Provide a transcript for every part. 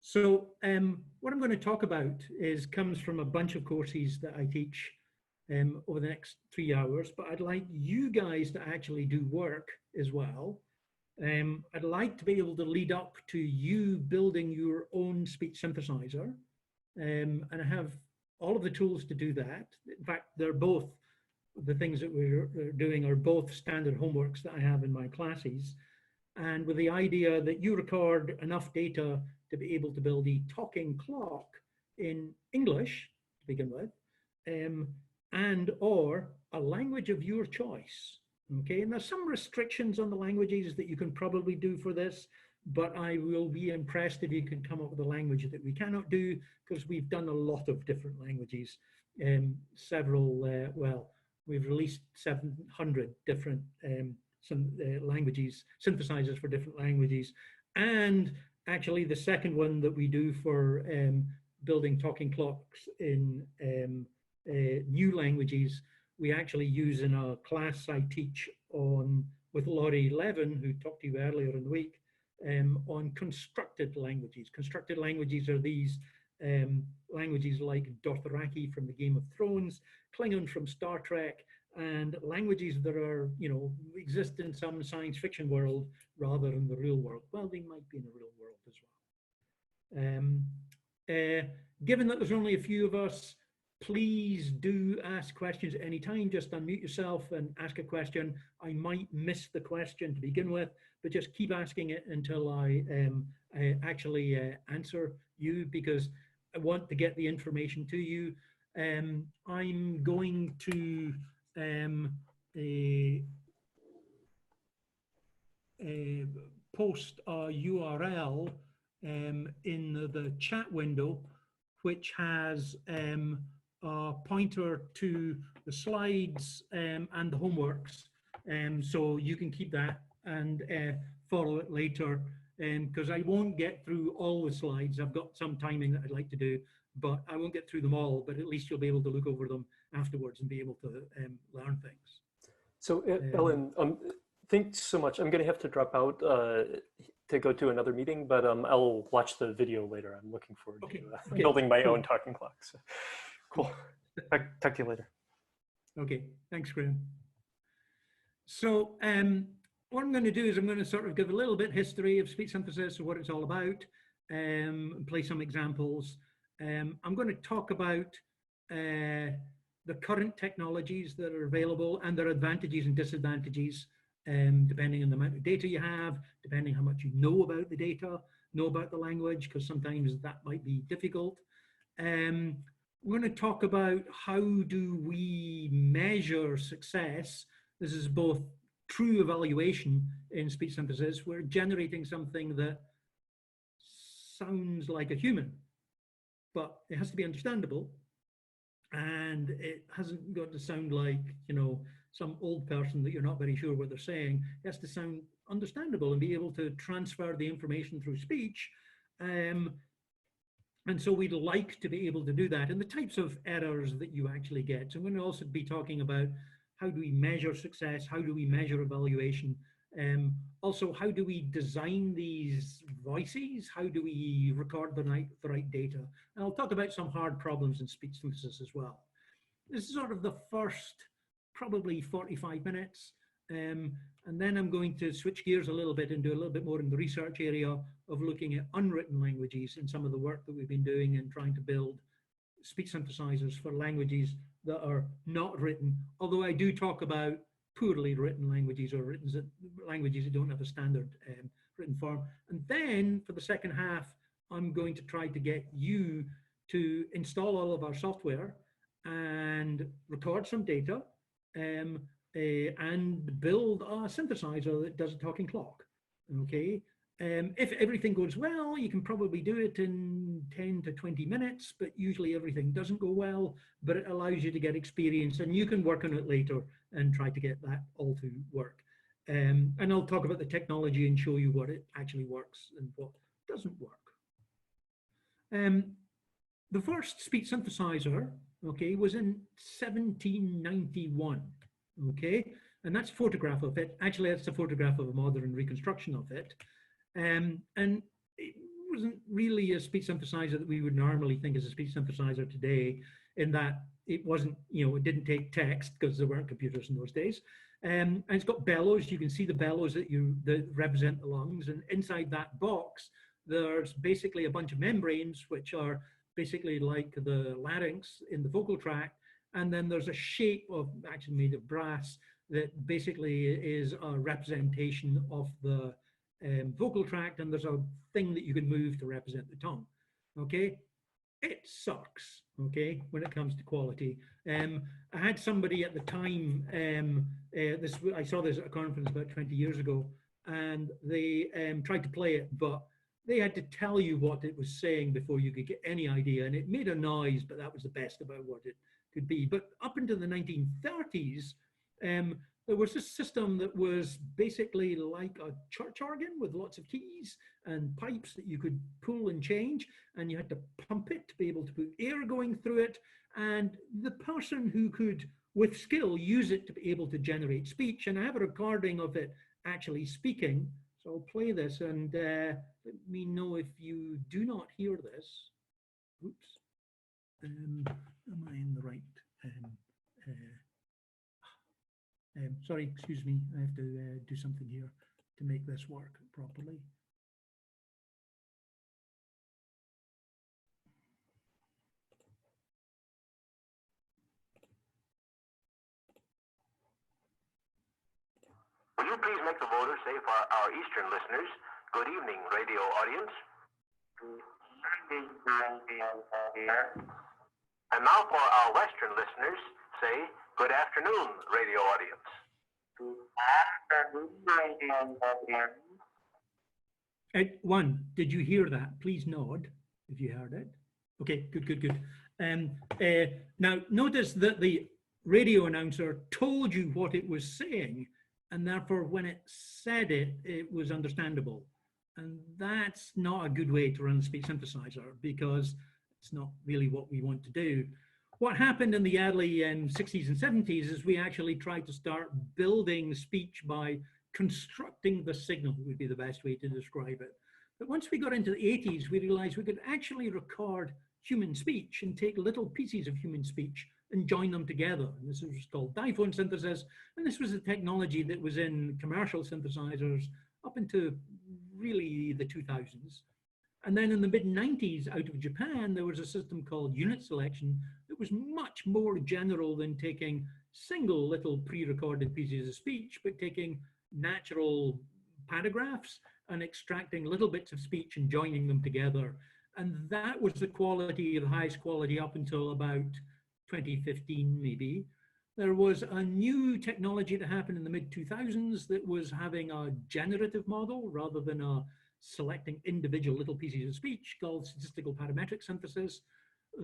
So what I'm going to talk about comes from a bunch of courses that I teach over the next 3 hours, but I'd like you guys to actually do work as well. I'd like to be able to lead up to you building your own speech synthesizer. And I have all of the tools to do that. In fact, they're both, the things that we're doing are both standard homeworks that I have in my classes. And with the idea that you record enough data to be able to build a talking clock in English to begin with, and or a language of your choice. Okay, and there's some restrictions on the languages that you can probably do for this, but I will be impressed if you can come up with a language that we cannot do, because we've done a lot of different languages. Well, we've released 700 different languages, synthesizers for different languages. And actually the second one that we do for building talking clocks in new languages, we actually use in a class I teach on with Laurie Levin, who talked to you earlier in the week, on constructed languages. Constructed languages are these languages like Dothraki from the Game of Thrones, Klingon from Star Trek, and languages that are, you know, exist in some science fiction world rather than the real world. Well, they might be in the real world as well. Given that there's only a few of us, please do ask questions at any time. Just unmute yourself and ask a question. I might miss the question to begin with, but just keep asking it until I actually answer you, because I want to get the information to you. I'm going to post a URL in the chat window, which has a pointer to the slides and the homeworks. So you can keep that and follow it later, because I won't get through all the slides. I've got some timing that I'd like to do, but I won't get through them all, but at least you'll be able to look over them afterwards and be able to learn things. So Ellen, thanks so much. I'm gonna have to drop out to go to another meeting, but I'll watch the video later. I'm looking forward to building my own talking clock. So, cool. Talk to you later. Okay, thanks, Graham. So what I'm going to do is I'm going to sort of give a little bit history of speech synthesis, or what it's all about, play some examples. I'm going to talk about the current technologies that are available and their advantages and disadvantages, depending on the amount of data you have, depending how much you know about the data, know about the language, because sometimes that might be difficult. We're going to talk about how do we measure success. This is both true evaluation in speech synthesis. We're generating something that sounds like a human, but it has to be understandable. And it hasn't got to sound like, you know, some old person that you're not very sure what they're saying. It has to sound understandable and be able to transfer the information through speech. And so we'd like to be able to do that, and the types of errors that you actually get. So I'm going to also be talking about how do we measure success, how do we measure evaluation, also how do we design these voices, how do we record the right data. And I'll talk about some hard problems in speech synthesis as well. This is sort of the first probably 45 minutes. And then I'm going to switch gears a little bit and do a little bit more in the research area of looking at unwritten languages and some of the work that we've been doing and trying to build speech synthesizers for languages that are not written, although I do talk about poorly written languages, or languages that don't have a standard written form. And then for the second half, I'm going to try to get you to install all of our software and record some data, and build a synthesizer that does a talking clock. Okay, if everything goes well, you can probably do it in 10 to 20 minutes, but usually everything doesn't go well, but it allows you to get experience, and you can work on it later and try to get that all to work. And I'll talk about the technology and show you what it actually works and what doesn't work. The first speech synthesizer, okay, was in 1791. Okay, and that's a photograph of it. Actually, that's a photograph of a modern reconstruction of it. And wasn't really a speech synthesizer that we would normally think as a speech synthesizer today, in that it wasn't, it didn't take text because there weren't computers in those days. And it's got bellows. You can see the bellows that represent the lungs. And inside that box, there's basically a bunch of membranes, which are basically like the larynx in the vocal tract. And then there's a shape actually made of brass that basically is a representation of the vocal tract. And there's a thing that you can move to represent the tongue. Okay. It sucks, okay, when it comes to quality. I had somebody at the time, I saw this at a conference about 20 years ago, and they tried to play it, but they had to tell you what it was saying before you could get any idea, and it made a noise, but that was the best about what it could be. But up into the 1930s, there was this system that was basically like a church organ with lots of keys and pipes that you could pull and change, and you had to pump it to be able to put air going through it. And the person who could, with skill, use it to be able to generate speech. And I have a recording of it actually speaking. So I'll play this and let me know if you do not hear this. Oops. Am I in the right? Sorry, excuse me. I have to do something here to make this work properly. Will you please make the voter say for our Eastern listeners, good evening, radio audience. And now for our Western listeners, say good afternoon, radio audience. One, did you hear that? Please nod if you heard it. Okay, good, good, good. Now, notice that the radio announcer told you what it was saying, and therefore when it said it, it was understandable. And that's not a good way to run a speech synthesizer, because it's not really what we want to do. What happened in the early 60s and 70s is we actually tried to start building speech by constructing the signal, would be the best way to describe it. But once we got into the 80s, we realized we could actually record human speech and take little pieces of human speech and join them together. And this was called diphone synthesis. And this was a technology that was in commercial synthesizers up into really the 2000s. And then in the mid-90s, out of Japan, there was a system called unit selection that was much more general than taking single little pre-recorded pieces of speech, but taking natural paragraphs and extracting little bits of speech and joining them together. And that was the quality, the highest quality up until about 2015, maybe. There was a new technology that happened in the mid-2000s that was having a generative model rather than a selecting individual little pieces of speech, called statistical parametric synthesis.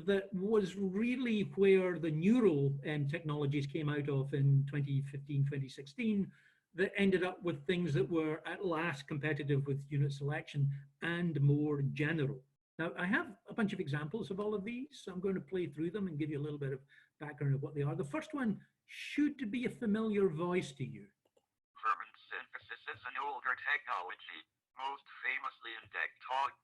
That was really where the neural technologies came out of in 2015, 2016, that ended up with things that were at last competitive with unit selection and more general. Now, I have a bunch of examples of all of these, so I'm going to play through them and give you a little bit of background of what they are. The first one should be a familiar voice to you. German synthesis is an older technology, most famously in talk,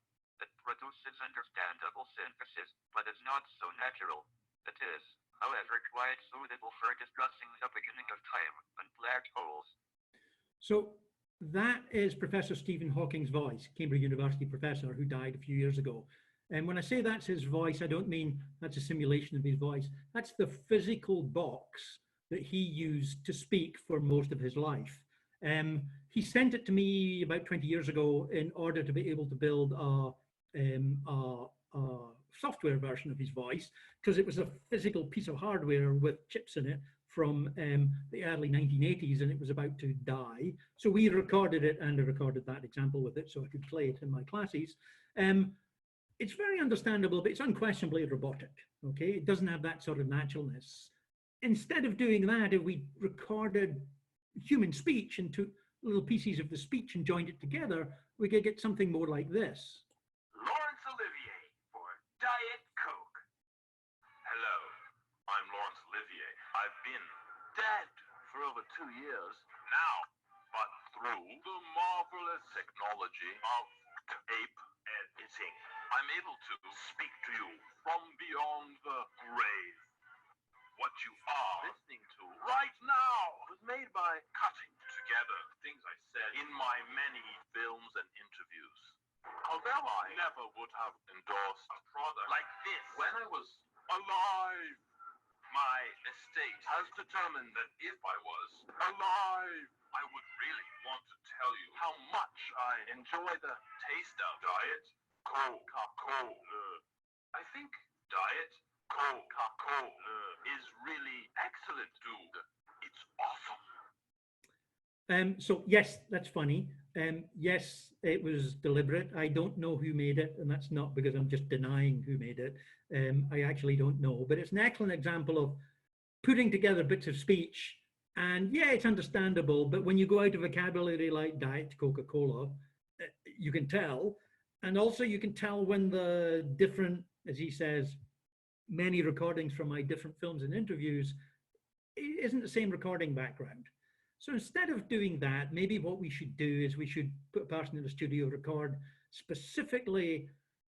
that produces understandable synthesis, but is not so natural. It is, however, quite suitable for discussing the beginning of time and black holes. So that is Professor Stephen Hawking's voice, Cambridge University professor who died a few years ago. And when I say that's his voice, I don't mean that's a simulation of his voice. That's the physical box that he used to speak for most of his life. He sent it to me about 20 years ago in order to be able to build a software version of his voice, because it was a physical piece of hardware with chips in it from the early 1980s, and it was about to die. So we recorded it, and I recorded that example with it so I could play it in my classes. It's very understandable, but it's unquestionably robotic, okay? It doesn't have that sort of naturalness. Instead of doing that, if we recorded human speech and took little pieces of the speech and joined it together, we could get something more like this. Lawrence Olivier for Diet Coke. Hello, I'm Lawrence Olivier. I've been dead for over 2 years now, but through the marvelous technology of tape editing, I'm able to speak to you from beyond the grave. What you are listening to right now was made by cutting together things I said in my many films and interviews. Although I never would have endorsed a product like this when I was alive, my estate has determined that if I was alive, I would really want to tell you how much I enjoy the taste of Diet Coca-Cola. I think Diet Coca-Cola is really excellent, dude. It's awesome. So yes, that's funny. Yes, it was deliberate. I don't know who made it, and that's not because I'm just denying who made it. I actually don't know, but it's an excellent example of putting together bits of speech. And yeah, it's understandable, but when you go out of vocabulary like Diet Coca-Cola, you can tell. And also you can tell when the different, as he says, many recordings from my different films and interviews isn't the same recording background. So instead of doing that, maybe what we should do is we should put a person in the studio, record specifically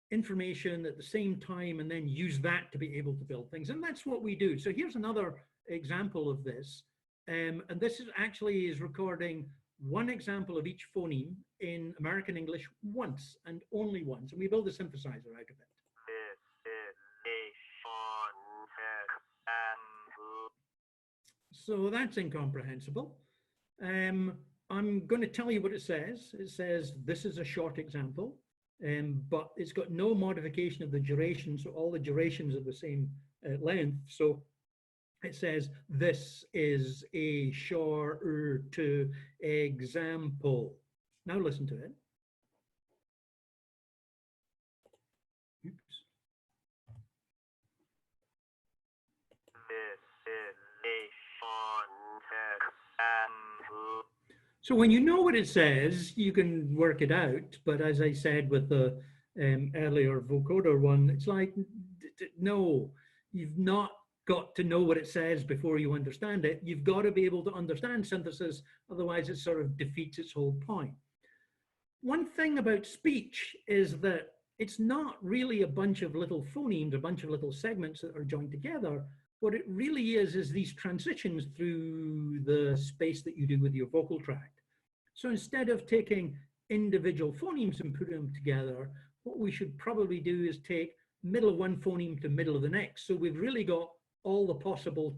information at the same time, and then use that to be able to build things. And that's what we do. So here's another example of this. And this is actually recording one example of each phoneme in American English once and only once. And we build a synthesizer out of it. So that's incomprehensible. I'm going to tell you what it says. It says, this is a short example, but it's got no modification of the duration. So all the durations are the same length. So it says, this is a short example. Now listen to it. Oops. So when you know what it says, you can work it out. But as I said with the earlier vocoder one, it's like, no, you've not got to know what it says before you understand it. You've got to be able to understand synthesis, otherwise it sort of defeats its whole point. One thing about speech is that it's not really a bunch of little phonemes, a bunch of little segments that are joined together. What it really is these transitions through the space that you do with your vocal tract. So instead of taking individual phonemes and putting them together, what we should probably do is take middle of one phoneme to middle of the next. So we've really got all the possible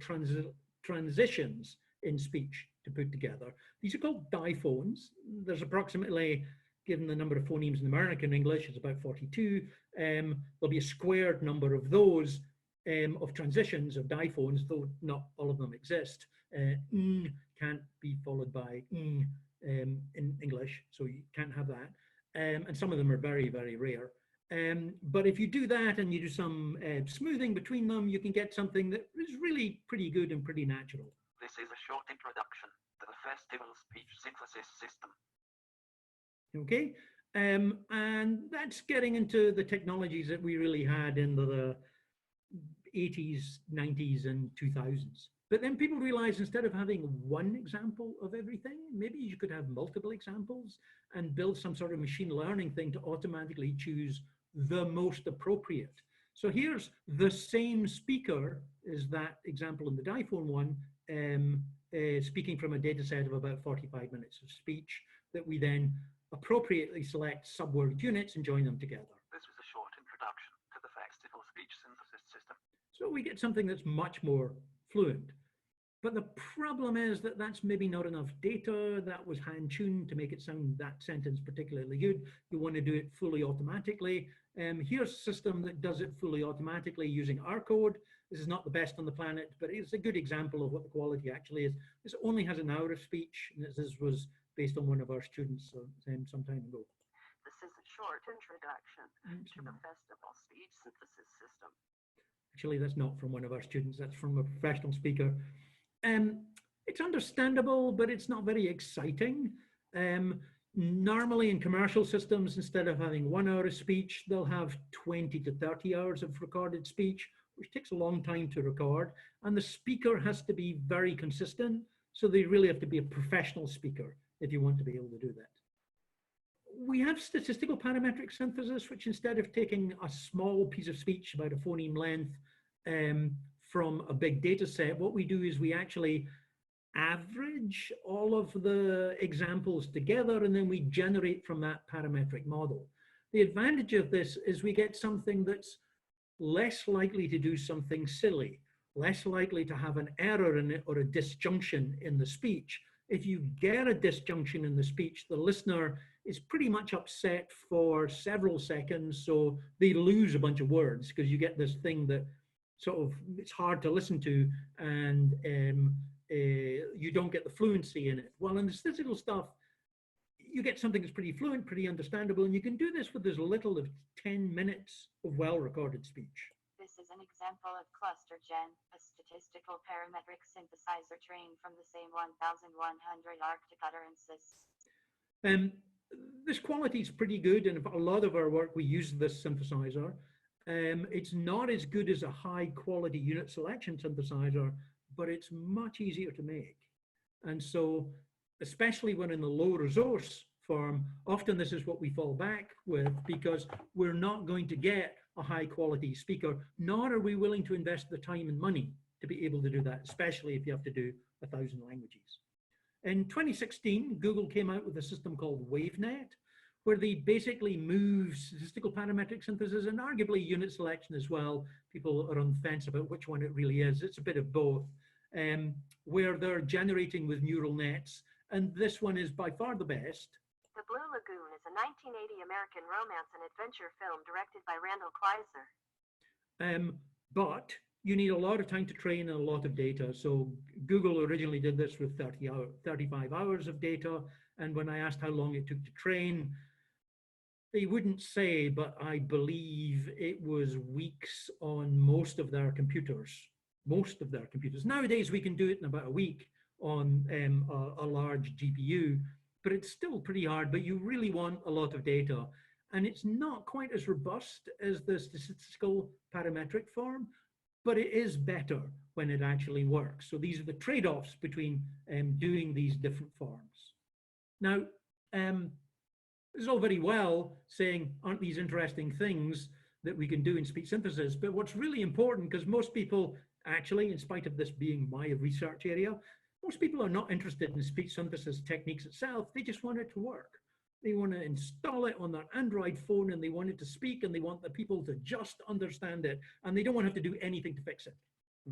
transitions in speech to put together. These are called diphones. There's approximately, given the number of phonemes in American English, it's about 42. There'll be a squared number of those of transitions of diphones, though not all of them exist. Can't be followed by in English, so you can't have that. And some of them are very, very rare. But if you do that and you do some smoothing between them, you can get something that is really pretty good and pretty natural. This is a short introduction to the festival speech synthesis system. Okay, and that's getting into the technologies that we really had in the 80s, 90s, and 2000s. But then people realized instead of having one example of everything, maybe you could have multiple examples and build some sort of machine learning thing to automatically choose the most appropriate. So here's the same speaker as that example in the diphone one, speaking from a data set of about 45 minutes of speech that we then appropriately select subword units and join them together. This was a short introduction to the festival speech synthesis system. So we get something that's much more fluent. But the problem is that that's maybe not enough data. That was hand-tuned to make it sound that sentence particularly good. You want to do it fully automatically. Here's a system that does it fully automatically using our code. This is not the best on the planet, but it's a good example of what the quality actually is. This only has an hour of speech, and this was based on one of our students some time ago. This is a short introduction to the festival speech synthesis system. Actually, that's not from one of our students. That's from a professional speaker. It's understandable, but it's not very exciting. Normally in commercial systems, instead of having 1 hour of speech, they'll have 20 to 30 hours of recorded speech, which takes a long time to record. And the speaker has to be very consistent. So they really have to be a professional speaker if you want to be able to do that. we have statistical parametric synthesis, which instead of taking a small piece of speech about a phoneme length from a big data set, what we do is we actually average all of the examples together, and then we generate from that parametric model. The advantage of this is we get something that's less likely to do something silly, less likely to have an error in it or a disjunction in the speech. If you get a disjunction in the speech, the listener is pretty much upset for several seconds, so they lose a bunch of words because you get this thing that sort of, it's hard to listen to, and you don't get the fluency in it. Well, in the statistical stuff, you get something that's pretty fluent, pretty understandable, and you can do this with as little as 10 minutes of well-recorded speech. This is an example of ClusterGen, a statistical parametric synthesizer trained from the same 1100 arctic utterances. This quality is pretty good, and a lot of our work we use this synthesizer. It's not as good as a high-quality unit selection synthesizer, but it's much easier to make. And so, especially when in the low resource form, often this is what we fall back with because we're not going to get a high quality speaker, nor are we willing to invest the time and money to be able to do that, especially if you have to do 1,000 languages. In 2016, Google came out with a system called WaveNet, where they basically move statistical parametric synthesis and arguably unit selection as well. People are on the fence about which one it really is. It's a bit of both, where they're generating with neural nets. And this one is by far the best. The Blue Lagoon is a 1980 American romance and adventure film directed by Randall Kleiser. But you need a lot of time to train and a lot of data. So Google originally did this with 35 hours of data. And when I asked how long it took to train, they wouldn't say, but I believe it was weeks on most of their computers. Most of their computers. Nowadays, we can do it in about a week on a large GPU, but it's still pretty hard, but you really want a lot of data. And it's not quite as robust as the statistical parametric form, but it is better when it actually works. So these are the trade-offs between doing these different forms. Now, this is all very well saying, aren't these interesting things that we can do in speech synthesis? But what's really important, because most people actually, in spite of this being my research area, most people are not interested in speech synthesis techniques itself. They just want it to work. They want to install it on their Android phone and they want it to speak and they want the people to just understand it and they don't want to have to do anything to fix it.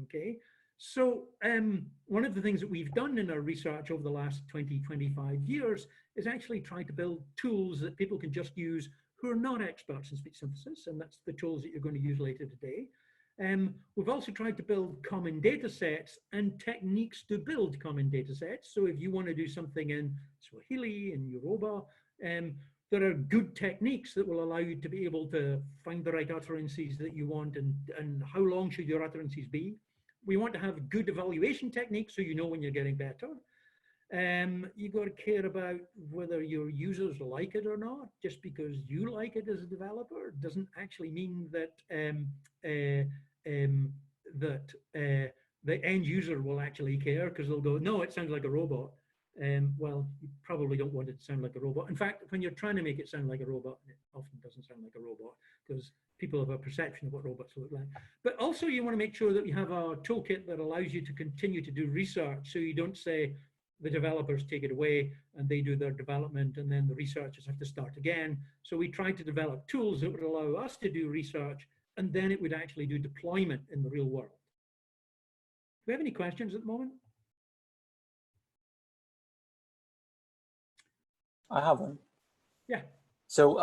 Okay. So one of the things that we've done in our research over the last 20, 25 years is actually try to build tools that people can just use who are not experts in speech synthesis. And that's the tools that you're going to use later today. We've also tried to build common data sets and techniques to build common data sets. So if you want to do something in Swahili, in Yoruba, there are good techniques that will allow you to be able to find the right utterances that you want and how long should your utterances be. We want to have good evaluation techniques so you know when you're getting better. You've got to care about whether your users like it or not. Just because you like it as a developer doesn't actually mean that the end user will actually care, because they'll go, no, it sounds like a robot. Well, you probably don't want it to sound like a robot. In fact, when you're trying to make it sound like a robot, it often doesn't sound like a robot because people have a perception of what robots look like. But also you want to make sure that you have a toolkit that allows you to continue to do research, so you don't say the developers take it away and they do their development and then the researchers have to start again. So we tried to develop tools that would allow us to do research and then it would actually do deployment in the real world. Do we have any questions at the moment? I have one. Yeah. So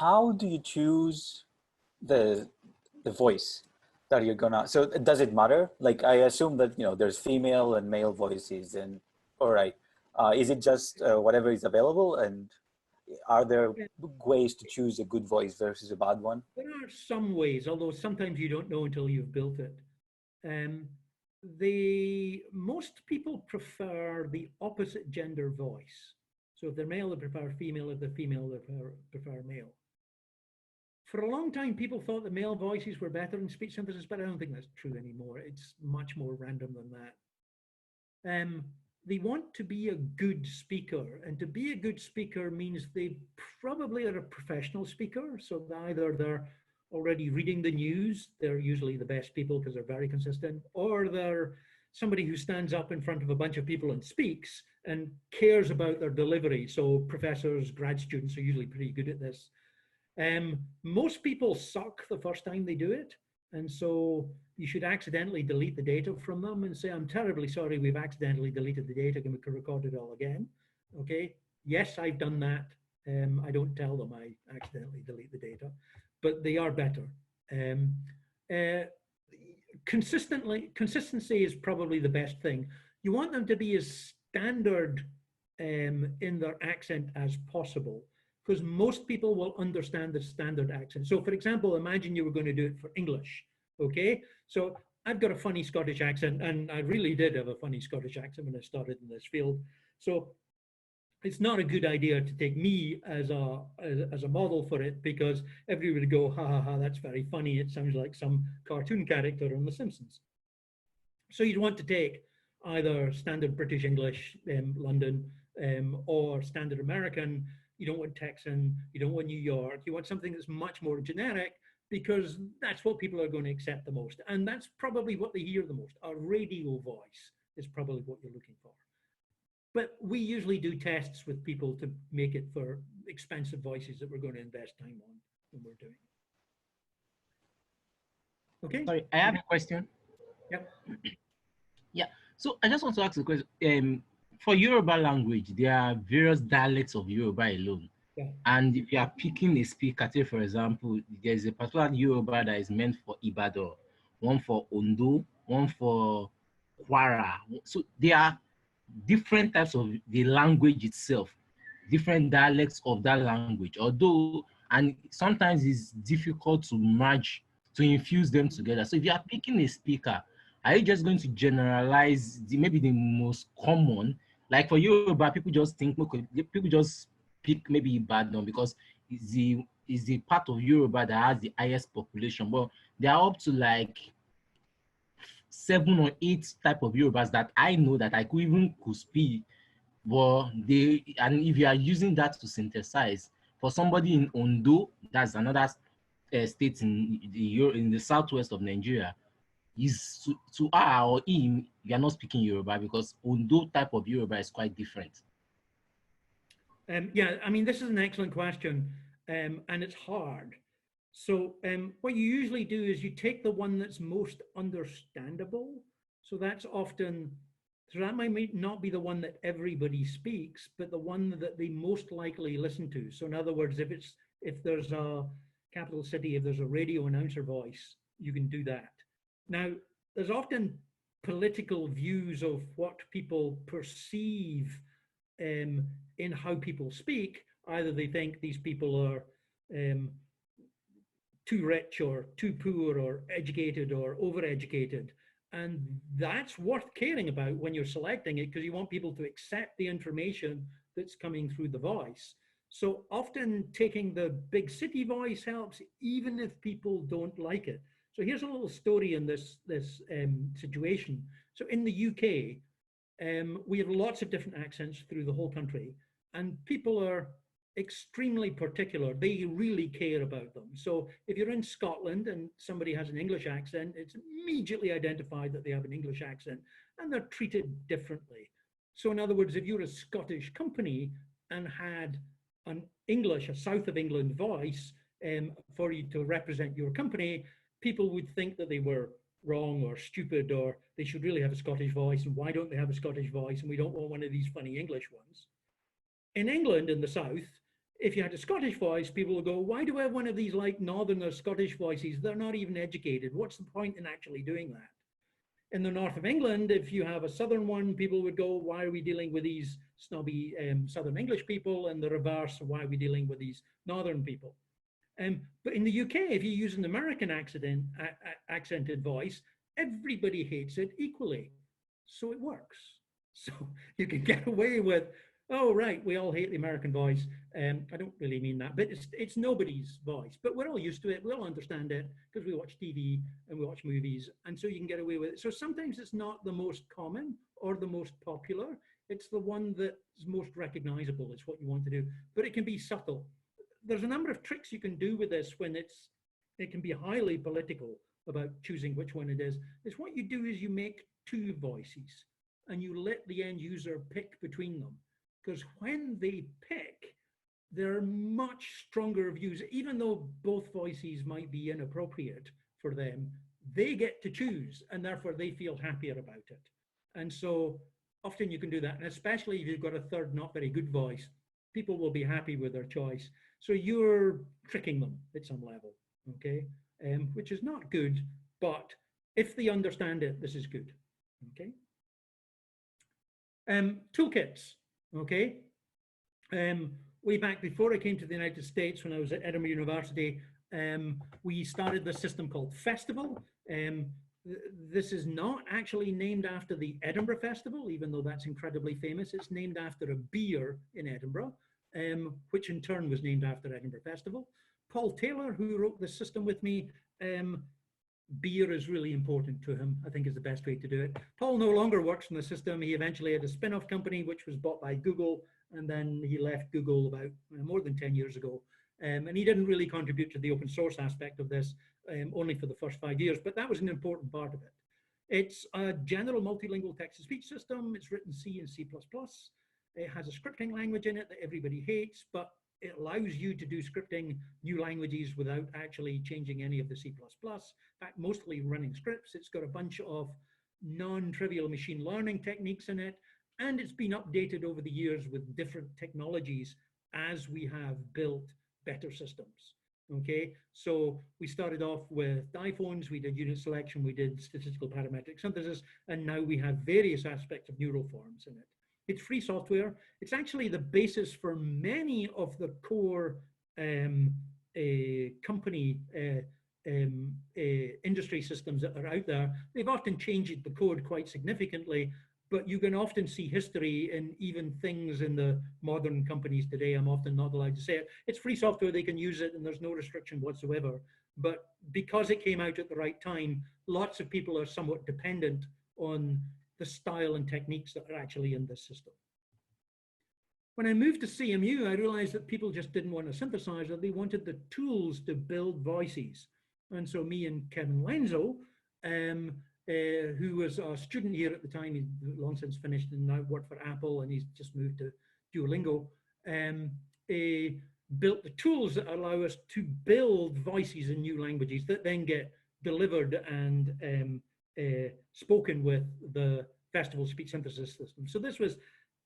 how do you choose the voice that you're gonna, so does it matter? Like, I assume that, you know, there's female and male voices, and all right, is it just whatever is available, and are there ways to choose a good voice versus a bad one? There are some ways, although sometimes you don't know until you've built it. Most people prefer the opposite gender voice. So if they're male, they prefer female. If they're female, they prefer male. For a long time, people thought that male voices were better in speech synthesis, but I don't think that's true anymore. It's much more random than that. they want to be a good speaker. And to be a good speaker means they probably are a professional speaker. So either they're already reading the news, they're usually the best people because they're very consistent, or they're somebody who stands up in front of a bunch of people and speaks and cares about their delivery. So professors, grad students are usually pretty good at this. Most people suck the first time they do it. And so you should accidentally delete the data from them and say, I'm terribly sorry, we've accidentally deleted the data. Can we record it all again? Okay. Yes, I've done that. I don't tell them I accidentally delete the data, but they are better. Consistency is probably the best thing. You want them to be as standard in their accent as possible, because most people will understand the standard accent. So for example, imagine you were going to do it for English, okay? So I've got a funny Scottish accent, and I really did have a funny Scottish accent when I started in this field. So it's not a good idea to take me as a model for it, because everybody would go, ha ha ha, that's very funny. It sounds like some cartoon character on The Simpsons. So you'd want to take either standard British English, London, or standard American. You don't want Texan, you don't want New York. You want something that's much more generic, because that's what people are going to accept the most. And that's probably what they hear the most. A radio voice is probably what you're looking for. But we usually do tests with people to make it for expensive voices that we're going to invest time on when we're doing it. Okay? Sorry, I have a question. Yep. Yeah, so I just want to ask a question. For Yoruba language, there are various dialects of Yoruba alone. Yeah. And if you are picking a speaker, say for example, there's a particular Yoruba that is meant for Ibadan, one for Ondo, one for Kwara. So there are different types of the language itself, different dialects of that language, although, and sometimes it's difficult to merge, to infuse them together. So if you are picking a speaker, are you just going to generalize maybe the most common? Like for Yoruba, people just think, people just pick maybe Ibadan because it's the part of Yoruba that has the highest population. But there are up to like 7 or 8 type of Yorubas that I know that I could speak. But and if you are using that to synthesize, for somebody in Ondo, that's another state in the southwest of Nigeria, is to her or him, you are not speaking Yoruba, because Ondo type of Yoruba is quite different. Yeah, I mean, this is an excellent question, and it's hard. So what you usually do is you take the one that's most understandable. So that's often, so that might not be the one that everybody speaks, but the one that they most likely listen to. So in other words, if there's a capital city, if there's a radio announcer voice, you can do that. Now, there's often political views of what people perceive in how people speak. Either they think these people are too rich or too poor or educated or overeducated. And that's worth caring about when you're selecting it, because you want people to accept the information that's coming through the voice. So often taking the big city voice helps, even if people don't like it. So here's a little story in this situation. So in the UK, we have lots of different accents through the whole country, and people are extremely particular. They really care about them. So if you're in Scotland and somebody has an English accent, it's immediately identified that they have an English accent, and they're treated differently. So in other words, if you're a Scottish company and had a South of England voice for you to represent your company, people would think that they were wrong or stupid, or they should really have a Scottish voice, and why don't they have a Scottish voice, and we don't want one of these funny English ones. In England, in the South, if you had a Scottish voice, people would go, why do I have one of these like Northern or Scottish voices? They're not even educated. What's the point in actually doing that? In the north of England, if you have a Southern one, people would go, why are we dealing with these snobby Southern English people? And the reverse, why are we dealing with these Northern people? But in the UK, if you use an American accented voice, everybody hates it equally. So it works. So you can get away with, oh, right, we all hate the American voice. I don't really mean that, but it's nobody's voice. But we're all used to it. We all understand it because we watch TV and we watch movies. And so you can get away with it. So sometimes it's not the most common or the most popular. It's the one that's most recognizable. It's what you want to do, but it can be subtle. There's a number of tricks you can do with this when it can be highly political about choosing which one it is. It's what you do is you make two voices and you let the end user pick between them. Because when they pick, there are much stronger views, even though both voices might be inappropriate for them, they get to choose and therefore they feel happier about it. And so often you can do that. And especially if you've got a third not very good voice, people will be happy with their choice. So you're tricking them at some level, okay? Which is not good, but if they understand it, this is good, okay? Toolkits, okay? Way back before I came to the United States, when I was at Edinburgh University, we started this system called Festival. This is not actually named after the Edinburgh Festival, even though that's incredibly famous. It's named after a beer in Edinburgh, which in turn was named after Edinburgh Festival. Paul Taylor, who wrote this system with me, beer is really important to him, I think is the best way to do it. Paul no longer works in the system. He eventually had a spin-off company, which was bought by Google, and then he left Google about more than 10 years ago. And he didn't really contribute to the open source aspect of this, only for the first 5 years, but that was an important part of it. It's a general multilingual text-to-speech system. It's written C and C++. It has a scripting language in it that everybody hates, but it allows you to do scripting new languages without actually changing any of the C++. In fact, mostly running scripts. It's got a bunch of non-trivial machine learning techniques in it, and it's been updated over the years with different technologies as we have built better systems. Okay, so we started off with iPhones, we did unit selection, we did statistical parametric synthesis, and now we have various aspects of neural forms in it. It's free software. It's actually the basis for many of the core company industry systems that are out there. They've often changed the code quite significantly, but you can often see history in even things in the modern companies today. I'm often not allowed to say it. It's free software, they can use it, and there's no restriction whatsoever. But because it came out at the right time, lots of people are somewhat dependent on the style and techniques that are actually in this system. When I moved to CMU, I realized that people just didn't want a synthesizer. They wanted the tools to build voices. And so me and Kevin Lenzo, who was a student here at the time, he's long since finished and now worked for Apple, and he's just moved to Duolingo, built the tools that allow us to build voices in new languages that then get delivered and spoken with the Festival speech synthesis system. So this was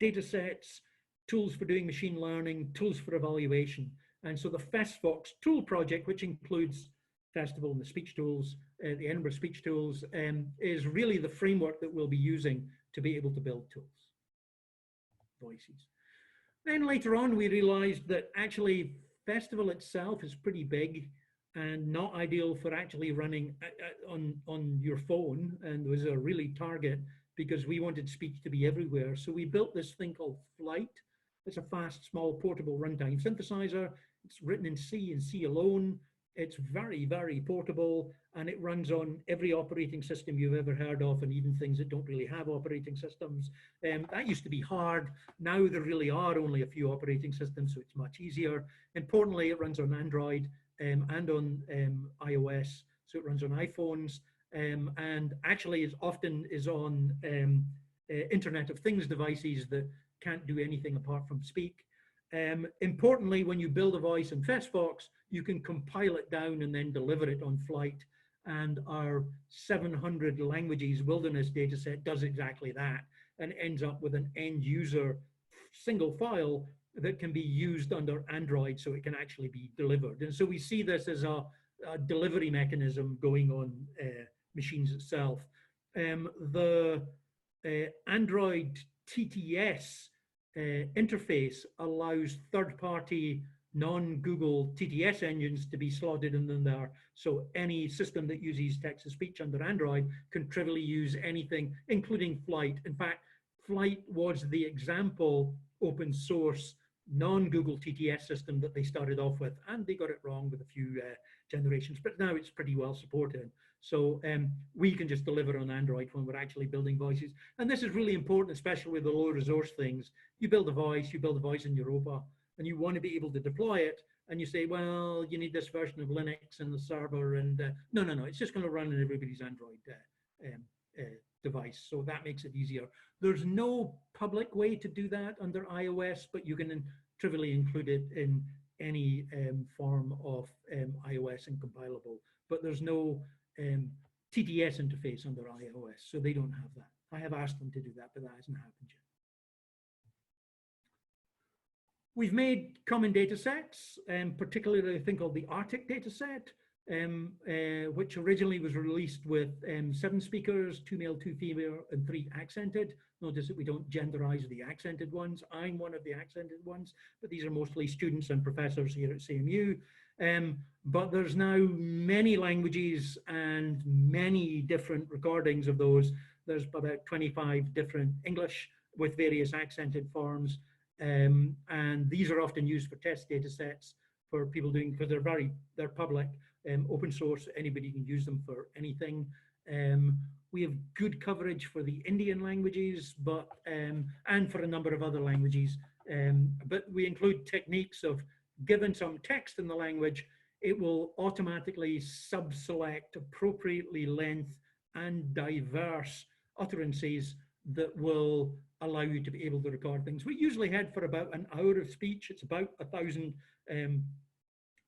data sets, tools for doing machine learning, tools for evaluation. And so the FestFox tool project, which includes Festival and the speech tools, the Edinburgh speech tools, is really the framework that we'll be using to be able to build tools, voices. Then later on, we realized that actually Festival itself is pretty big and not ideal for actually running on your phone, and was a really target because we wanted speech to be everywhere. So we built this thing called Flight. It's a fast, small, portable runtime synthesizer. It's written in C and C alone. It's very, very portable, and it runs on every operating system you've ever heard of, and even things that don't really have operating systems. That used to be hard. Now there really are only a few operating systems, so it's much easier. Importantly, it runs on Android and on iOS, so it runs on iPhones, and actually is often on Internet of Things devices that can't do anything apart from speak. Importantly, when you build a voice in FestFox, you can compile it down and then deliver it on Flight. And our 700 languages wilderness dataset does exactly that, and ends up with an end user single file that can be used under Android, so it can actually be delivered. And so we see this as a delivery mechanism going on machines itself. The Android TTS interface allows third-party non-Google TTS engines to be slotted in there. So any system that uses text-to-speech under Android can trivially use anything, including Flight. In fact, Flight was the example open source non-Google TTS system that they started off with, and they got it wrong with a few generations, but now it's pretty well supported. So we can just deliver on Android when we're actually building voices. And this is really important, especially with the low resource things. You build a voice in Europa, and you want to be able to deploy it, and you say, well, you need this version of Linux and the server, and no, it's just going to run on everybody's Android device. So that makes it easier. There's no public way to do that under iOS, but you can trivially include it in any form of iOS and compilable. But there's no TTS interface under iOS, so they don't have that. I have asked them to do that, but that hasn't happened yet. We've made common data sets, particularly a thing called the Arctic data set, which originally was released with 7 speakers, 2 male, 2 female, and 3 accented. Notice that we don't genderize the accented ones. I'm one of the accented ones, but these are mostly students and professors here at CMU. But there's now many languages and many different recordings of those. There's about 25 different English with various accented forms. And these are often used for test data sets for people doing, because they're public, open source, anybody can use them for anything. We have good coverage for the Indian languages, but and for a number of other languages. But we include techniques of, given some text in the language, it will automatically sub-select appropriately length and diverse utterances that will allow you to be able to record things. We usually head for about an hour of speech. It's about 1,000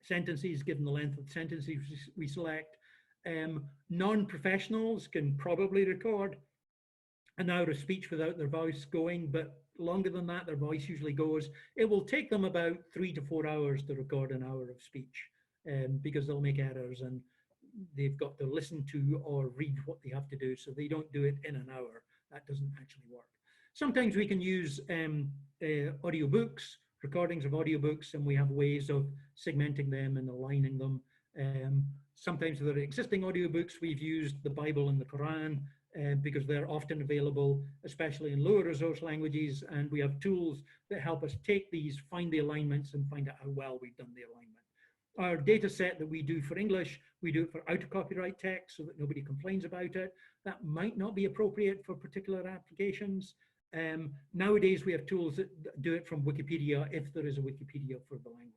sentences, given the length of the sentences we select. Non-professionals can probably record an hour of speech without their voice going, but longer than that, their voice usually goes. It will take them about 3 to 4 hours to record an hour of speech, because they'll make errors and they've got to listen to or read what they have to do, so they don't do it in an hour. That doesn't actually work. Sometimes we can use audiobooks, recordings of audiobooks, and we have ways of segmenting them and aligning them. Sometimes with the existing audiobooks, we've used the Bible and the Quran because they're often available, especially in lower resource languages, and we have tools that help us take these, find the alignments, and find out how well we've done the alignment. Our data set that we do for English, we do it for out of copyright text so that nobody complains about it. That might not be appropriate for particular applications. Nowadays, we have tools that do it from Wikipedia if there is a Wikipedia for the language.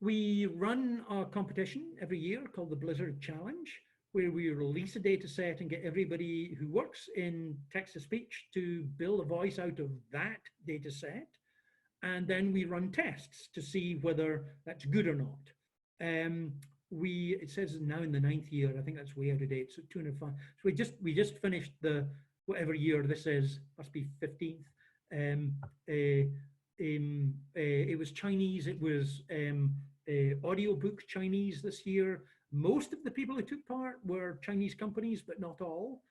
We run a competition every year called the Blizzard Challenge, where we release a data set and get everybody who works in text-to-speech to build a voice out of that data set. And then we run tests to see whether that's good or not. It says now in the 9th year, I think that's way out of date, so 205. So we just finished the, whatever year this is, must be 15th. It was Chinese, it was audiobook Chinese this year. Most of the people who took part were Chinese companies, but not all.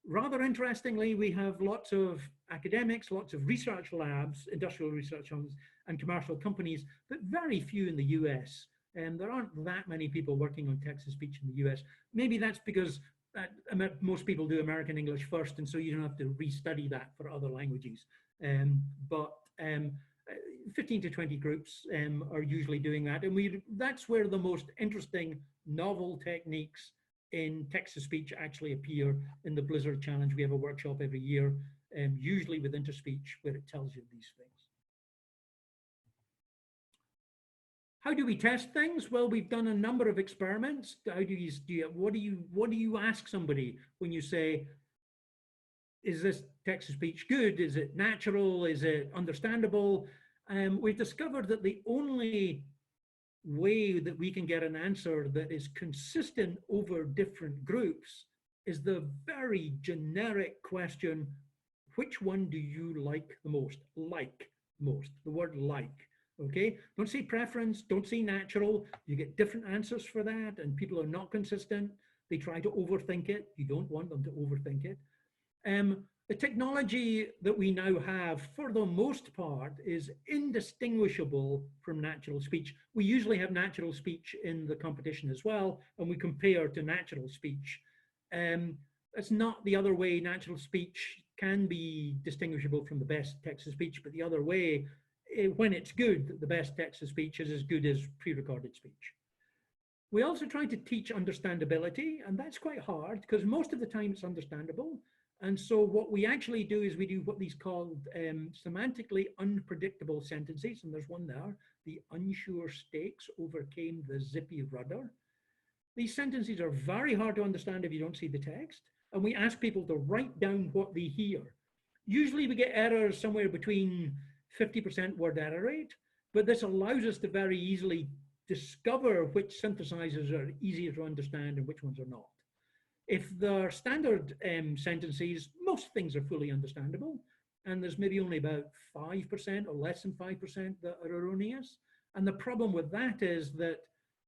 Rather interestingly, we have lots of academics, lots of research labs, industrial research labs, and commercial companies, but very few in the US. And there aren't that many people working on text-to-speech in the US. Maybe that's because most people do American English first, and so you don't have to restudy that for other languages. But 15 to 20 groups are usually doing that. And that's where the most interesting novel techniques in text-to-speech actually appear in the Blizzard Challenge. We have a workshop every year, usually with Interspeech, where it tells you these things. How do we test things? Well, we've done a number of experiments. What do you ask somebody when you say, is this text-to-speech good? Is it natural? Is it understandable? We've discovered that the only way that we can get an answer that is consistent over different groups is the very generic question, which one do you like the most? Like most, the word like, okay? Don't say preference, don't say natural. You get different answers for that, and people are not consistent. They try to overthink it. You don't want them to overthink it. The technology that we now have, for the most part, is indistinguishable from natural speech. We usually have natural speech in the competition as well, and we compare to natural speech. It's not the other way. Natural speech can be distinguishable from the best text-to-speech, but the other way, when it's good, the best text-to-speech is as good as pre-recorded speech. We also try to teach understandability, and that's quite hard because most of the time it's understandable. And so what we actually do is we do what these called semantically unpredictable sentences, and there's one there. The unsure stakes overcame the zippy rudder. These sentences are very hard to understand if you don't see the text, and we ask people to write down what they hear. Usually we get errors somewhere between 50% word error rate, but this allows us to very easily discover which synthesizers are easier to understand and which ones are not. If they're standard sentences, most things are fully understandable, and there's maybe only about 5% or less than 5% that are erroneous. And the problem with that is that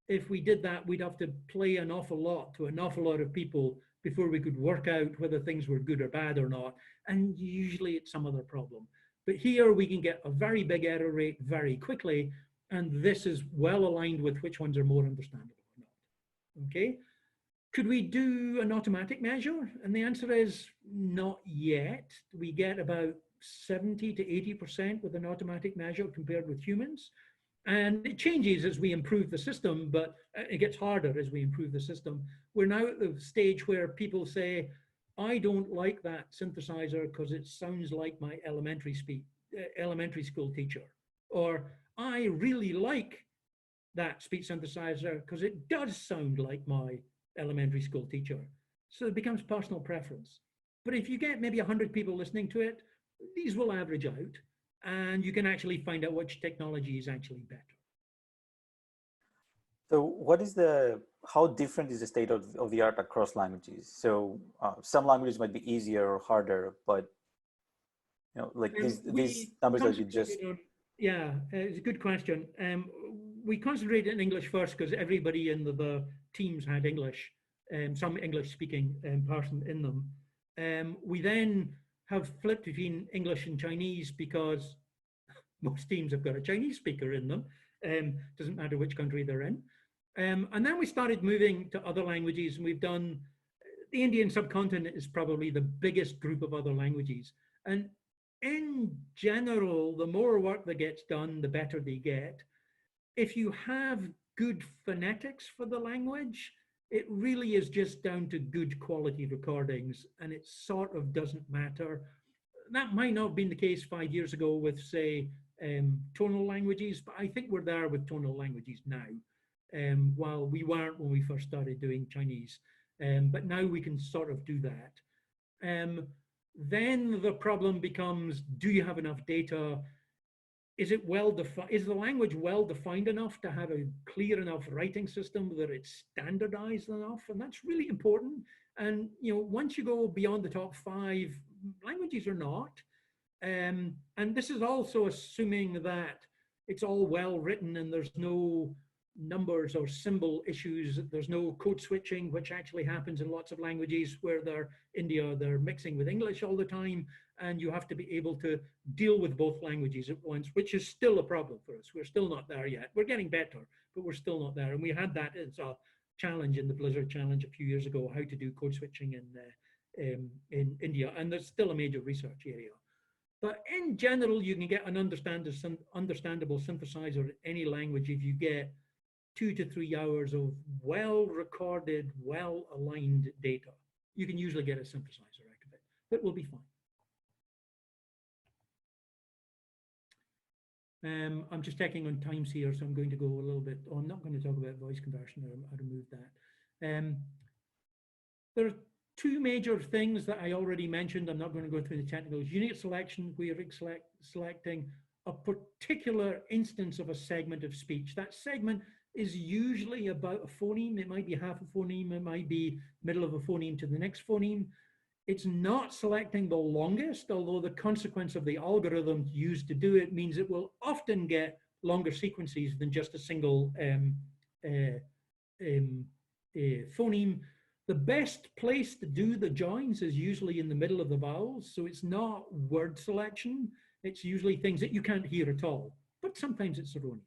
if we did that, we'd have to play an awful lot to an awful lot of people before we could work out whether things were good or bad or not. And usually it's some other problem. But here we can get a very big error rate very quickly, and this is well aligned with which ones are more understandable or not. Okay. Could we do an automatic measure? And the answer is not yet. We get about 70 to 80% with an automatic measure compared with humans. And it changes as we improve the system, but it gets harder as we improve the system. We're now at the stage where people say, I don't like that synthesizer because it sounds like my elementary school teacher. Or I really like that speech synthesizer because it does sound like my elementary school teacher. So it becomes personal preference. But if you get maybe 100 people listening to it, these will average out, and you can actually find out which technology is actually better. So what is how different is the state of the art across languages? So some languages might be easier or harder, but like these numbers that you just... Yeah, it's a good question. We concentrated in English first because everybody in the teams had English, some English speaking person in them. We then have flipped between English and Chinese because most teams have got a Chinese speaker in them. Doesn't matter which country they're in. And then we started moving to other languages, and we've done, the Indian subcontinent is probably the biggest group of other languages. And in general, the more work that gets done, the better they get. If you have good phonetics for the language, it really is just down to good quality recordings, and it sort of doesn't matter. That might not have been the case 5 years ago with, say, tonal languages, but I think we're there with tonal languages now, while we weren't when we first started doing Chinese. But now we can sort of do that. Then the problem becomes, do you have enough data? Is it is the language well defined enough to have a clear enough writing system that it's standardized enough? And that's really important. And once you go beyond the top 5, languages are not. And this is also assuming that it's all well written and there's no numbers or symbol issues. There's no code switching, which actually happens in lots of languages where they're mixing with English all the time, and you have to be able to deal with both languages at once, which is still a problem for us. We're still not there yet. We're getting better, but we're still not there. And we had that as a challenge in the Blizzard Challenge a few years ago, how to do code switching in India, and there's still a major research area. But in general, you can get an understandable synthesizer in any language if you get 2 to 3 hours of well-recorded, well-aligned data. You can usually get a synthesizer out of it. It will be fine. I'm just checking on times here, so I'm going to go a little bit. I'm not going to talk about voice conversion. I removed that. There are 2 major things that I already mentioned. I'm not going to go through the technicals. Unit selection, we are selecting a particular instance of a segment of speech. That segment is usually about a phoneme. It might be half a phoneme. It might be middle of a phoneme to the next phoneme. It's not selecting the longest, although the consequence of the algorithm used to do it means it will often get longer sequences than just a single phoneme. The best place to do the joins is usually in the middle of the vowels. So it's not word selection. It's usually things that you can't hear at all, but sometimes it's erroneous.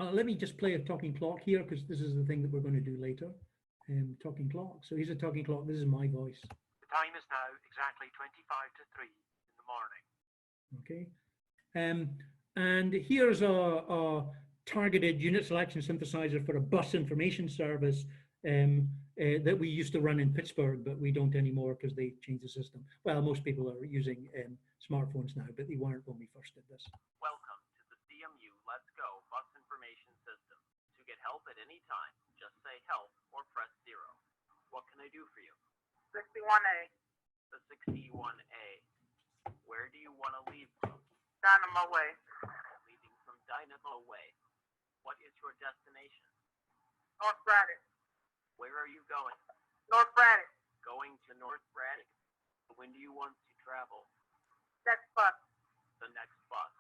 Let me just play a talking clock here because this is the thing that we're going to do later. talking clock. So here's a talking clock. This is my voice. The time is now exactly 25 to 3 in the morning. Okay. And here's a targeted unit selection synthesizer for a bus information service that we used to run in Pittsburgh, but we don't anymore because they changed the system. Well, most people are using smartphones now, but they weren't when we first did this. Welcome to the CMU Let's Go Bus Information System. To get help at any time, just say help or press 0. What can I do for you? 61A. The 61A. Where do you want to leave from? Dynamo Way. Leaving from Dynamo Way. What is your destination? North Braddock. Where are you going? North Braddock. Going to North Braddock. When do you want to travel? Next bus. The next bus.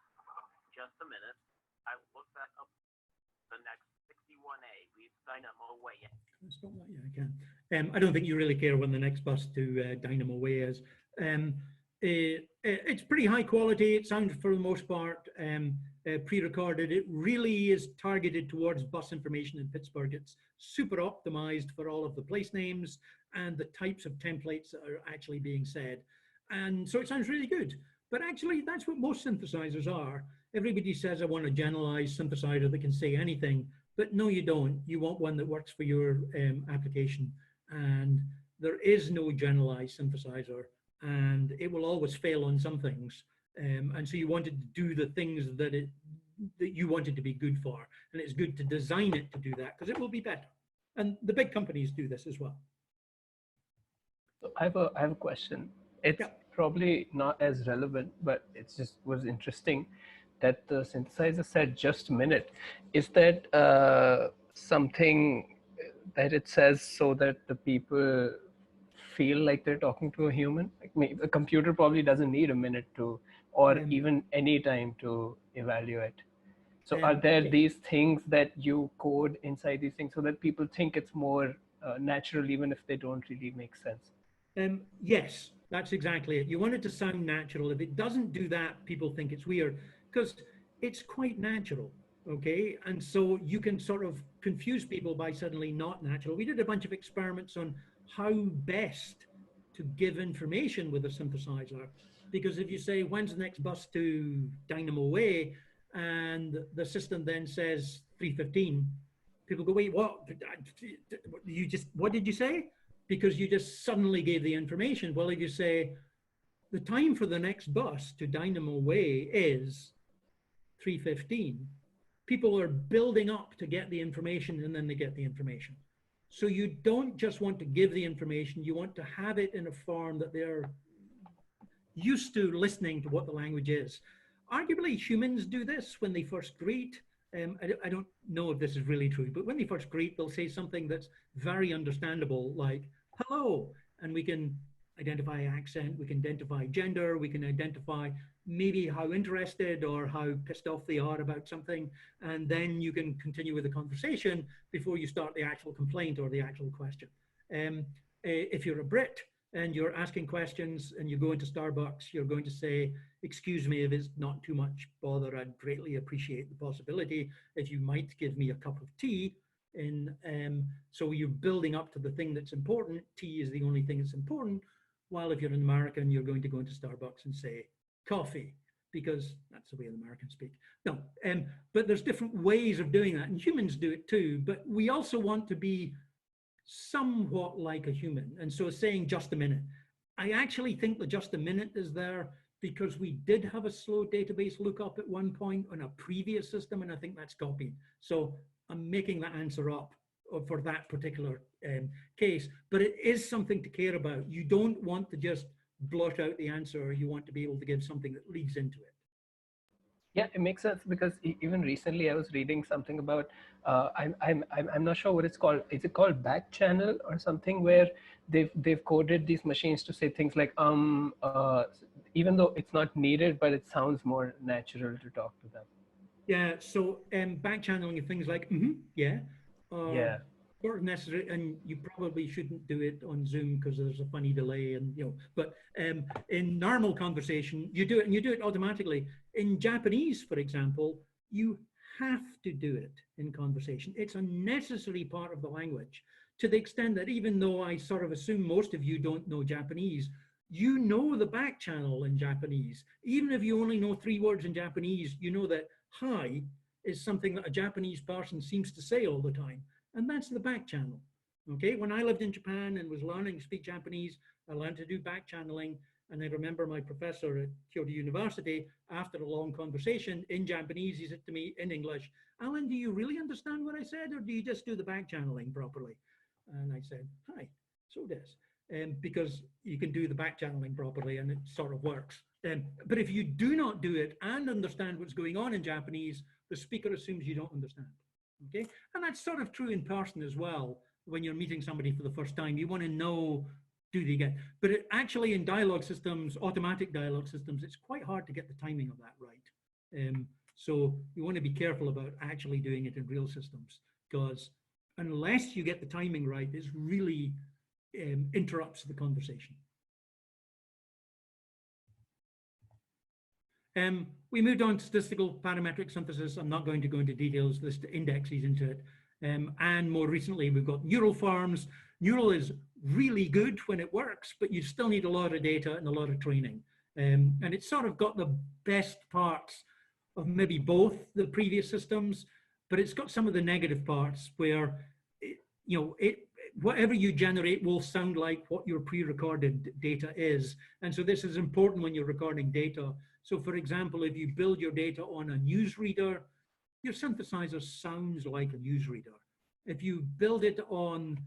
Just a minute. I will look that up. The next 61A leaves Dynamo Way. Stop that, yeah, I can. I don't think you really care when the next bus to Dynamo Way is. It's pretty high quality. It sounds, for the most part, pre-recorded. It really is targeted towards bus information in Pittsburgh. It's super optimized for all of the place names and the types of templates that are actually being said. And so it sounds really good. But actually, that's what most synthesizers are. Everybody says, I want a generalized synthesizer that can say anything. But no, you don't. You want one that works for your application. And there is no generalized synthesizer. And it will always fail on some things. And so you wanted to do the things that you wanted to be good for. And it's good to design it to do that because it will be better. And the big companies do this as well. So I have a question. It's probably not as relevant, but it just was interesting that the synthesizer said just a minute. Is that something that it says so that the people feel like they're talking to a human? Like maybe a computer probably doesn't need a minute to, or even any time to evaluate. So are there these things that you code inside these things so that people think it's more natural, even if they don't really make sense? Yes, that's exactly it. You want it to sound natural. If it doesn't do that, people think it's weird because it's quite natural. Okay, and so you can sort of confuse people by suddenly not natural. We did a bunch of experiments on how best to give information with a synthesizer, because if you say, when's the next bus to Dynamo Way, and the system then says 3:15, people go, wait, what? What did you say? Because you just suddenly gave the information. Well, if you say the time for the next bus to Dynamo Way is 3:15, people are building up to get the information, and then they get the information. So you don't just want to give the information, you want to have it in a form that they're used to listening to what the language is. Arguably, humans do this when they first greet. I don't know if this is really true, but when they first greet, they'll say something that's very understandable, like, hello, and we can identify accent, we can identify gender, we can identify maybe how interested or how pissed off they are about something, and then you can continue with the conversation before you start the actual complaint or the actual question. If you're a Brit and you're asking questions and you go into Starbucks, you're going to say, excuse me, if it's not too much bother, I'd greatly appreciate the possibility if you might give me a cup of tea. So you're building up to the thing that's important. Tea is the only thing that's important. While if you're an American, you're going to go into Starbucks and say coffee, because that's the way the Americans speak. No, but there's different ways of doing that, and humans do it too, but we also want to be somewhat like a human. And so saying just a minute, I actually think the just a minute is there because we did have a slow database lookup at one point on a previous system, and I think that's copied. So I'm making that answer up for that particular case, but it is something to care about. You don't want to just blurt out the answer. You want to be able to give something that leads into it. Yeah, it makes sense because even recently I was reading something about I'm not sure what it's called. Is it called back channel or something, where they've coded these machines to say things like even though it's not needed, but it sounds more natural to talk to them. Yeah. So back channeling things like yeah. Sort of necessary, and you probably shouldn't do it on Zoom because there's a funny delay, and but in normal conversation you do it, and you do it automatically. In Japanese, for example, you have to do it in conversation. It's a necessary part of the language to the extent that even though I sort of assume most of you don't know Japanese, you know the back channel in Japanese. Even if you only know 3 words in Japanese, you know that hi is something that a Japanese person seems to say all the time. And that's the back channel. Okay, when I lived in Japan and was learning to speak Japanese, I learned to do back channeling. And I remember my professor at Kyoto University, after a long conversation in Japanese, he said to me in English, Alan, do you really understand what I said, or do you just do the back channeling properly? And I said, hi, so does. Because you can do the back channeling properly and it sort of works. But if you do not do it and understand what's going on in Japanese, the speaker assumes you don't understand. Okay, and that's sort of true in person as well. When you're meeting somebody for the first time, you want to know, do they get, but actually in dialogue systems, automatic dialogue systems, it's quite hard to get the timing of that right. So you want to be careful about actually doing it in real systems, because unless you get the timing right, it really interrupts the conversation. We moved on to statistical parametric synthesis. I'm not going to go into details, there's indexes into it. And more recently, we've got neural forms. Neural is really good when it works, but you still need a lot of data and a lot of training. And it's sort of got the best parts of maybe both the previous systems, but it's got some of the negative parts where, whatever you generate will sound like what your pre-recorded data is. And so this is important when you're recording data. So for example, if you build your data on a newsreader, your synthesizer sounds like a newsreader. If you build it on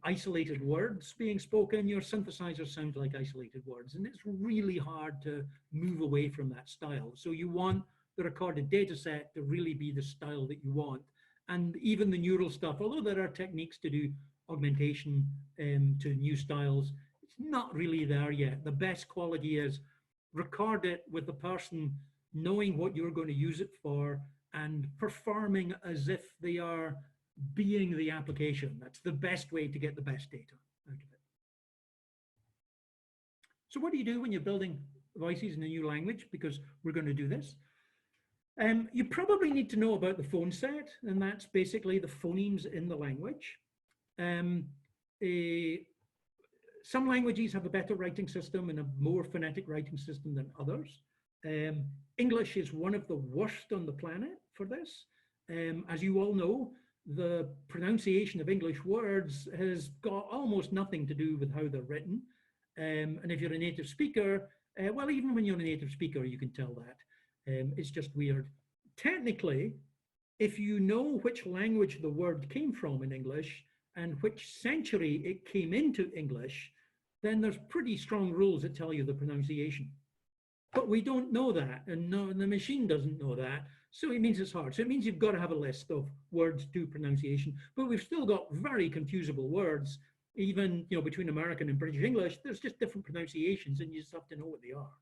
isolated words being spoken, your synthesizer sounds like isolated words. And it's really hard to move away from that style. So you want the recorded data set to really be the style that you want. And even the neural stuff, although there are techniques to do augmentation to new styles, it's not really there yet. The best quality is record it with the person knowing what you're going to use it for and performing as if they are being the application. That's the best way to get the best data out of it. So what do you do when you're building voices in a new language? Because we're going to do this. You probably need to know about the phone set, and that's basically the phonemes in the language. Some languages have a better writing system and a more phonetic writing system than others. English is one of the worst on the planet for this. As you all know, the pronunciation of English words has got almost nothing to do with how they're written. And if you're a native speaker, well, even when you're a native speaker, you can tell that. It's just weird. Technically, if you know which language the word came from in English and which century it came into English, then there's pretty strong rules that tell you the pronunciation. But we don't know that, and no, the machine doesn't know that, so it means it's hard. So it means you've got to have a list of words to pronunciation, but we've still got very confusable words, even between American and British English. There's just different pronunciations, and you just have to know what they are.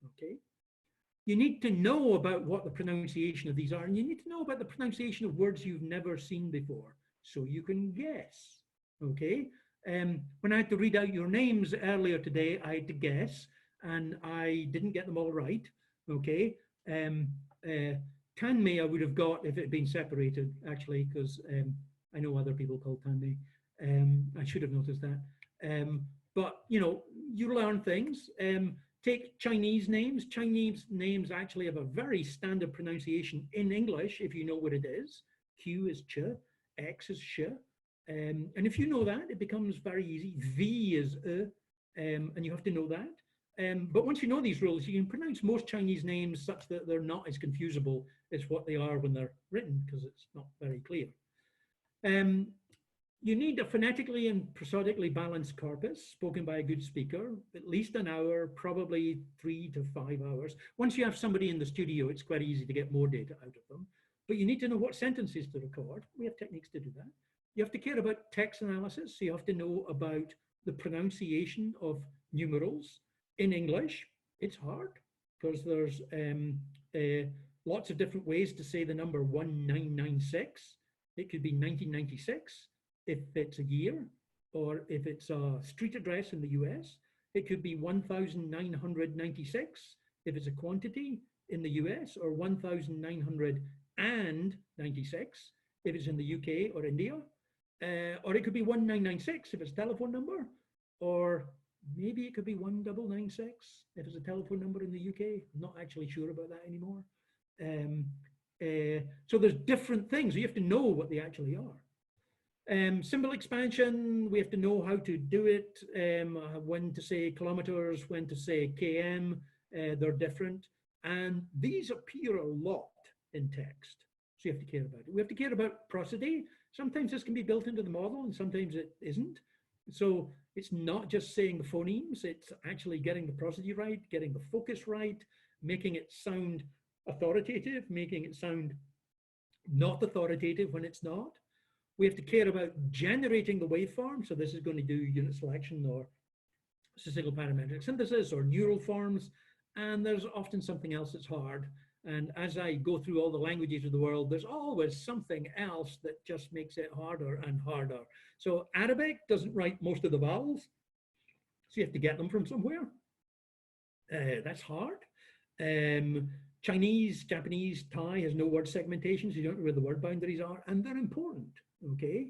Okay. You need to know about what the pronunciation of these are, and you need to know about the pronunciation of words you've never seen before, so you can guess. Okay. When I had to read out your names earlier today, I had to guess, and I didn't get them all right. Okay. Tanmay I would have got if it had been separated, actually, because I know other people called Tanmay. I should have noticed that. But you learn things. Take Chinese names. Chinese names actually have a very standard pronunciation in English if you know what it is. Q is ch, X is sh. And if you know that, it becomes very easy. V is and you have to know that. But once you know these rules, you can pronounce most Chinese names such that they're not as confusable as what they are when they're written, because it's not very clear. You need a phonetically and prosodically balanced corpus spoken by a good speaker, at least an hour, probably 3 to 5 hours. Once you have somebody in the studio, it's quite easy to get more data out of them. But you need to know what sentences to record. We have techniques to do that. You have to care about text analysis, so you have to know about the pronunciation of numerals. In English, it's hard because there's lots of different ways to say the number 1996. It could be 1996 if it's a year, or if it's a street address in the US. It could be 1996 if it's a quantity in the US, or 1996 if it's in the UK or India. or it could be 1996 if it's a telephone number, or maybe it could be 1996 if it's a telephone number in the UK. I'm not actually sure about that anymore. So there's different things. You have to know what they actually are. Symbol expansion, we have to know how to do it, when to say kilometers, when to say km, they're different. And these appear a lot in text, so you have to care about it. We have to care about prosody. Sometimes this can be built into the model and sometimes it isn't. So it's not just saying the phonemes, it's actually getting the prosody right, getting the focus right, making it sound authoritative, making it sound not authoritative when it's not. We have to care about generating the waveform. So this is going to do unit selection or statistical parametric synthesis or neural forms. And there's often something else that's hard. And as I go through all the languages of the world, there's always something else that just makes it harder and harder. So Arabic doesn't write most of the vowels, so you have to get them from somewhere. That's hard. Chinese, Japanese, Thai has no word segmentation, so you don't know where the word boundaries are, and they're important, okay?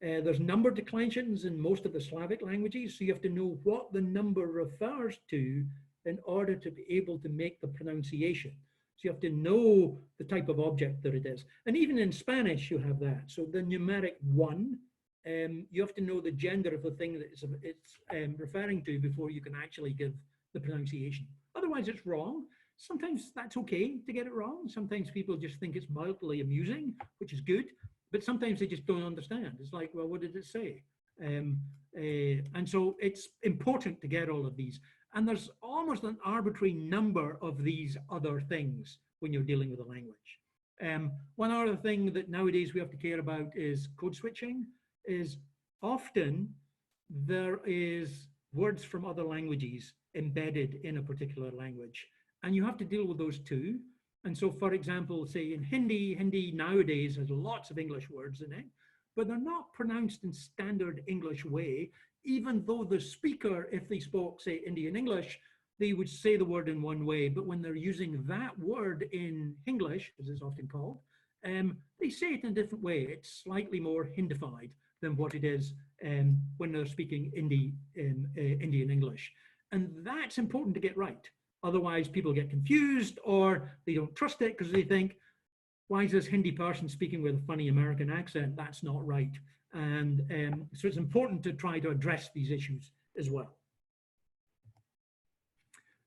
There's number declensions in most of the Slavic languages, so you have to know what the number refers to in order to be able to make the pronunciation. So you have to know the type of object that it is. And even in Spanish, you have that. So the numeric 1, you have to know the gender of the thing that it's referring to before you can actually give the pronunciation. Otherwise, it's wrong. Sometimes that's okay to get it wrong. Sometimes people just think it's mildly amusing, which is good, but sometimes they just don't understand. It's like, well, what did it say? And so it's important to get all of these. And there's almost an arbitrary number of these other things when you're dealing with a language. One other thing that nowadays we have to care about is code switching. Is often there is words from other languages embedded in a particular language, and you have to deal with those too. And so, for example, say in Hindi nowadays has lots of English words in it, but they're not pronounced in standard English way, even though the speaker, if they spoke, say, Indian English, they would say the word in one way, but when they're using that word in English, as it's often called, they say it in a different way. It's slightly more Hindified than what it is when they're speaking Indian English. And that's important to get right. Otherwise, people get confused or they don't trust it because they think, why is this Hindi person speaking with a funny American accent? That's not right. And so it's important to try to address these issues as well.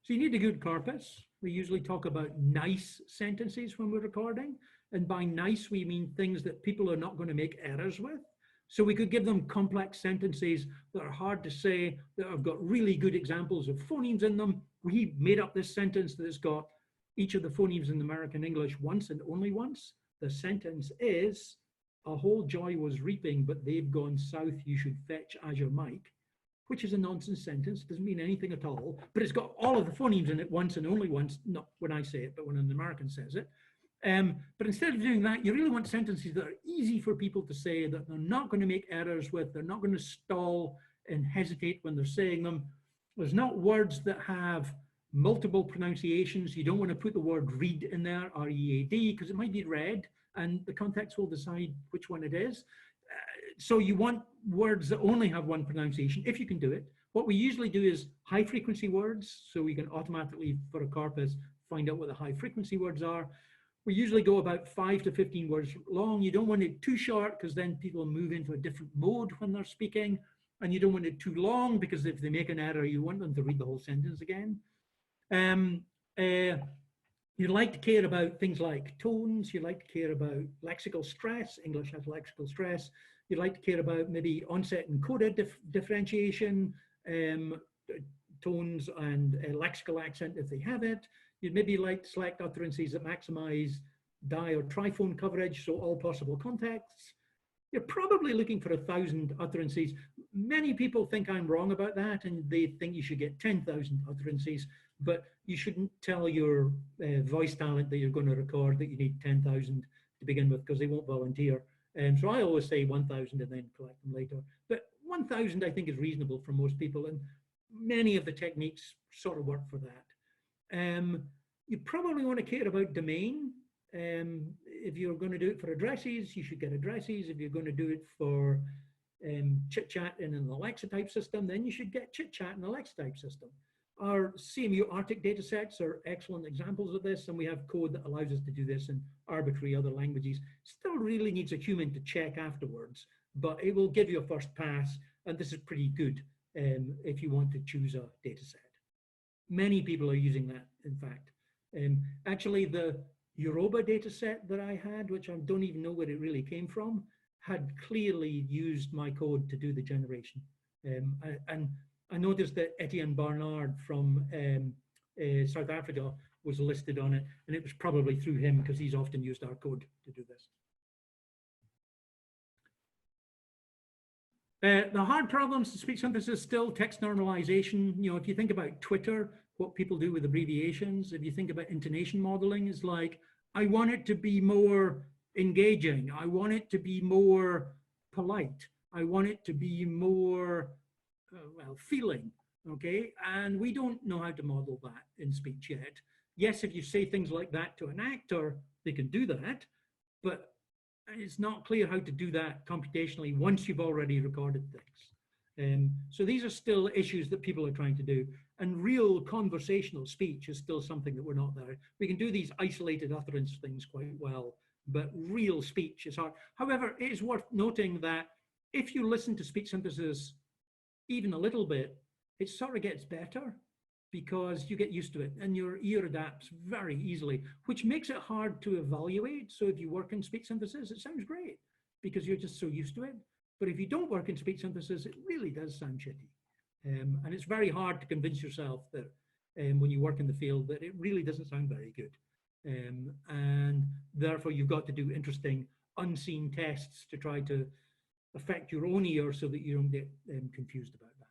So you need a good corpus. We usually talk about nice sentences when we're recording. And by nice, we mean things that people are not going to make errors with. So we could give them complex sentences that are hard to say, that have got really good examples of phonemes in them. We made up this sentence that has got each of the phonemes in American English once and only once. The sentence is, a whole joy was reaping, but they've gone south, you should fetch Azure Mike, which is a nonsense sentence, doesn't mean anything at all, but it's got all of the phonemes in it once and only once, not when I say it, but when an American says it. But instead of doing that, you really want sentences that are easy for people to say, that they're not going to make errors with, they're not going to stall and hesitate when they're saying them. There's not words that have multiple pronunciations. You don't want to put the word read in there, R-E-A-D, because it might be read, and the context will decide which one it is. So you want words that only have one pronunciation, if you can do it. What we usually do is high frequency words, so we can automatically, for a corpus, find out what the high frequency words are. We usually go about 5 to 15 words long. You don't want it too short because then people move into a different mode when they're speaking. And you don't want it too long because if they make an error, you want them to read the whole sentence again. You'd like to care about things like tones. You'd like to care about lexical stress. English has lexical stress. You'd like to care about maybe onset and coda differentiation, tones and lexical accent if they have it. You'd maybe like to select utterances that maximize di or triphone coverage, so all possible contexts. You're probably looking for 1,000 utterances. Many people think I'm wrong about that, and they think you should get 10,000 utterances, but you shouldn't tell your voice talent that you're going to record that you need 10,000 to begin with, because they won't volunteer. So I always say 1,000 and then collect them later. But 1,000 I think is reasonable for most people, and many of the techniques sort of work for that. You probably want to care about domain. if you're going to do it for addresses, you should get addresses. If you're going to do it for chit chat in an Alexa type system, then you should get chit chat in an Alexa type system. Our CMU Arctic data sets are excellent examples of this, and we have code that allows us to do this in arbitrary other languages. Still really needs a human to check afterwards, but it will give you a first pass, and this is pretty good if you want to choose a data set. Many people are using that, in fact. Actually, the Yoruba data set that I had, which I don't even know where it really came from, had clearly used my code to do the generation. And I noticed that Etienne Barnard from South Africa was listed on it, and it was probably through him because he's often used our code to do this. The hard problems to speech synthesis still text normalization. You know, if you think about Twitter, what people do with abbreviations, if you think about intonation modeling, is like, I want it to be more engaging. I want it to be more polite. I want it to be more, well, feeling, okay? And we don't know how to model that in speech yet. Yes, if you say things like that to an actor, they can do that, but it's not clear how to do that computationally once you've already recorded things. So these are still issues that people are trying to do. And real conversational speech is still something that we're not there. We can do these isolated utterance things quite well, but real speech is hard. However, it is worth noting that if you listen to speech synthesis even a little bit, it sort of gets better because you get used to it and your ear adapts very easily, which makes it hard to evaluate. So if you work in speech synthesis, it sounds great because you're just so used to it. But if you don't work in speech synthesis, it really does sound shitty. And it's very hard to convince yourself that when you work in the field that it really doesn't sound very good. And therefore you've got to do interesting unseen tests to try to affect your own ear so that you don't get confused about that.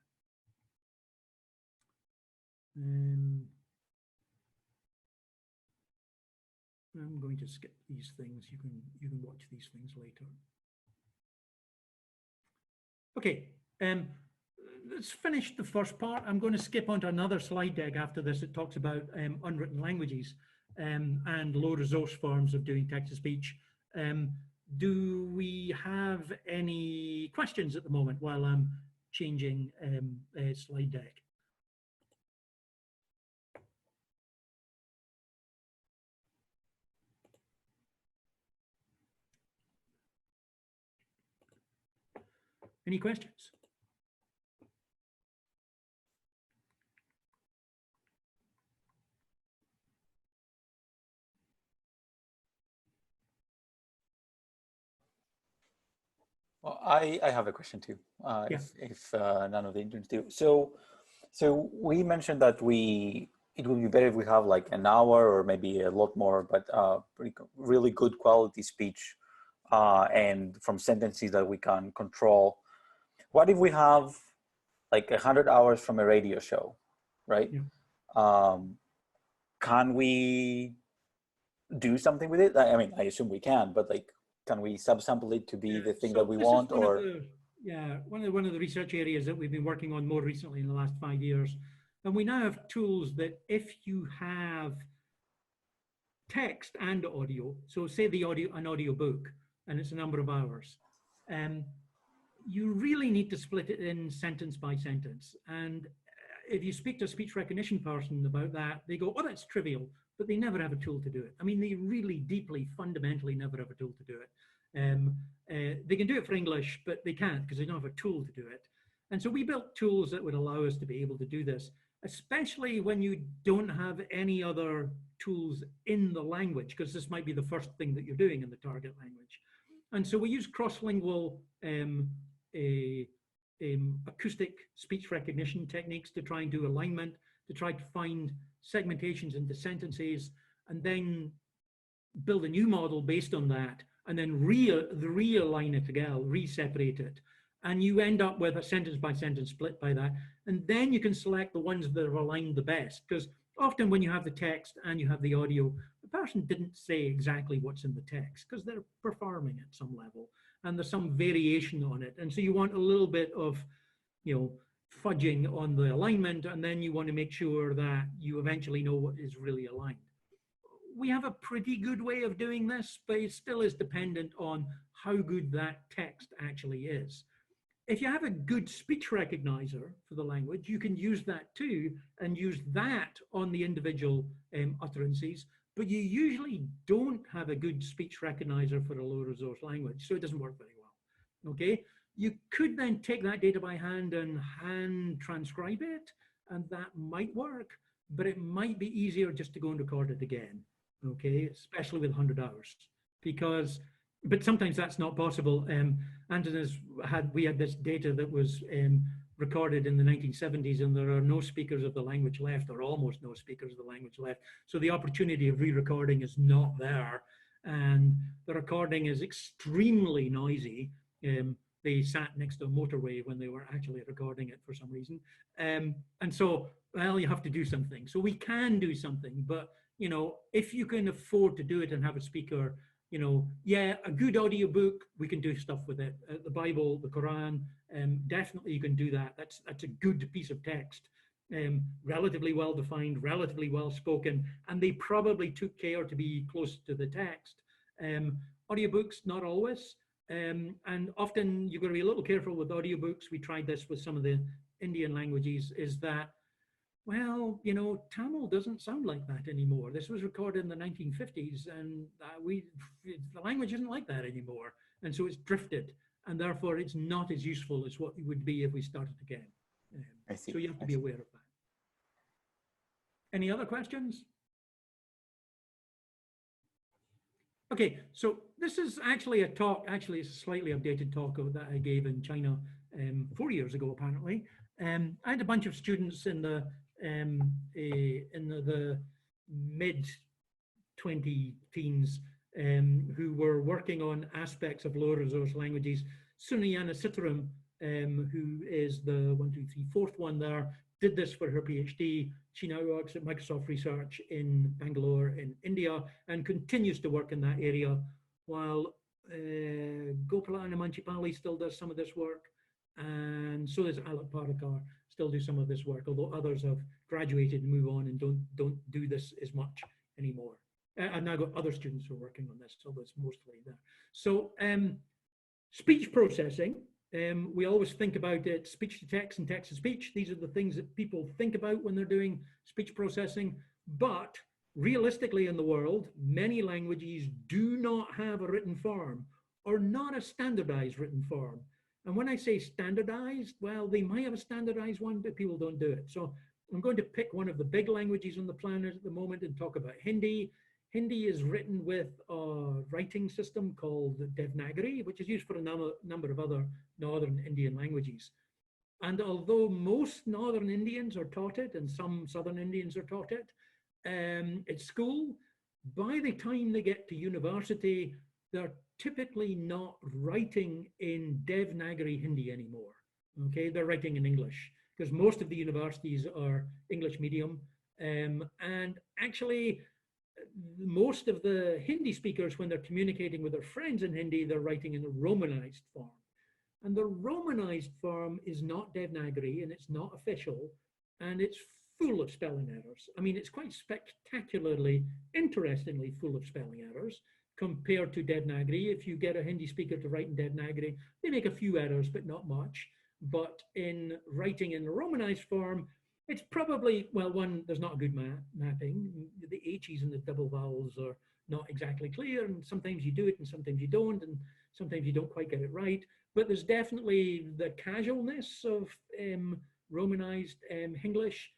I'm going to skip these things. You can watch these things later. Okay, let's finish the first part. I'm going to skip onto another slide deck after this. It talks about unwritten languages and low resource forms of doing text-to-speech. Do we have any questions at the moment while I'm changing a slide deck? Any questions? Well, I have a question too, Yeah. if none of the interns do. So we mentioned that it would be better if we have like an hour or maybe a lot more, but really good quality speech and from sentences that we can control. What if we have like 100 hours from a radio show, right? Yeah. Can we do something with it? I mean, I assume we can, but like, can we subsample it to be the thing that we want? Or one of the research areas that we've been working on more recently in the last 5 years. And we now have tools that if you have text and audio, so say an audio book, and it's a number of hours, you really need to split it in sentence by sentence. And if you speak to a speech recognition person about that, they go, oh, that's trivial, but they never have a tool to do it. I mean, they really deeply, fundamentally never have a tool to do it. They can do it for English, but they can't because they don't have a tool to do it. And so we built tools that would allow us to be able to do this, especially when you don't have any other tools in the language, because this might be the first thing that you're doing in the target language. And so we use cross-lingual acoustic speech recognition techniques to try and do alignment, to try to find segmentations into sentences, and then build a new model based on that, and then realign it together, re-separate it. And you end up with a sentence by sentence split by that. And then you can select the ones that are aligned the best, because often when you have the text and you have the audio, the person didn't say exactly what's in the text because they're performing at some level and there's some variation on it. And so you want a little bit of, fudging on the alignment, and then you want to make sure that you eventually know what is really aligned. we have a pretty good way of doing this, but it still is dependent on how good that text actually is. If you have a good speech recognizer for the language, you can use that too and use that on the individual utterances, but you usually don't have a good speech recognizer for a low resource language, so it doesn't work very well, okay? You could then take that data by hand and hand transcribe it, and that might work, but it might be easier just to go and record it again, okay? Especially with 100 hours, but sometimes that's not possible. We had this data that was recorded in the 1970s, and there are no speakers of the language left, or almost no speakers of the language left. So the opportunity of re-recording is not there, and the recording is extremely noisy. They sat next to a motorway when they were actually recording it for some reason. And so, well, you have to do something. So we can do something, but you know, if you can afford to do it and have a speaker, you know, yeah, a good audiobook, we can do stuff with it. The Bible, the Quran, definitely you can do that. That's a good piece of text, relatively well defined, relatively well spoken, and they probably took care to be close to the text. Audiobooks, not always. And often you've got to be a little careful with audiobooks. We tried this with some of the Indian languages, is that, well, you know, Tamil doesn't sound like that anymore. This was recorded in the 1950s, and the language isn't like that anymore. And so it's drifted, and therefore it's not as useful as what it would be if we started again. I see. So you have to be aware of that. Any other questions? Okay, so this is actually a talk, actually it's a slightly updated talk that I gave in China 4 years ago, apparently. I had a bunch of students in the mid-20 teens who were working on aspects of low resource languages. Sunayana Sitaram, who is the fourth one there, did this for her PhD. She now works at Microsoft Research in Bangalore in India and continues to work in that area, while Gopalana Manchipali still does some of this work, and so does Alok Parakar, still do some of this work, although others have graduated and move on and don't do this as much anymore. I've now got other students who are working on this, so it's mostly there. So speech processing, we always think about it, speech to text and text to speech. These are the things that people think about when they're doing speech processing, but realistically in the world, many languages do not have a written form, or not a standardized written form. And when I say standardized, well, they might have a standardized one, but people don't do it. So I'm going to pick one of the big languages on the planet at the moment and talk about Hindi. Hindi is written with a writing system called Devanagari, which is used for a number of other Northern Indian languages. And although most Northern Indians are taught it, and some Southern Indians are taught it at school, by the time they get to university, they're typically not writing in Devanagari Hindi anymore. Okay, they're writing in English, because most of the universities are English medium. And actually, most of the Hindi speakers, when they're communicating with their friends in Hindi, they're writing in a Romanized form. And the Romanized form is not Devanagari, and it's not official, and it's full of spelling errors. I mean, it's quite spectacularly, interestingly full of spelling errors compared to Devanagari. If you get a Hindi speaker to write in Devanagari, they make a few errors, but not much. But in writing in the Romanized form, it's probably, well, one, there's not a good mapping. The H's and the double vowels are not exactly clear, and sometimes you do it and sometimes you don't, and sometimes you don't quite get it right. But there's definitely the casualness of Romanized English.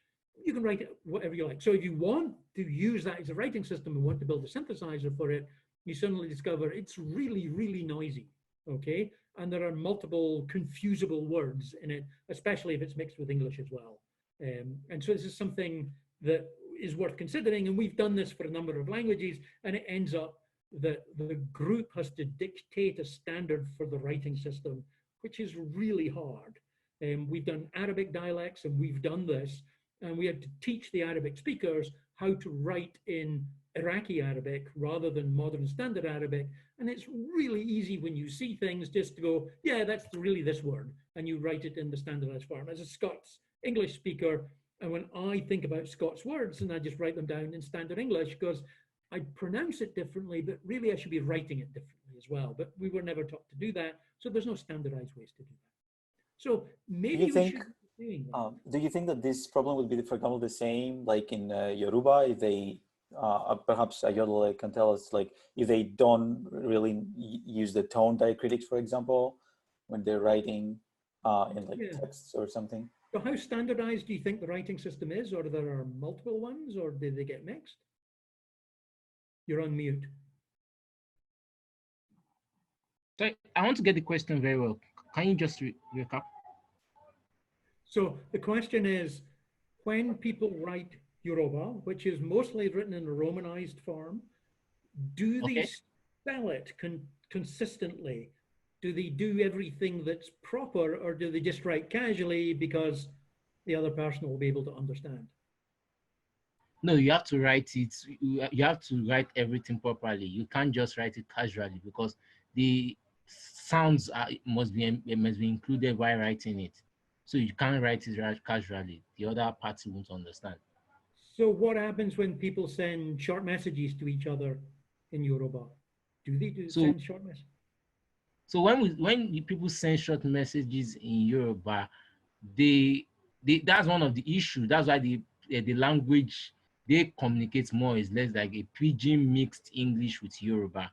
You can write it whatever you like. So if you want to use that as a writing system and want to build a synthesizer for it, you suddenly discover it's really, really noisy, okay? And there are multiple confusable words in it, especially if it's mixed with English as well. And so this is something that is worth considering, and we've done this for a number of languages, and it ends up that the group has to dictate a standard for the writing system, which is really hard. We've done Arabic dialects, and we've done this, and we had to teach the Arabic speakers how to write in Iraqi Arabic rather than modern standard Arabic. And it's really easy when you see things just to go, yeah, that's really this word, and you write it in the standardized form. As a Scots English speaker, and when I think about Scots words, and I just write them down in standard English, because I pronounce it differently, but really I should be writing it differently as well. But we were never taught to do that, so there's no standardized ways to do that. So maybe we should be doing that. Do you think that this problem would be, for example, the same like in Yoruba, if they, perhaps Ayodele can tell us, like if they don't really use the tone diacritics, for example, when they're writing in like texts or something? So how standardized do you think the writing system is, or there are multiple ones, or did they get mixed? You're on mute. So I want to get the question very well. Can you just recap? So the question is, when people write Yoruba, which is mostly written in a Romanized form, do they spell it consistently? Do they do everything that's proper, or do they just write casually because the other person will be able to understand? No, you have to write it. You have to write everything properly. You can't just write it casually, because the sounds must be included while writing it. So you can't write it casually. The other party won't understand. So what happens when people send short messages to each other in Yoruba? Do they send short messages? So when people send short messages in Yoruba, that's one of the issues. That's why the language they communicate more is less like a pidgin mixed English with Yoruba.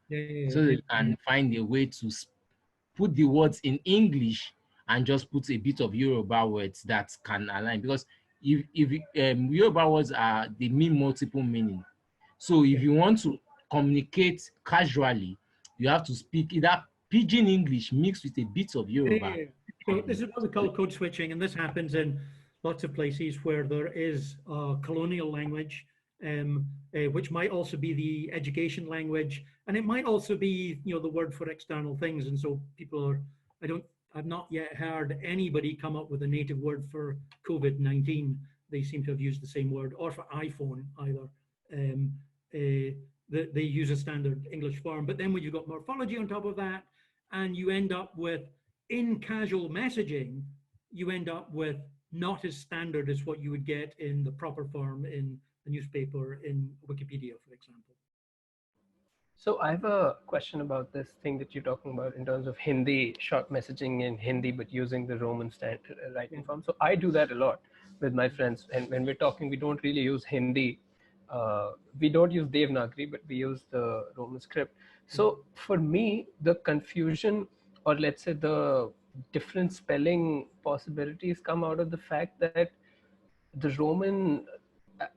So they can find a way to put the words in English and just put a bit of Yoruba words that can align. Because if Yoruba words they mean multiple meaning. So if you want to communicate casually, you have to speak either pidgin English mixed with a bit of Yoruba. So this is what we call code switching, and this happens in lots of places where there is a colonial language, which might also be the education language, and it might also be, you know, the word for external things. And so people are, I've not yet heard anybody come up with a native word for COVID-19. They seem to have used the same word, or for iPhone either. They use a standard English form, but then when you've got morphology on top of that, and you end up with, in casual messaging, you end up with not as standard as what you would get in the proper form in a newspaper, in Wikipedia, for example. So I have a question about this thing that you're talking about in terms of Hindi, short messaging in Hindi, but using the Roman standard writing form. So I do that a lot with my friends. And when we're talking, we don't really use Hindi. We don't use Devanagari, but we use the Roman script. So for me, the confusion, or let's say the different spelling possibilities, come out of the fact that the Roman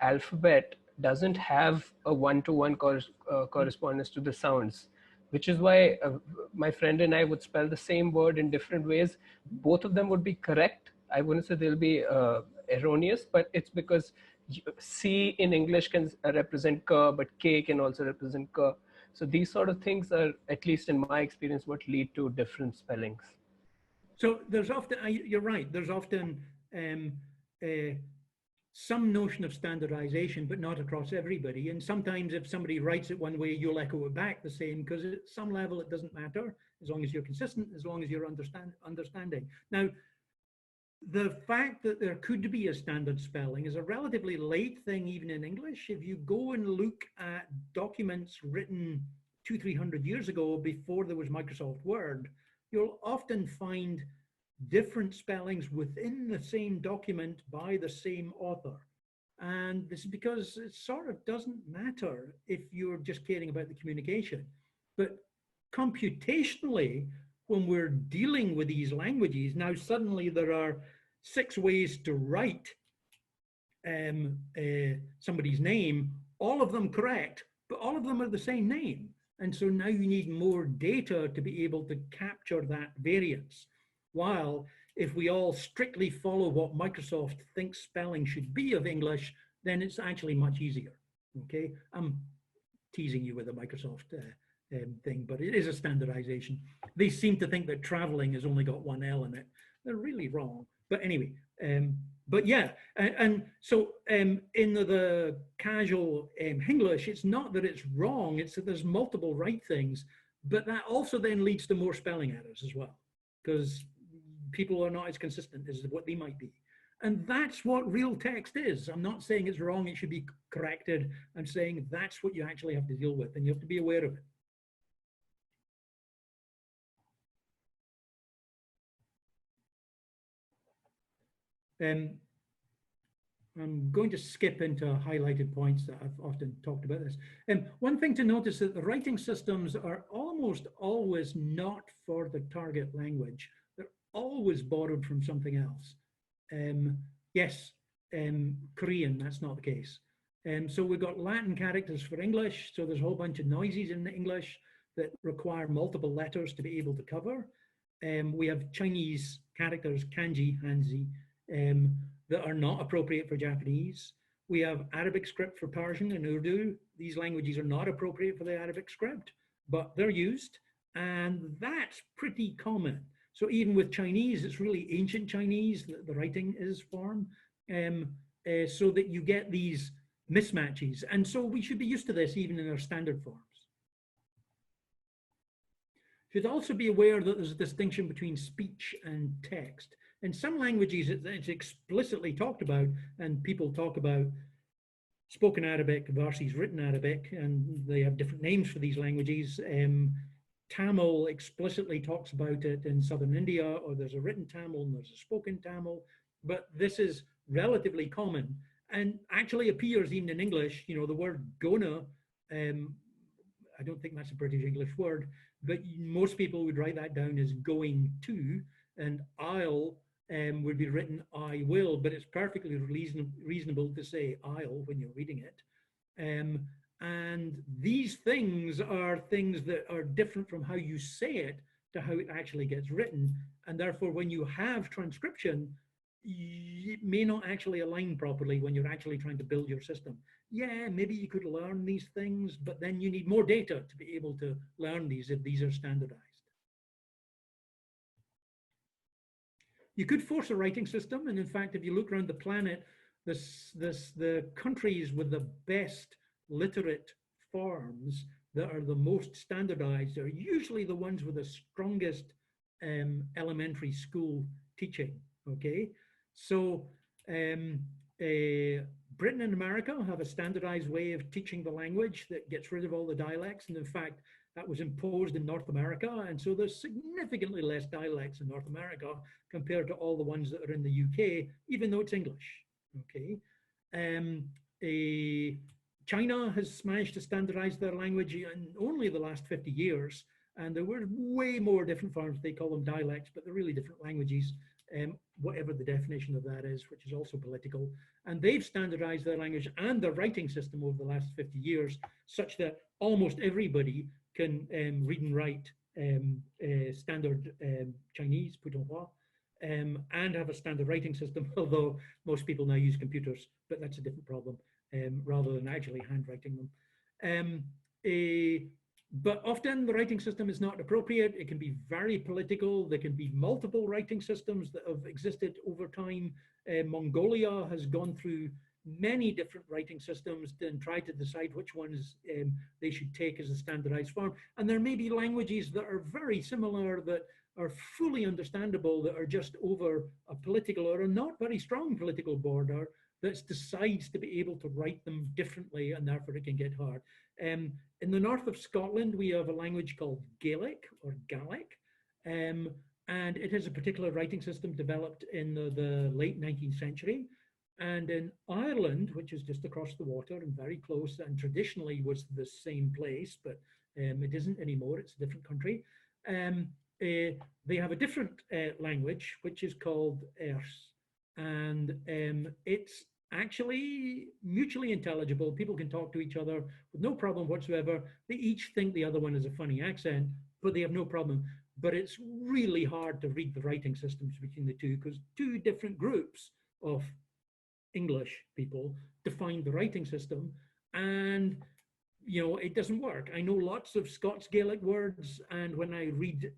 alphabet doesn't have a one-to-one correspondence to the sounds, which is why my friend and I would spell the same word in different ways. Both of them would be correct. I wouldn't say they'll be erroneous, but it's because C in English can represent K, but K can also represent K. So these sort of things are, at least in my experience, what lead to different spellings. So there's often, you're right, there's often some notion of standardization, but not across everybody. And sometimes if somebody writes it one way, you'll echo it back the same, because at some level it doesn't matter, as long as you're consistent, as long as you're understanding. Now, the fact that there could be a standard spelling is a relatively late thing, even in English. If you go and look at documents written 200-300 years ago, before there was Microsoft Word, you'll often find different spellings within the same document by the same author. And this is because it sort of doesn't matter if you're just caring about the communication. But computationally, when we're dealing with these languages, now suddenly there are 6 ways to write somebody's name, all of them correct, but all of them are the same name. And so now you need more data to be able to capture that variance. While if we all strictly follow what Microsoft thinks spelling should be of English, then it's actually much easier. Okay, I'm teasing you with a Microsoft thing, but it is a standardization. They seem to think that traveling has only got 1 L in it. They're really wrong. But anyway, but yeah, and so in the casual English, it's not that it's wrong, it's that there's multiple right things, but that also then leads to more spelling errors as well, because people are not as consistent as what they might be. And that's what real text is. I'm not saying it's wrong, it should be corrected. I'm saying that's what you actually have to deal with, and you have to be aware of it. I'm going to skip into highlighted points that I've often talked about this. One thing to notice that the writing systems are almost always not for the target language. They're always borrowed from something else. Yes, Korean, that's not the case. So we've got Latin characters for English. So there's a whole bunch of noises in English that require multiple letters to be able to cover. We have Chinese characters, kanji, hanzi, that are not appropriate for Japanese. We have Arabic script for Persian and Urdu. These languages are not appropriate for the Arabic script, but they're used, and that's pretty common. So even with Chinese, it's really ancient Chinese that the writing is formed, so that you get these mismatches. And so we should be used to this even in our standard forms. Should also be aware that there's a distinction between speech and text. In some languages, it's explicitly talked about, and people talk about spoken Arabic versus written Arabic, and they have different names for these languages. Tamil explicitly talks about it in southern India, or there's a written Tamil and there's a spoken Tamil, but this is relatively common and actually appears even in English. You know, the word gonna, I don't think that's a British English word, but most people would write that down as going to, and I'll would be written I will, but it's perfectly reasonable to say I'll when you're reading it. And these things are things that are different from how you say it to how it actually gets written. And therefore, when you have transcription, it may not actually align properly when you're actually trying to build your system. Yeah, maybe you could learn these things, but then you need more data to be able to learn these if these are standardized. You could force a writing system, and in fact, if you look around the planet, the countries with the best literate forms that are the most standardized are usually the ones with the strongest elementary school teaching, okay? So Britain and America have a standardized way of teaching the language that gets rid of all the dialects, and in fact, that was imposed in North America, and so there's significantly less dialects in North America compared to all the ones that are in the UK, even though it's English, okay? China has managed to standardize their language in only the last 50 years, and there were way more different forms. They call them dialects, but they're really different languages, whatever the definition of that is, which is also political. And they've standardized their language and their writing system over the last 50 years, such that almost everybody can read and write standard Chinese, putonghua, and have a standard writing system, although most people now use computers, but that's a different problem, rather than actually handwriting them. But often the writing system is not appropriate. It can be very political. There can be multiple writing systems that have existed over time. Mongolia has gone through many different writing systems and try to decide which ones they should take as a standardized form. And there may be languages that are very similar that are fully understandable, that are just over a political or a not very strong political border that decides to be able to write them differently, and therefore it can get hard. In the north of Scotland, we have a language called Gaelic or Gaelic, and it has a particular writing system developed in the late 19th century. And in Ireland, which is just across the water and very close, and traditionally was the same place, but it isn't anymore, it's a different country. They have a different language, which is called Erse. And it's actually mutually intelligible. People can talk to each other with no problem whatsoever. They each think the other one has a funny accent, but they have no problem. But it's really hard to read the writing systems between the two, because two different groups of English people define the writing system, and you know, it doesn't work. I know lots of Scots Gaelic words, and when I read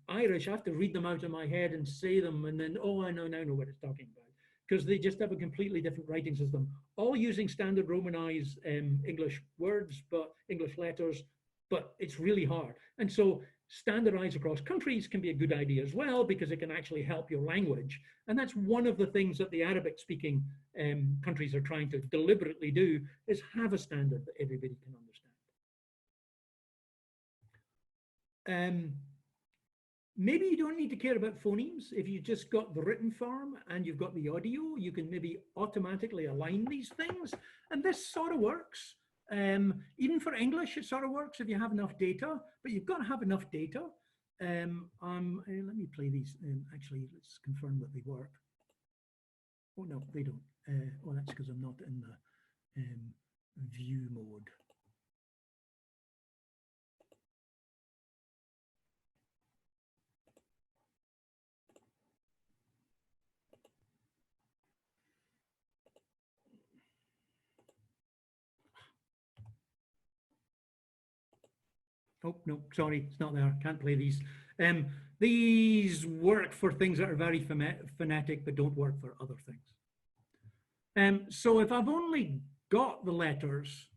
Irish, I have to read them out of my head and say them, and then, oh, I now know what it's talking about, because they just have a completely different writing system, all using standard Romanized English words, but English letters, but it's really hard. And so standardize across countries can be a good idea as well, because it can actually help your language. And that's one of the things that the Arabic speaking countries are trying to deliberately do, is have a standard that everybody can understand. Maybe you don't need to care about phonemes. If you just got the written form and you've got the audio, you can maybe automatically align these things. And this sort of works. Even for English, it sort of works if you have enough data, but you've got to have enough data. Let me play these. Actually, let's confirm that they work. Oh, no, they don't. Oh, that's because I'm not in the view mode. Oh, no, sorry, it's not there. Can't play these. These work for things that are very phonetic, but don't work for other things. So if I've only got the letters,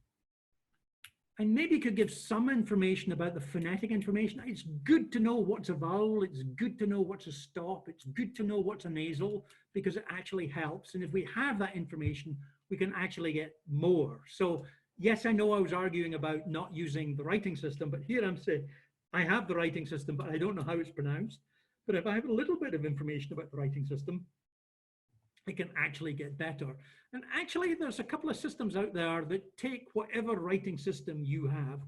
I maybe could give some information about the phonetic information. It's good to know what's a vowel. It's good to know what's a stop. It's good to know what's a nasal, because it actually helps. And if we have that information, we can actually get more. So yes, I know I was arguing about not using the writing system, but here I'm saying I have the writing system, but I don't know how it's pronounced. But if I have a little bit of information about the writing system, it can actually get better. And actually, there's a couple of systems out there that take whatever writing system you have,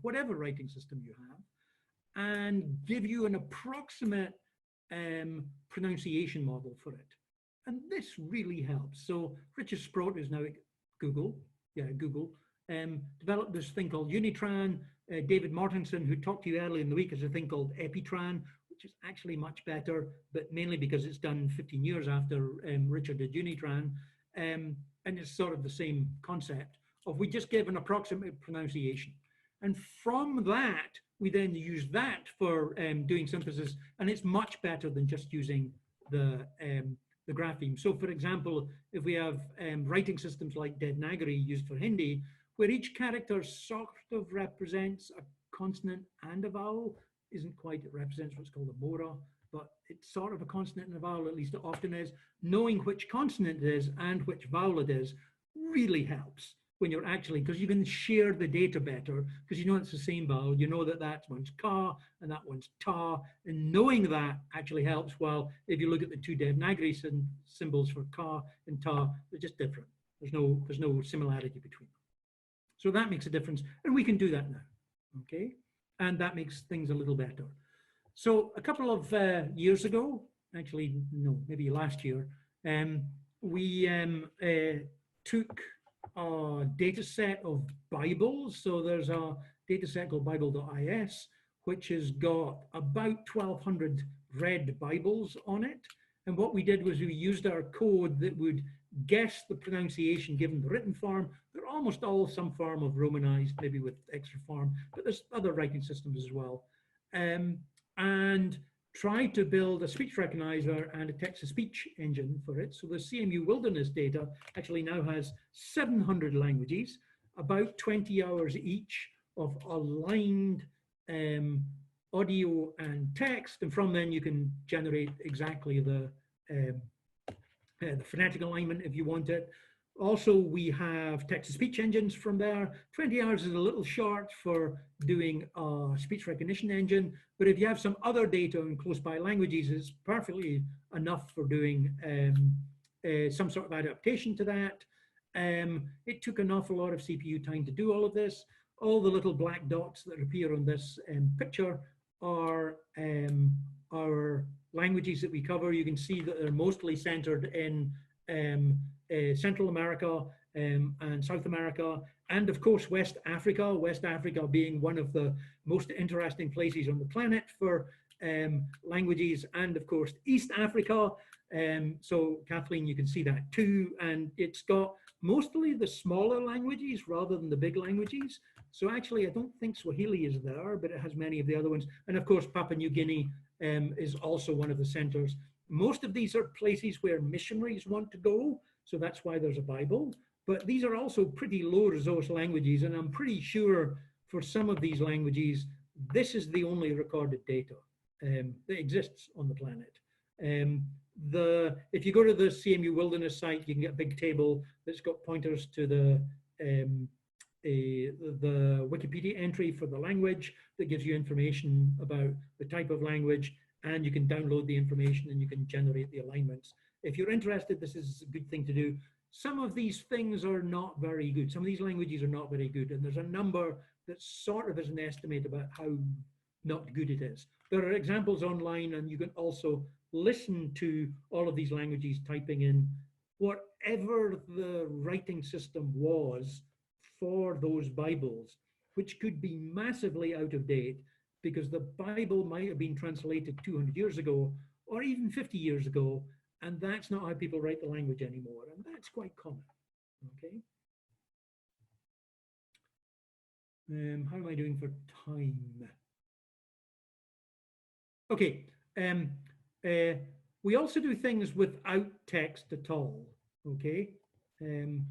and give you an approximate pronunciation model for it. And this really helps. So Richard Sprott is now at Google, developed this thing called Unitran. David Mortensen, who talked to you earlier in the week, has a thing called Epitran, which is actually much better, but mainly because it's done 15 years after Richard did Unitran. And it's sort of the same concept of we just give an approximate pronunciation. And from that, we then use that for doing synthesis, and it's much better than just using the grapheme. So for example, if we have writing systems like Devanagari used for Hindi, where each character sort of represents a consonant and a vowel, isn't quite, it represents what's called a mora, but it's sort of a consonant and a vowel, at least it often is. Knowing which consonant it is and which vowel it is really helps when you're actually, because you can share the data better, because you know it's the same vowel, you know that that one's ka and that one's ta, and knowing that actually helps. While if you look at the two Devanagari symbols for ka and ta, they're just different. There's no similarity between them. So that makes a difference, and we can do that now, okay? And that makes things a little better. So a couple of years ago, actually, no, maybe last year, we took a data set of Bibles. So there's a data set called Bible.is, which has got about 1,200 read Bibles on it. And what we did was we used our code that would guess the pronunciation given the written form. They're almost all some form of Romanized, maybe with extra form, but there's other writing systems as well. And try to build a speech recognizer and a text-to-speech engine for it. So the CMU Wilderness data actually now has 700 languages, about 20 hours each of aligned audio and text, and from then you can generate exactly the phonetic alignment if you want it. Also, we have text-to-speech engines from there. 20 hours is a little short for doing a speech recognition engine, but if you have some other data in close by languages, it's perfectly enough for doing some sort of adaptation to that. It took an awful lot of CPU time to do all of this. All the little black dots that appear on this picture are languages that we cover. You can see that they're mostly centered in Central America and South America, and of course West Africa. West Africa being one of the most interesting places on the planet for languages, and of course East Africa. So Kathleen, you can see that too, and it's got mostly the smaller languages rather than the big languages. So actually I don't think Swahili is there, but it has many of the other ones. And of course Papua New Guinea is also one of the centers. Most of these are places where missionaries want to go, so that's why there's a Bible. But these are also pretty low resource languages, and I'm pretty sure for some of these languages, this is the only recorded data that exists on the planet. If you go to the CMU Wilderness site, you can get a big table that's got pointers to the Wikipedia entry for the language that gives you information about the type of language, and you can download the information and you can generate the alignments. If you're interested, this is a good thing to do. Some of these things are not very good. Some of these languages are not very good, and there's a number that sort of is an estimate about how not good it is. There are examples online, and you can also listen to all of these languages typing in whatever the writing system was for those Bibles, which could be massively out of date because the Bible might have been translated 200 years ago or even 50 years ago, and that's not how people write the language anymore, and that's quite common, okay? How am I doing for time? Okay, we also do things without text at all, okay? Can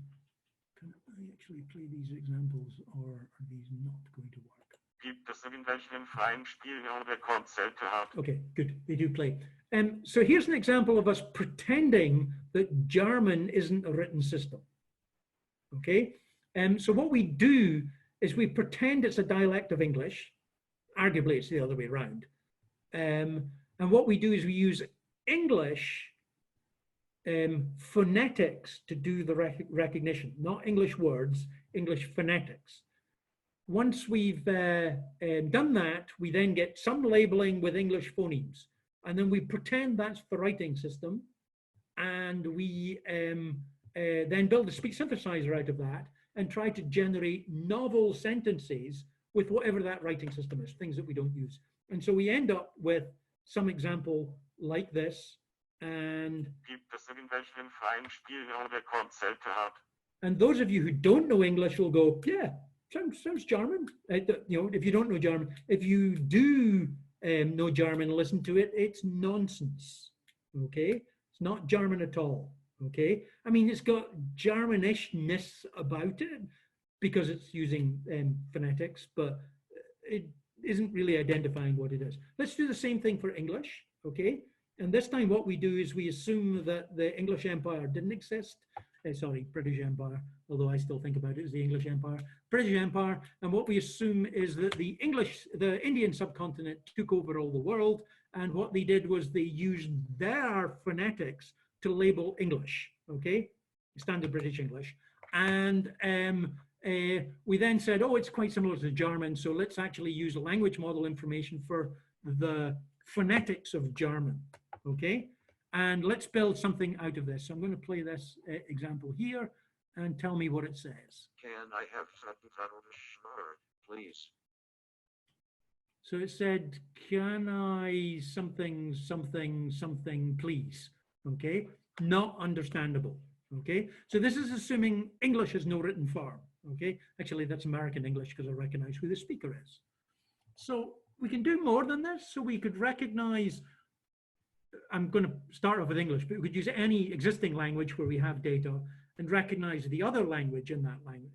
I actually play these examples, or are these not going to work? Gibt es irgendwelche freien Spiele oder Konzepte hat? Okay, good, they do play. So here's an example of us pretending that German isn't a written system, okay? So what we do is we pretend it's a dialect of English. Arguably, it's the other way around. And what we do is we use English phonetics to do the recognition, not English words, English phonetics. Once we've done that, we then get some labeling with English phonemes. And then we pretend that's the writing system. And we then build a speech synthesizer out of that and try to generate novel sentences with whatever that writing system is, things that we don't use. And so we end up with some example like this. And Gibt es irgendwelche freien Spiele oder Konzepte hat? And those of you who don't know English will go, yeah, sounds German. You know, if you don't know German, if you do know German, listen to it, it's nonsense, okay? It's not German at all, okay? I mean, it's got Germanishness about it because it's using phonetics, but it isn't really identifying what it is. Let's do the same thing for English, okay? And this time what we do is we assume that the English Empire didn't exist. Sorry, British Empire, although I still think about it as the English Empire. British Empire, and what we assume is that the Indian subcontinent took over all the world, and what they did was they used their phonetics to label English, okay? Standard British English. And we then said, oh, it's quite similar to German, so let's actually use language model information for the phonetics of German, okay? And let's build something out of this. So I'm going to play this example here and tell me what it says. Can I have something please? So it said, can I something, please? Okay, not understandable. Okay, so this is assuming English has no written form. Okay, actually that's American English because I recognize who the speaker is. So we can do more than this. So we could recognize, I'm going to start off with English, but we could use any existing language where we have data and recognize the other language in that language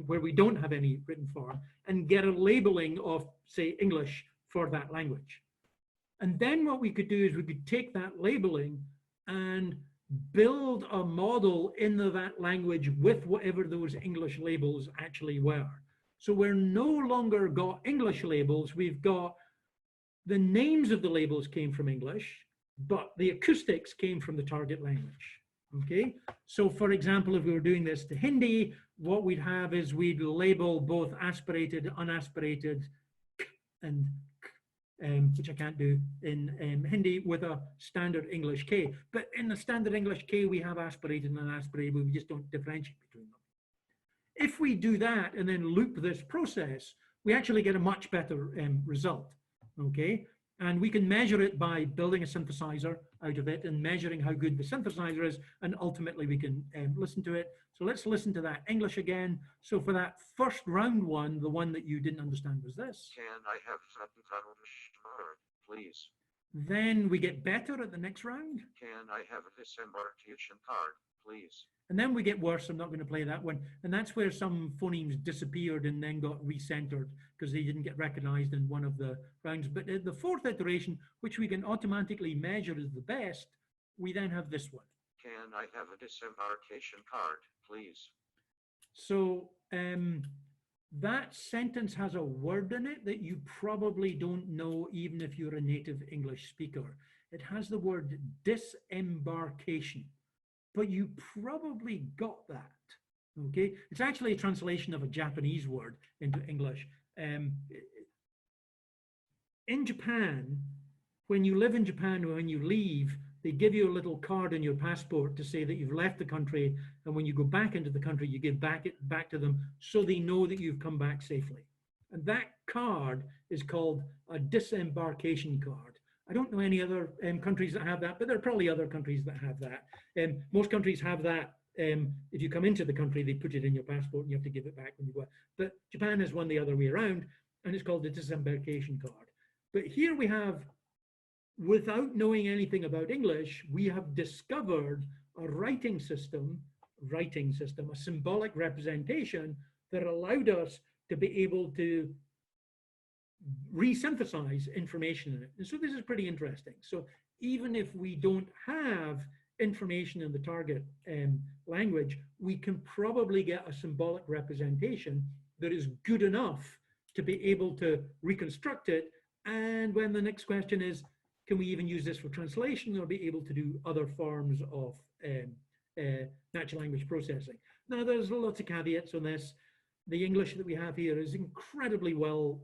where we don't have any written form and get a labeling of, say, English for that language. And then what we could do is we could take that labeling and build a model in that language with whatever those English labels actually were. So we're no longer got English labels, we've got the names of the labels came from English, but the acoustics came from the target language, okay? So for example, if we were doing this to Hindi, what we'd have is we'd label both aspirated, unaspirated, and which I can't do in Hindi with a standard English K. But in the standard English K, we have aspirated and unaspirated, but we just don't differentiate between them. If we do that and then loop this process, we actually get a much better result, okay? And we can measure it by building a synthesizer out of it and measuring how good the synthesizer is, and ultimately we can listen to it. So let's listen to that English again. So for that first round one, the one that you didn't understand was this. Can I have something please? Then we get better at the next round. Can I have this embarkation card, please. And then we get worse. I'm not going to play that one. And that's where some phonemes disappeared and then got recentered because they didn't get recognized in one of the rounds. But the fourth iteration, which we can automatically measure as the best, we then have this one. Can I have a disembarkation card, please? So that sentence has a word in it that you probably don't know even if you're a native English speaker. It has the word disembarkation, but you probably got that, okay? It's actually a translation of a Japanese word into English. In Japan, when you live in Japan, when you leave, they give you a little card in your passport to say that you've left the country, and when you go back into the country, you give back to them so they know that you've come back safely. And that card is called a disembarkation card. I don't know any other countries that have that, but there are probably other countries that have that. Most countries have that. If you come into the country, they put it in your passport and you have to give it back when you go out. But Japan has one the other way around, and it's called the disembarkation card. But here we have, without knowing anything about English, we have discovered a writing system, a symbolic representation that allowed us to be able to resynthesize information in it. And so this is pretty interesting. So even if we don't have information in the target language, we can probably get a symbolic representation that is good enough to be able to reconstruct it. And when the next question is, can we even use this for translation or be able to do other forms of natural language processing? Now, there's lots of caveats on this. The English that we have here is incredibly well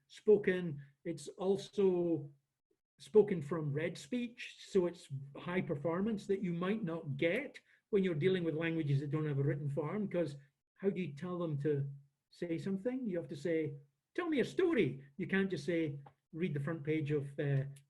spoken. It's also spoken from read speech, so it's high performance that you might not get when you're dealing with languages that don't have a written form, because how do you tell them to say something? You have to say, tell me a story. You can't just say, read the front page of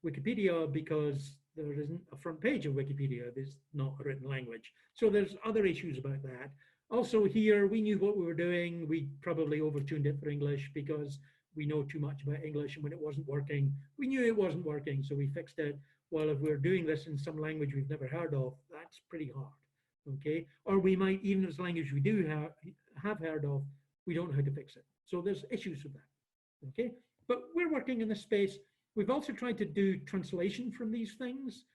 Wikipedia, because there isn't a front page of Wikipedia. There's not a written language. So there's other issues about that. Also here, we knew what we were doing. We probably overtuned it for English because we know too much about English, and when it wasn't working, we knew it wasn't working, so we fixed it. While if we're doing this in some language we've never heard of, that's pretty hard, okay? Or we might, even if it's a language we do have heard of, we don't know how to fix it. So there's issues with that, okay? But we're working in this space. We've also tried to do translation from these things,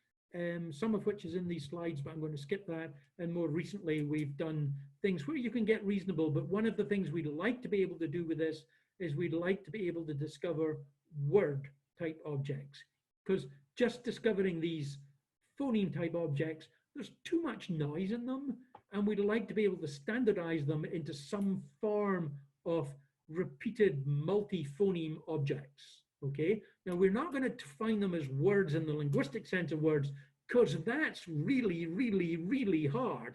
some of which is in these slides, but I'm going to skip that. And more recently, we've done things where you can get reasonable, but one of the things we'd like to be able to do with this is we'd like to be able to discover word type objects, because just discovering these phoneme type objects, there's too much noise in them, and we'd like to be able to standardize them into some form of repeated multi-phoneme objects, okay? Now, we're not going to define them as words in the linguistic sense of words, because that's really, really, really hard,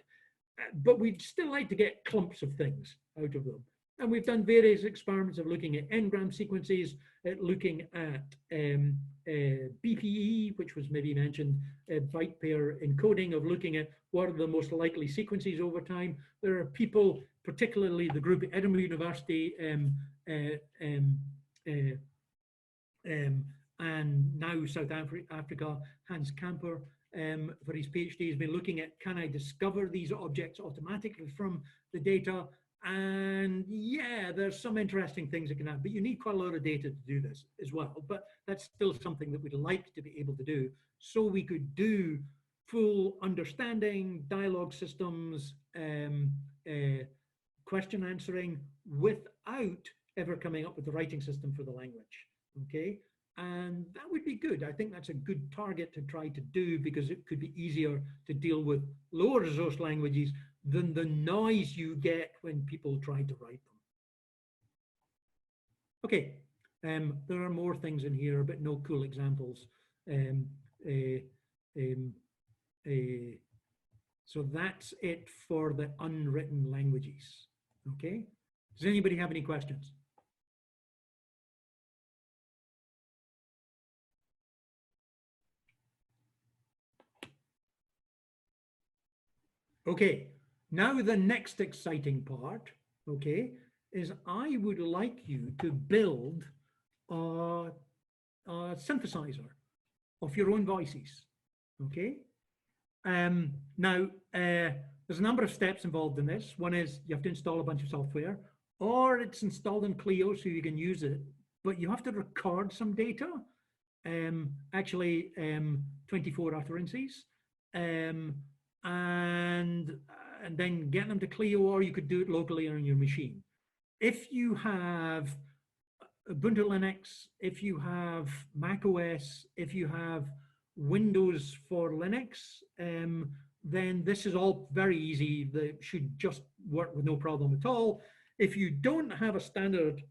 but we'd still like to get clumps of things out of them. And we've done various experiments of looking at n-gram sequences, looking at BPE, which was maybe mentioned, byte pair encoding, of looking at what are the most likely sequences over time. There are people, particularly the group at Edinburgh University and now South Africa, Hans Kamper, for his PhD, has been looking at, can I discover these objects automatically from the data? And yeah, there's some interesting things that can happen, but you need quite a lot of data to do this as well. But that's still something that we'd like to be able to do, so we could do full understanding, dialogue systems, question answering without ever coming up with the writing system for the language, okay? And that would be good. I think that's a good target to try to do, because it could be easier to deal with lower resource languages than the noise you get when people try to write them. Okay, there are more things in here, but no cool examples. So that's it for the unwritten languages, okay? Does anybody have any questions? Okay, now the next exciting part, okay, is I would like you to build a synthesizer of your own voices, okay? Now, There's a number of steps involved in this. One is you have to install a bunch of software, or it's installed in Clio so you can use it, but you have to record some data, actually 24 utterances, and then get them to Clio, or you could do it locally on your machine. If you have Ubuntu Linux, if you have Mac OS, if you have Windows for Linux, then this is all very easy. They should just work with no problem at all. If you don't have a standard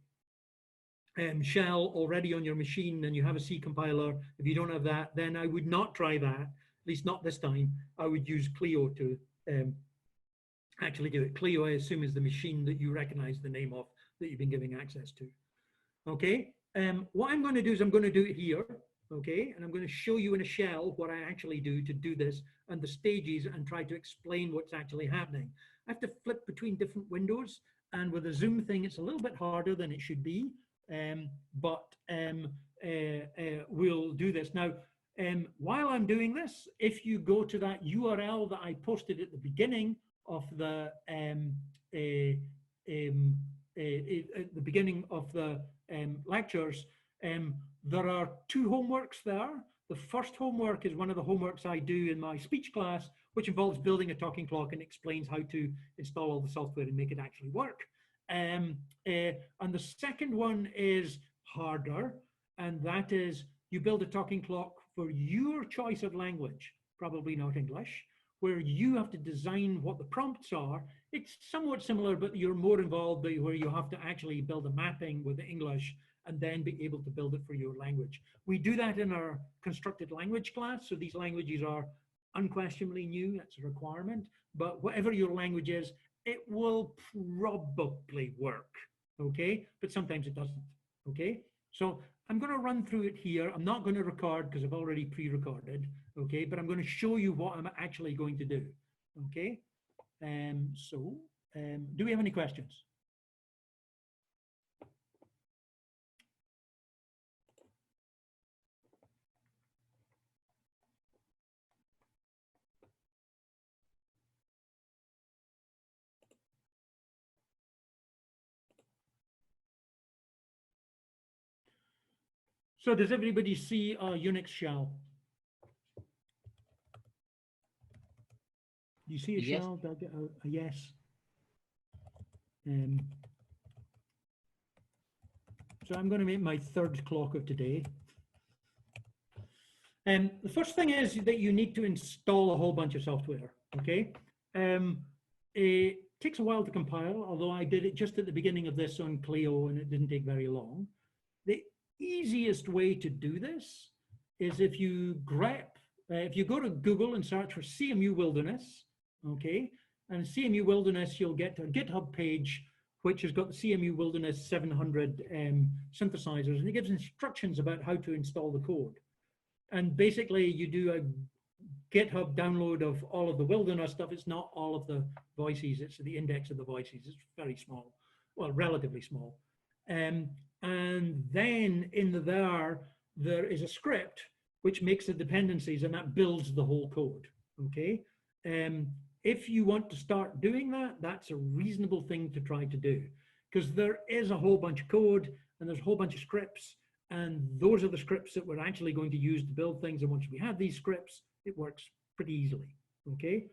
shell already on your machine and you have a C compiler, if you don't have that, then I would not try that, at least not this time. I would use Clio to actually do it. Clio, I assume, is the machine that you recognize the name of that you've been giving access to. Okay, what I'm going to do is I'm going to do it here, okay, and I'm going to show you in a shell what I actually do to do this and the stages and try to explain what's actually happening. I have to flip between different windows, and with a Zoom thing, it's a little bit harder than it should be, but we'll do this. Now, while I'm doing this, if you go to that URL that I posted at the beginning of the lectures, there are two homeworks there. The first homework is one of the homeworks I do in my speech class, which involves building a talking clock and explains how to install all the software and make it actually work. And the second one is harder, and that is you build a talking clock for your choice of language, probably not English, where you have to design what the prompts are. It's somewhat similar, but you're more involved, where you have to actually build a mapping with the English and then be able to build it for your language. We do that in our constructed language class. So these languages are unquestionably new, that's a requirement, but whatever your language is, it will probably work, okay? But sometimes it doesn't, okay? So I'm gonna run through it here. I'm not gonna record because I've already pre-recorded, okay? But I'm gonna show you what I'm actually going to do, okay? Do we have any questions? So does everybody see a Unix shell? Do you see a Yes. shell? Doug? A yes. So I'm going to make my third clock of today. The first thing is that you need to install a whole bunch of software, okay? It takes a while to compile, although I did it just at the beginning of this on Clio and it didn't take very long. The easiest way to do this is if you go to Google and search for CMU Wilderness, okay? And CMU Wilderness, you'll get to a GitHub page which has got the CMU Wilderness 700 synthesizers, and it gives instructions about how to install the code. And basically you do a GitHub download of all of the Wilderness stuff. It's not all of the voices, it's the index of the voices. It's very small, well, relatively small. And then in there is a script which makes the dependencies, and that builds the whole code, okay? If you want to start doing that, that's a reasonable thing to try to do, because there is a whole bunch of code and there's a whole bunch of scripts, and those are the scripts that we're actually going to use to build things. And once we have these scripts, it works pretty easily, okay?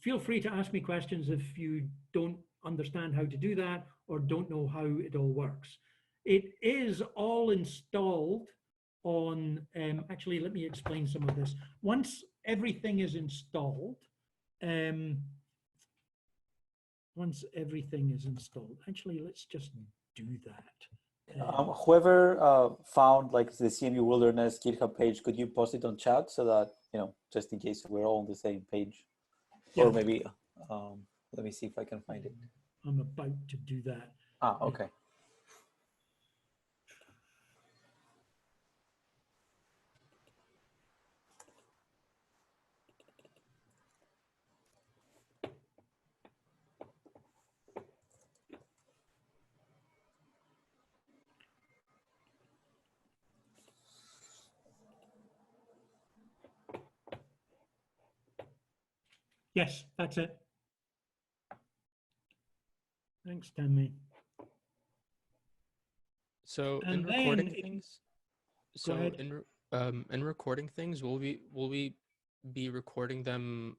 Feel free to ask me questions if you don't understand how to do that or don't know how it all works. It is all installed on, actually, let me explain some of this. Once everything is installed, actually, let's just do that. Whoever found like the CMU Wilderness GitHub page, could you post it on chat so that, you know, just in case we're all on the same page? Yeah. Or maybe, let me see if I can find it. I'm about to do that. Ah, okay. Yes, that's it. Thanks, Tammy. So And in then recording if you- things, Go so ahead. in recording things, will we be recording them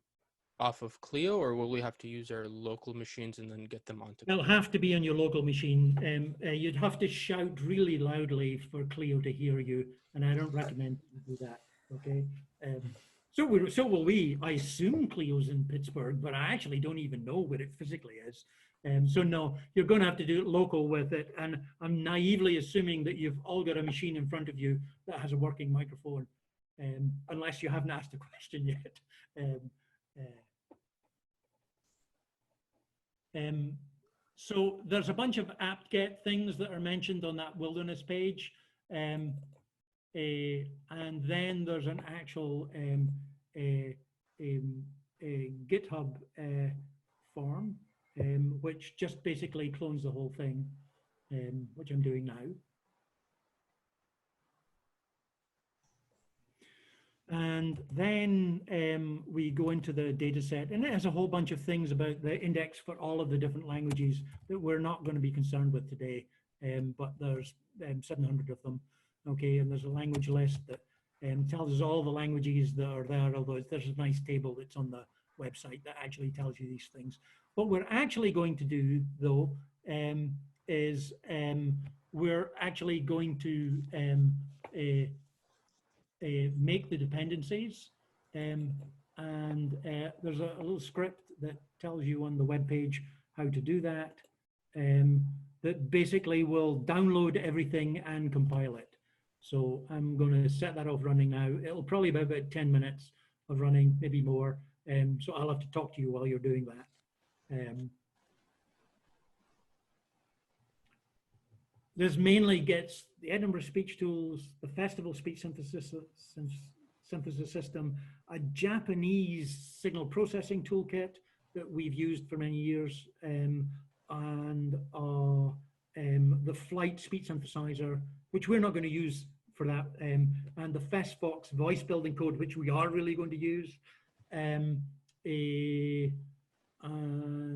off of Clio, or will we have to use our local machines and then get them onto They'll Clio? have to be on your local machine. You'd have to shout really loudly for Clio to hear you, and I don't recommend you do that. Okay. So will we. I assume Clio's in Pittsburgh, but I actually don't even know where it physically is. So no, you're going to have to do it local with it. And I'm naively assuming that you've all got a machine in front of you that has a working microphone, unless you haven't asked the question yet. So there's a bunch of apt-get things that are mentioned on that wilderness page. And then there's an actual GitHub form, which just basically clones the whole thing, which I'm doing now. And then we go into the data set, and it has a whole bunch of things about the index for all of the different languages that we're not going to be concerned with today, but there's 700 of them. Okay, and there's a language list that tells us all the languages that are there, although there's a nice table that's on the website that actually tells you these things. What we're actually going to do, though, is we're actually going to make the dependencies, and there's a little script that tells you on the web page how to do that, that basically will download everything and compile it. So I'm going to set that off running now. It'll probably be about 10 minutes of running, maybe more. So I'll have to talk to you while you're doing that. This mainly gets the Edinburgh speech tools, the Festival speech synthesis system, a Japanese signal processing toolkit that we've used for many years, and the Flight speech synthesizer, which we're not going to use for that, and the FestFox voice building code, which we are really going to use. And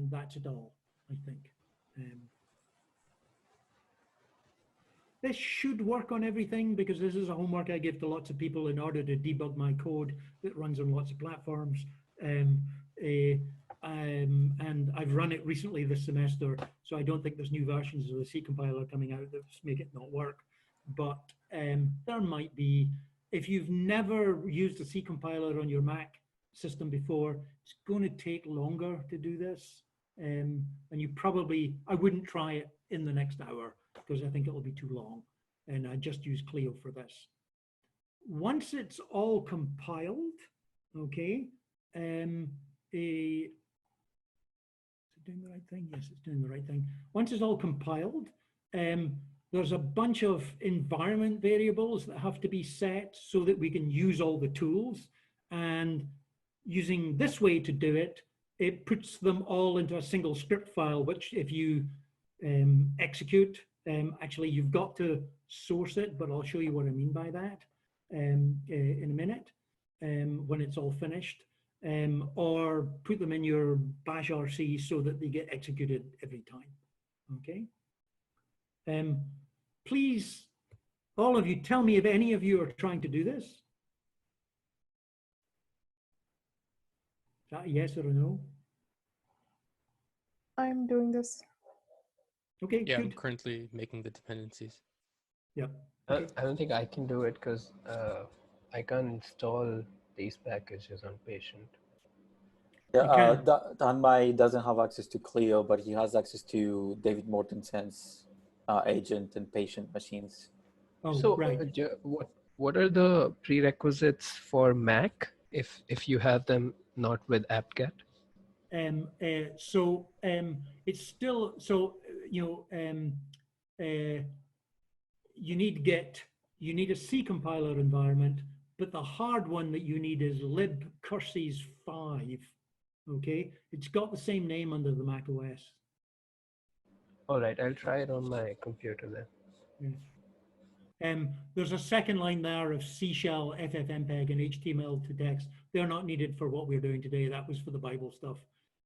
that's it all, I think. This should work on everything, because this is a homework I give to lots of people in order to debug my code that runs on lots of platforms. And I've run it recently this semester, so I don't think there's new versions of the C compiler coming out that make it not work. But there might be. If you've never used a C compiler on your Mac system before, it's going to take longer to do this. And you probably, I wouldn't try it in the next hour, because I think it'll be too long, and I just use Clio for this. Once it's all compiled, okay, is it doing the right thing? Yes, it's doing the right thing. Once it's all compiled, there's a bunch of environment variables that have to be set so that we can use all the tools, and using this way to do it, it puts them all into a single script file, which if you execute, actually you've got to source it, but I'll show you what I mean by that in a minute when it's all finished, or put them in your bash RC so that they get executed every time. Okay. Please, all of you, tell me if any of you are trying to do this. Is that a yes or a no? I'm doing this. Okay, yeah, good. I'm currently making the dependencies. Yeah. Okay. I don't think I can do it because I can't install these packages on Patient. Yeah, Danmai doesn't have access to Clio, but he has access to David Mortensen's agent and Patient machines. Oh, so right. What are the prerequisites for Mac if you have them not with apt-get? It's still, so, you need a C compiler environment, but the hard one that you need is libcurses 5. Okay, it's got the same name under the Mac OS. All right, I'll try it on my computer then. There's a second line there of C shell, FFmpeg, and HTML to text. They're not needed for what we're doing today. That was for the Bible stuff.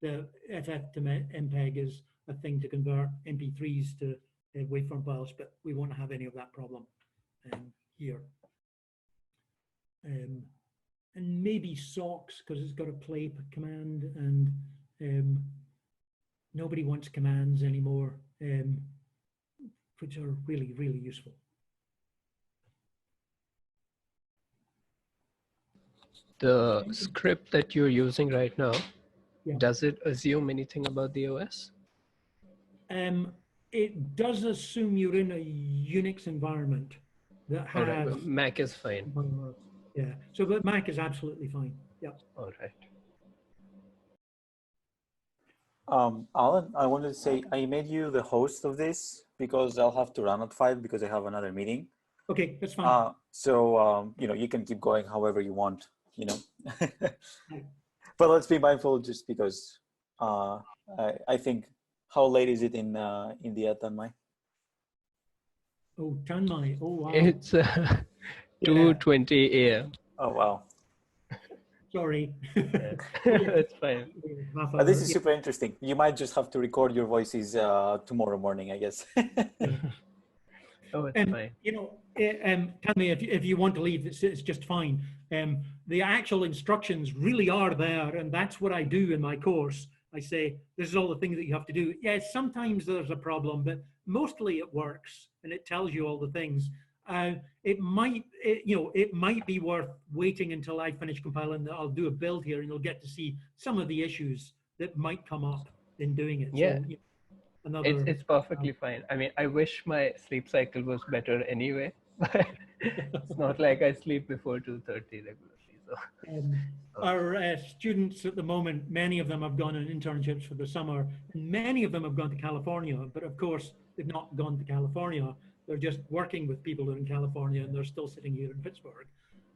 The FF to MPEG is a thing to convert MP3s to waveform files, but we won't have any of that problem here. And maybe socks, because it's got a play command, and nobody wants commands anymore, which are really, really useful. The script that you're using right now, Yeah. does it assume anything about the OS? It does assume you're in a Unix environment that has... All right. Mac is fine. Yeah, so but Mac is absolutely fine. Yeah. All right. Alan, I wanted to say I made you the host of this because I'll have to run at 5 because I have another meeting. Okay, that's fine. So you know, you can keep going however you want, you know. But let's be mindful, just because I think, how late is it in India, Tanmay? Oh, Tanmay. Oh, wow. It's 2:20 a.m. Oh, wow. Sorry. That's fine. This is super interesting. You might just have to record your voices tomorrow morning, I guess. Oh, it's fine. You know, Tanmay, if you want to leave, it's just fine. The actual instructions really are there, and that's what I do in my course. I say, this is all the things that you have to do. Yes, sometimes there's a problem, but mostly it works, and it tells you all the things. It might be worth waiting until I finish compiling. I'll do a build here, and you'll get to see some of the issues that might come up in doing it. Yeah. So, It's perfectly fine. I mean, I wish my sleep cycle was better anyway, but it's not like I sleep before 2:30 regularly. So. Our students at the moment, many of them have gone on internships for the summer, and many of them have gone to California, but of course they've not gone to California. They're just working with people that are in California, and they're still sitting here in Pittsburgh.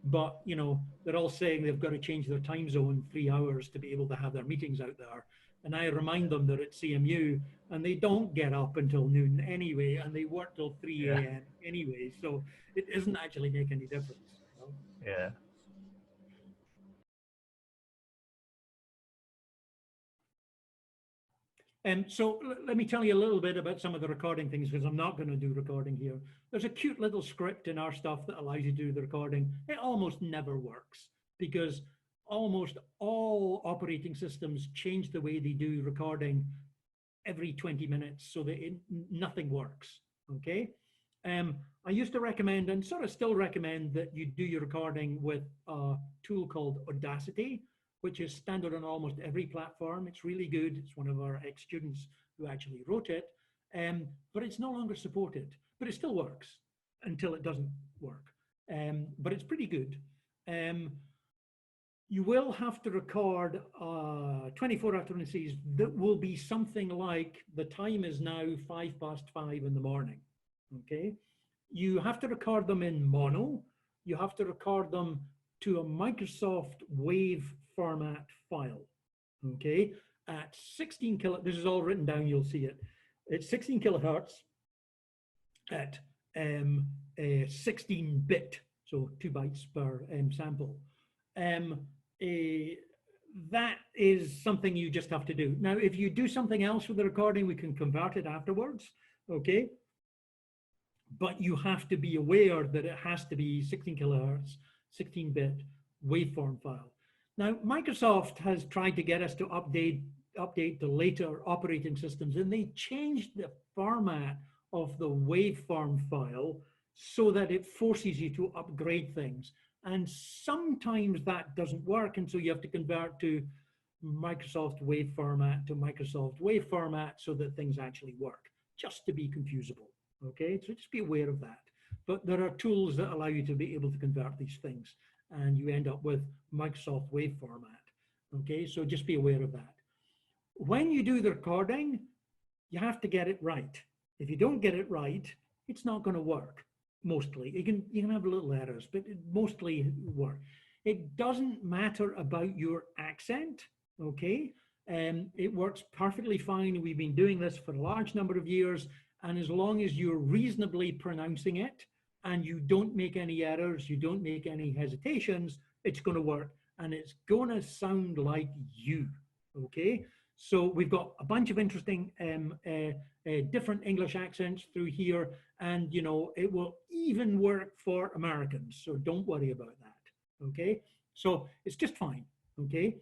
But, you know, they're all saying they've got to change their time zone 3 hours to be able to have their meetings out there. And I remind them they're at CMU, and they don't get up until noon anyway, and they work till 3 a.m. anyway. So it doesn't actually make any difference. You know? Yeah. So let me tell you a little bit about some of the recording things, because I'm not going to do recording here. There's a cute little script in our stuff that allows you to do the recording. It almost never works because almost all operating systems change the way they do recording every 20 minutes so that nothing works, okay? I used to recommend, and sort of still recommend, that you do your recording with a tool called Audacity, which is standard on almost every platform. It's really good. It's one of our ex-students who actually wrote it, but it's no longer supported. But it still works until it doesn't work. But it's pretty good. You will have to record 24 utterances that will be something like, the time is now 5:05 in the morning, okay? You have to record them in mono. You have to record them to a Microsoft Wave format file, okay? At 16 this is all written down, you'll see it. It's 16 kilohertz at 16-bit, so 2 bytes per sample. That is something you just have to do. Now, if you do something else with the recording, we can convert it afterwards, okay? But you have to be aware that it has to be 16 kilohertz, 16-bit waveform file. Now, Microsoft has tried to get us to update the later operating systems, and they changed the format of the waveform file so that it forces you to upgrade things. And sometimes that doesn't work, and so you have to convert to Microsoft Wave format to Microsoft Wave format so that things actually work, just to be confusable, okay? So just be aware of that. But there are tools that allow you to be able to convert these things, and you end up with Microsoft Wave format, okay? So just be aware of that. When you do the recording, you have to get it right. If you don't get it right, it's not going to work. Mostly, you can have little errors, but it mostly work. It doesn't matter about your accent, okay? It works perfectly fine. We've been doing this for a large number of years, and as long as you're reasonably pronouncing it, and you don't make any errors, you don't make any hesitations, it's going to work and it's going to sound like you. Okay, so we've got a bunch of interesting different English accents through here, and you know it will even work for Americans, so don't worry about that. Okay, so it's just fine. Okay,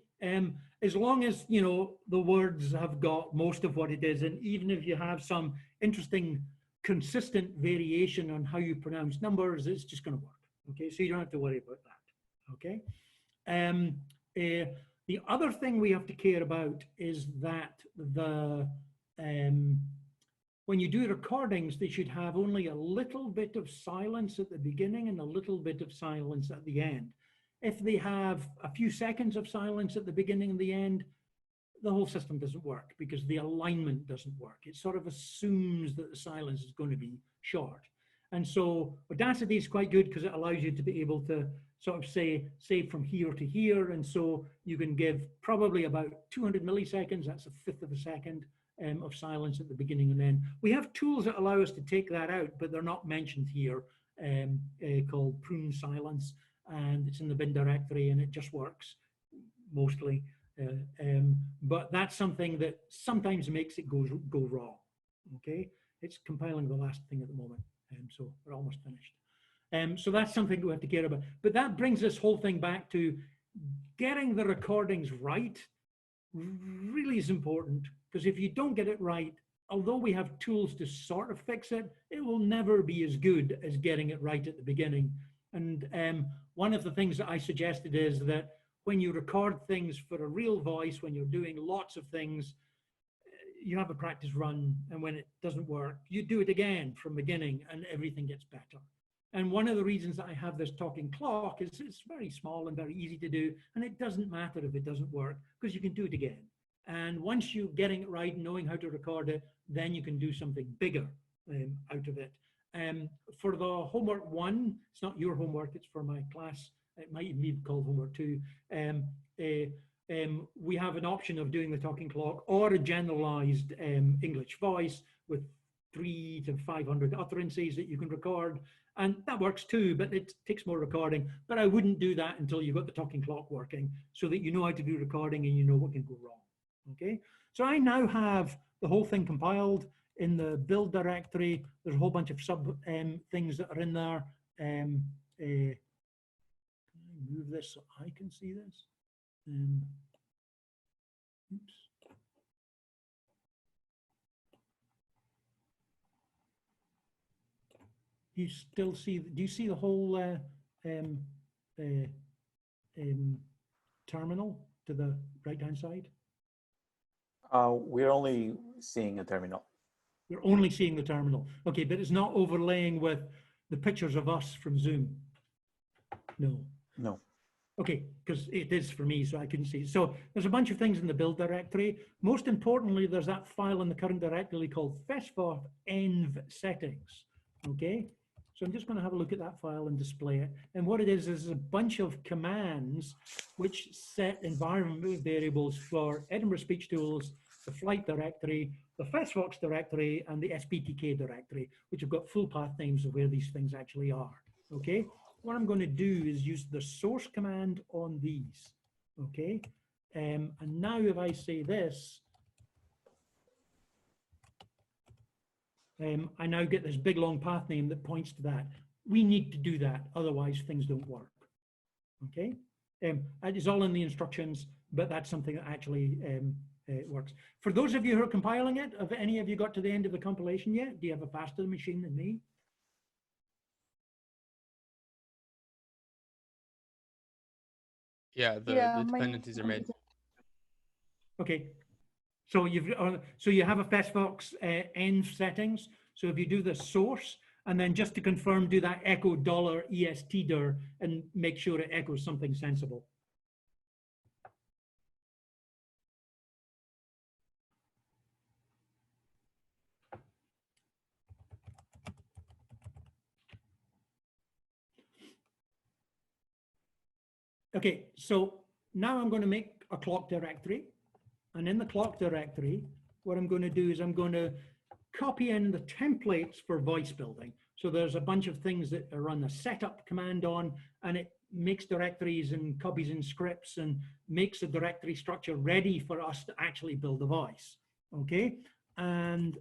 as long as you know the words have got most of what it is, and even if you have some interesting consistent variation on how you pronounce numbers, it's just going to work. Okay, so you don't have to worry about that. Okay. The other thing we have to care about is that when you do recordings, they should have only a little bit of silence at the beginning and a little bit of silence at the end. If they have a few seconds of silence at the beginning and the end, the whole system doesn't work because the alignment doesn't work. It sort of assumes that the silence is going to be short. And so Audacity is quite good because it allows you to be able to sort of say from here to here. And so you can give probably about 200 milliseconds, that's a fifth of a second of silence at the beginning and end. We have tools that allow us to take that out, but they're not mentioned here, called prune silence. And it's in the bin directory and it just works mostly. But that's something that sometimes makes it go wrong. Okay, it's compiling the last thing at the moment. So we're almost finished. So that's something we have to care about. But that brings this whole thing back to getting the recordings right really is important, because if you don't get it right, although we have tools to sort of fix it, it will never be as good as getting it right at the beginning. And one of the things that I suggested is that when you record things for a real voice, when you're doing lots of things, you have a practice run, and when it doesn't work, you do it again from beginning and everything gets better. And one of the reasons that I have this talking clock is it's very small and very easy to do, and it doesn't matter if it doesn't work because you can do it again. And once you're getting it right, knowing how to record it, then you can do something bigger out of it. For the homework 1, it's not your homework, it's for my class. It might even be called homework 2. We have an option of doing the talking clock or a generalized English voice with 300 to 500 utterances that you can record. And that works too, but it takes more recording. But I wouldn't do that until you've got the talking clock working so that you know how to do recording and you know what can go wrong. Okay, so I now have the whole thing compiled in the build directory. There's a whole bunch of sub things that are in there. Can I move this so I can see this? Oops. You still see, do you see the whole terminal to the right-hand side? We're only seeing a terminal. You're only seeing the terminal. Okay, but it's not overlaying with the pictures of us from Zoom. No. No. Okay, because it is for me, so I couldn't see. So there's a bunch of things in the build directory. Most importantly, there's that file in the current directory called fesforth env settings. Okay, so I'm just going to have a look at that file and display it. And what it is a bunch of commands which set environment variables for Edinburgh Speech Tools, the flight directory, the fesvox directory, and the SPTK directory, which have got full path names of where these things actually are. Okay, what I'm going to do is use the source command on these. Okay, and now if I say this, I now get this big long path name that points to that. We need to do that, otherwise things don't work. Okay, it is all in the instructions, but that's something that actually works. For those of you who are compiling it, have any of you got to the end of the compilation yet? Do you have a faster machine than me? Yeah, the dependencies are made. Okay, so you have a fesvox env settings. So if you do the source, and then just to confirm, do that echo $estdir and make sure it echoes something sensible. Okay, so now I'm going to make a clock directory. And in the clock directory, what I'm going to do is I'm going to copy in the templates for voice building. So there's a bunch of things that are run a setup command on, and it makes directories and copies and scripts and makes a directory structure ready for us to actually build a voice. Okay, and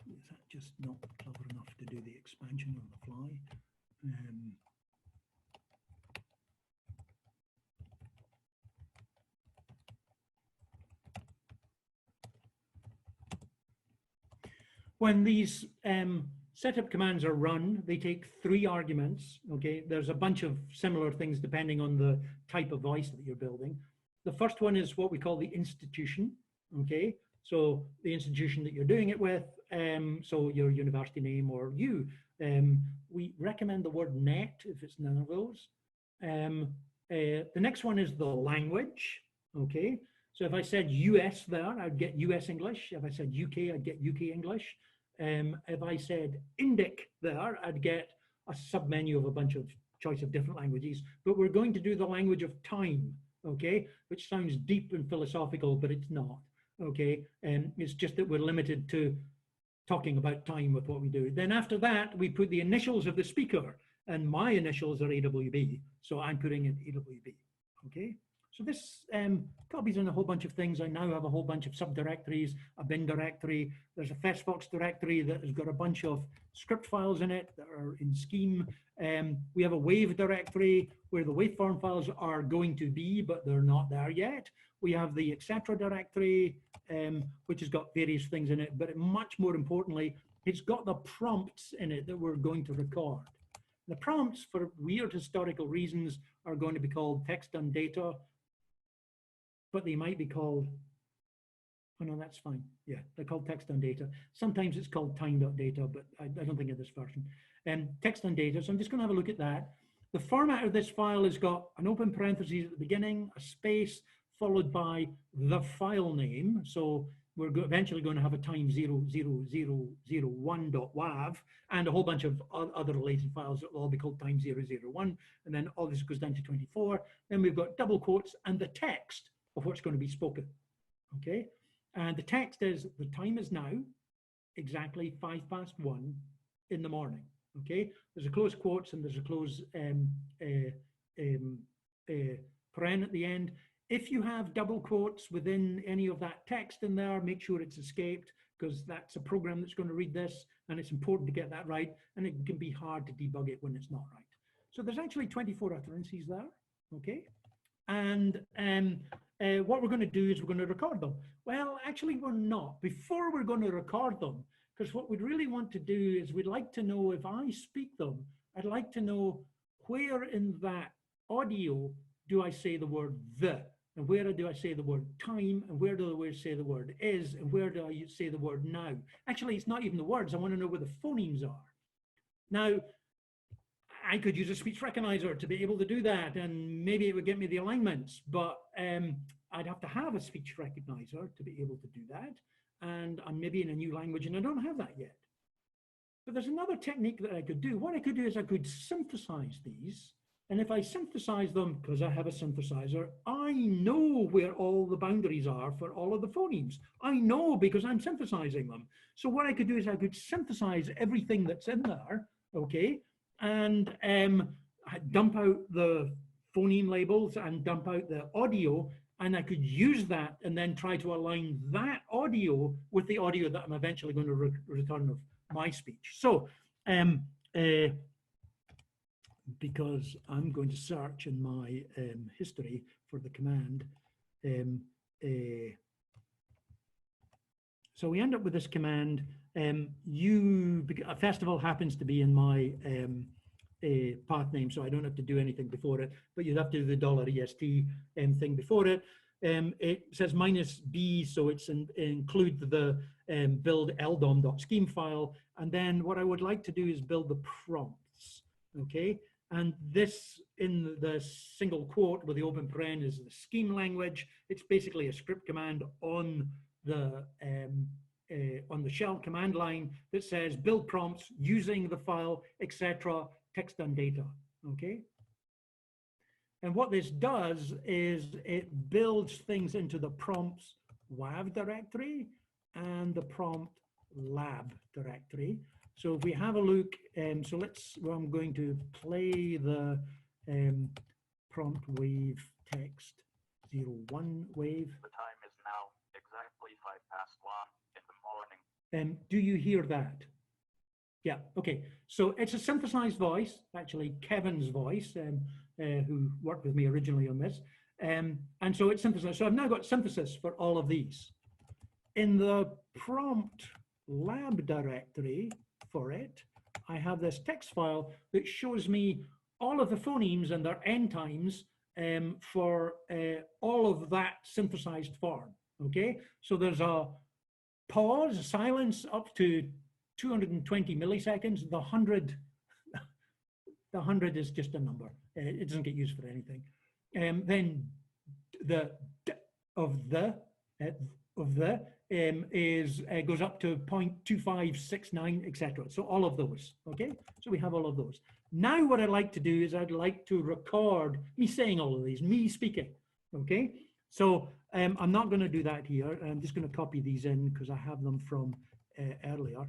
is that just not clever enough to do the expansion on the fly? When these setup commands are run, they take 3 arguments, okay? There's a bunch of similar things depending on the type of voice that you're building. The first one is what we call the institution, okay? So the institution that you're doing it with, so your university name or you. We recommend the word net if it's none of those. The next one is the language, okay? So if I said US there, I'd get US English. If I said UK, I'd get UK English. If I said Indic there, I'd get a submenu of a bunch of choice of different languages. But we're going to do the language of time, okay? Which sounds deep and philosophical, but it's not, okay? It's just that we're limited to talking about time with what we do. Then after that, we put the initials of the speaker, and my initials are AWB. So I'm putting in AWB, okay? So this copies in a whole bunch of things. I now have a whole bunch of subdirectories, a bin directory. There's a festbox directory that has got a bunch of script files in it that are in Scheme. We have a wave directory where the waveform files are going to be, but they're not there yet. We have the etc directory, which has got various things in it, but much more importantly, it's got the prompts in it that we're going to record. The prompts, for weird historical reasons, are going to be called text and data, but they might be called, oh no, that's fine. Yeah, they're called text and data. Sometimes it's called time.data, but I don't think of this version. Text and data, so I'm just gonna have a look at that. The format of this file has got an open parentheses at the beginning, a space, followed by the file name. So we're eventually going to have a time 0001.wav and a whole bunch of other related files that will all be called time 001. And then all this goes down to 24. Then we've got double quotes and the text of what's going to be spoken, okay? And the text is, the time is now exactly 1:05 in the morning, okay? There's a close quotes and there's a close paren at the end. If you have double quotes within any of that text in there, make sure it's escaped, because that's a program that's going to read this, and it's important to get that right, and it can be hard to debug it when it's not right. So there's actually 24 utterances there, okay? And what we're going to do is we're going to record them. Well, actually, we're not. Before we're going to record them, because what we'd really want to do is we'd like to know if I speak them, I'd like to know where in that audio do I say the word the, and where do I say the word time, and where do I say the word is, and where do I say the word now. Actually, it's not even the words. I want to know where the phonemes are. Now, I could use a speech recognizer to be able to do that, and maybe it would get me the alignments, but I'd have to have a speech recognizer to be able to do that, and I'm maybe in a new language and I don't have that yet. But there's another technique that I could do. What I could do is I could synthesize these, and if I synthesize them, because I have a synthesizer, I know where all the boundaries are for all of the phonemes. I know because I'm synthesizing them. So what I could do is I could synthesize everything that's in there, okay, and dump out the phoneme labels and dump out the audio, and I could use that and then try to align that audio with the audio that I'm eventually going to return of my speech. So, because I'm going to search in my history for the command, so we end up with this command. A festival happens to be in my path name, so I don't have to do anything before it, but you'd have to do the $EST thing before it. It says -b, so it's include the build ldom.scheme file, and then what I would like to do is build the prompts, okay? And this, in the single quote with the open paren, is the scheme language. It's basically a script command on the shell command line that says build prompts using the file, etc., text and data, okay? And what this does is it builds things into the prompts WAV directory and the prompt lab directory. So if we have a look, so I'm going to play the prompt wave text 01 wave. The time is now exactly 1:05 in the morning. Do you hear that? Yeah, okay. So it's a synthesized voice, actually Kevin's voice, who worked with me originally on this. And so it's synthesized. So I've now got synthesis for all of these. In the prompt lab directory for it, I have this text file that shows me all of the phonemes and their end times for all of that synthesized form, okay? So there's a pause, silence up to 220 milliseconds. The 100 is just a number. It doesn't get used for anything. Then the goes up to 0.2569, etc. So all of those, okay? So we have all of those. Now what I'd like to do is I'd like to record me saying all of these, me speaking, okay? So I'm not going to do that here. I'm just going to copy these in because I have them from earlier.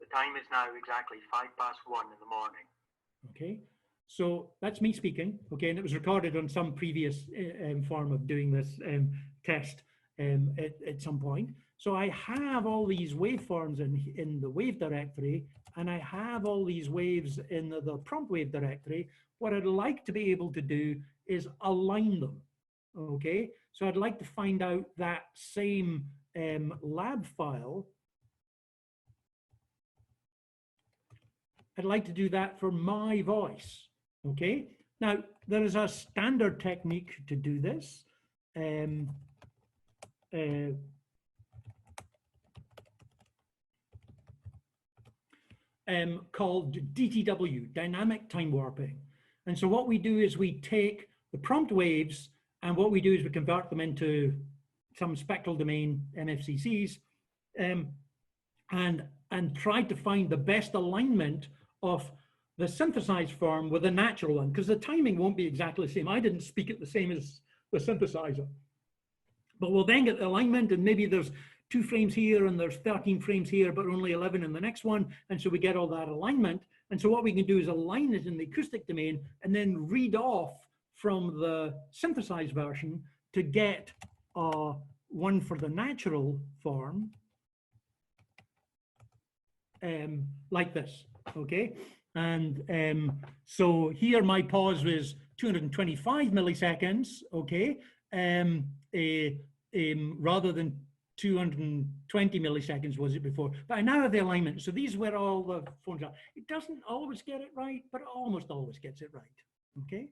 The time is now exactly 1:05 in the morning. Okay, so that's me speaking, okay, and it was recorded on some previous form of doing this test at some point. So I have all these waveforms in the wave directory, and I have all these waves in the prompt wave directory. What I'd like to be able to do is align them, okay? So I'd like to find out that same lab file. I'd like to do that for my voice, okay? Now, there is a standard technique to do this. Called DTW, dynamic time warping. And so what we do is we take the prompt waves, and what we do is we convert them into some spectral domain MFCCs, and try to find the best alignment of the synthesized form with the natural one, because the timing won't be exactly the same. I didn't speak it the same as the synthesizer. But we'll then get the alignment, and maybe there's 2 frames here and there's 13 frames here, but only 11 in the next one. And so we get all that alignment. And so what we can do is align it in the acoustic domain and then read off from the synthesized version to get one for the natural form, like this, okay? And so here my pause was 225 milliseconds, okay? Rather than 220 milliseconds was it before, but I now have the alignment. So these are where all the phones are. It doesn't always get it right, but it almost always gets it right, okay?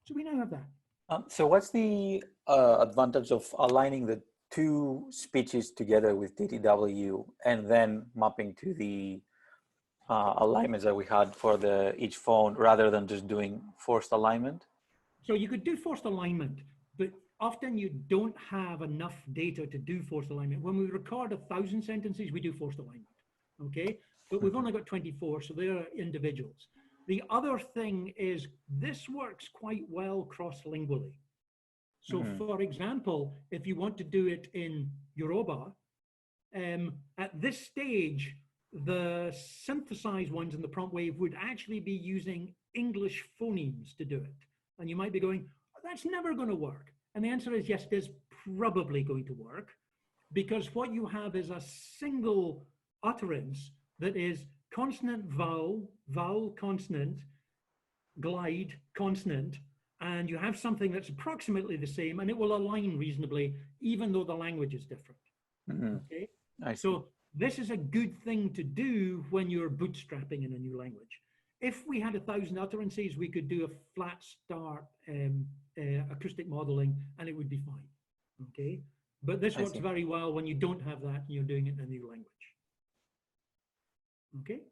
So we now have that. So what's the advantage of aligning the 2 speeches together with DTW and then mapping to the alignments that we had for each phone rather than just doing forced alignment? So you could do forced alignment, but often you don't have enough data to do forced alignment. When we record 1,000 sentences, we do forced alignment, okay? But we've only got 24, so they're individuals. The other thing is this works quite well cross-lingually. So for example, if you want to do it in Yoruba, at this stage, the synthesized ones in the prompt wave would actually be using English phonemes to do it. And you might be going, oh, that's never going to work. And the answer is yes, it is probably going to work, because what you have is a single utterance that is consonant, vowel, vowel, consonant, glide, consonant, and you have something that's approximately the same, and it will align reasonably, even though the language is different. Okay, so this is a good thing to do when you're bootstrapping in a new language. If we had 1,000 utterances, we could do a flat start acoustic modeling, and it would be fine. Okay, but this works very well when you don't have that and you're doing it in a new language. Okay,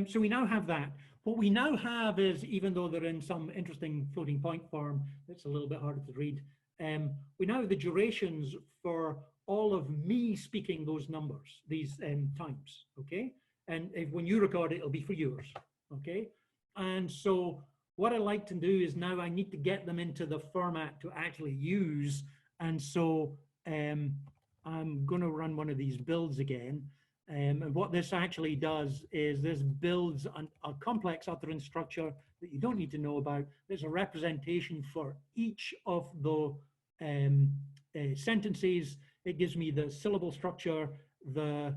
so we now have that. What we now have is, even though they're in some interesting floating point form, it's a little bit harder to read, we now have the durations for all of me speaking those numbers, these times, okay? And when you record it, it'll be for yours, okay? And so what I like to do is now I need to get them into the format to actually use. And so I'm going to run one of these builds again. And what this actually does is this builds a complex utterance structure that you don't need to know about. There's a representation for each of the sentences. It gives me the syllable structure, the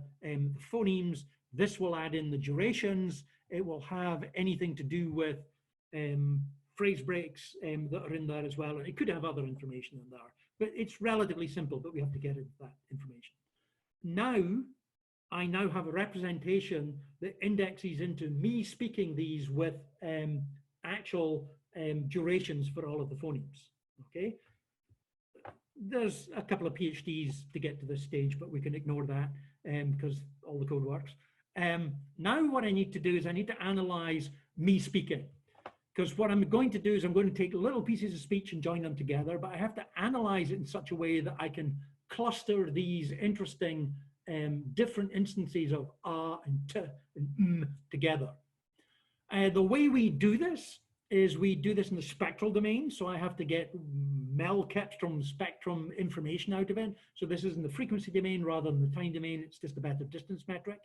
phonemes. This will add in the durations. It will have anything to do with phrase breaks that are in there as well. And it could have other information in there, but it's relatively simple, but we have to get into that information. Now, I now have a representation that indexes into me speaking these with actual durations for all of the phonemes, okay? There's a couple of PhDs to get to this stage, but we can ignore that because all the code works. Now what I need to do is I need to analyze me speaking, because what I'm going to do is I'm going to take little pieces of speech and join them together, but I have to analyze it in such a way that I can cluster these interesting different instances of and t and together. The way we do this is we do this in the spectral domain. So I have to get Mel-Kepstrom spectrum information out of it. So this is in the frequency domain rather than the time domain. It's just a better distance metric.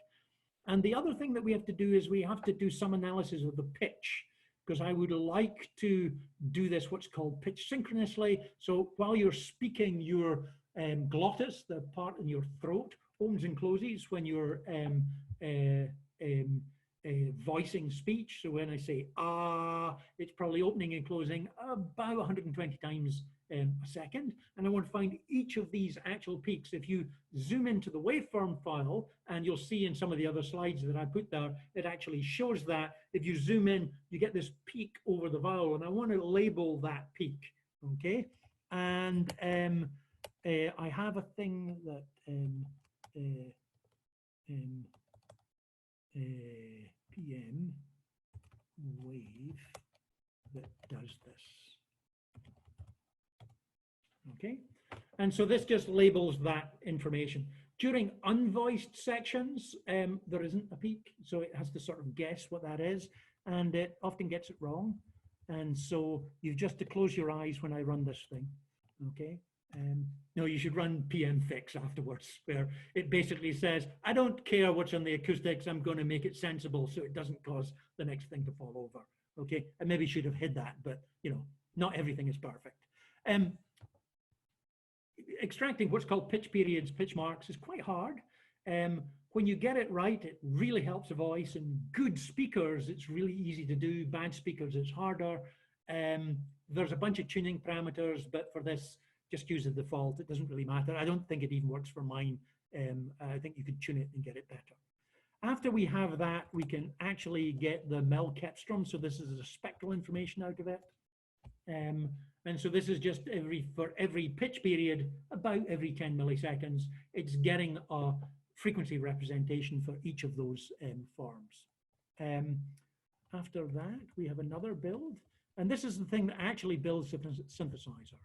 And the other thing that we have to do is we have to do some analysis of the pitch, because I would like to do this what's called pitch synchronously. So while you're speaking, your glottis, the part in your throat, opens and closes when you're voicing speech. So when I say ah, it's probably opening and closing about 120 times a second. And I want to find each of these actual peaks. If you zoom into the waveform file, and you'll see in some of the other slides that I put there, it actually shows that. If you zoom in, you get this peak over the vowel, and I want to label that peak, okay? And I have a thing that PM wave that does this. Okay, and so this just labels that information. During unvoiced sections, there isn't a peak, so it has to sort of guess what that is, and it often gets it wrong. And so you've just to close your eyes when I run this thing, okay? No, you should run PM fix afterwards, where it basically says, I don't care what's on the acoustics, I'm going to make it sensible so it doesn't cause the next thing to fall over, okay? I maybe should have hid that, but you know, not everything is perfect. Extracting what's called pitch periods, pitch marks is quite hard. When you get it right, it really helps a voice, and good speakers, it's really easy to do. Bad speakers, it's harder. There's a bunch of tuning parameters, but for this, just use the default. It doesn't really matter. I don't think it even works for mine. I think you could tune it and get it better. After we have that, we can actually get the Mel-Kepstrom. So this is the spectral information out of it. And so this is just for every pitch period, about every 10 milliseconds, it's getting a frequency representation for each of those forms. After that, we have another build. And this is the thing that actually builds the synthesizer.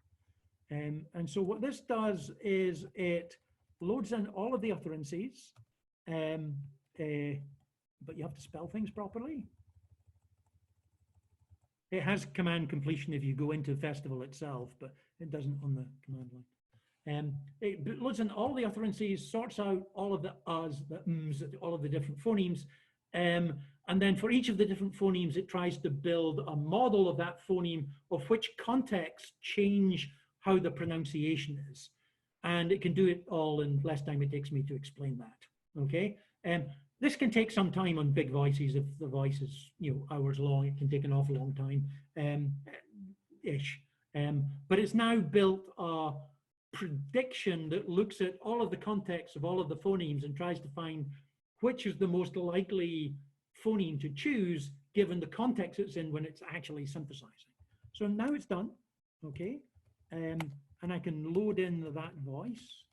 And so what this does is it loads in all of the utterances, but you have to spell things properly. It has command completion if you go into Festival itself, but it doesn't on the command line. It loads in all the utterances, sorts out all of the uhs, the ums, all of the different phonemes. And then for each of the different phonemes, it tries to build a model of that phoneme of which contexts change how the pronunciation is. And it can do it all in less time it takes me to explain that, okay? This can take some time on big voices. If the voice is, you know, hours long, it can take an awful long time, ish. But it's now built a prediction that looks at all of the context of all of the phonemes and tries to find which is the most likely phoneme to choose given the context it's in when it's actually synthesizing. So now it's done, okay? And I can load in that voice.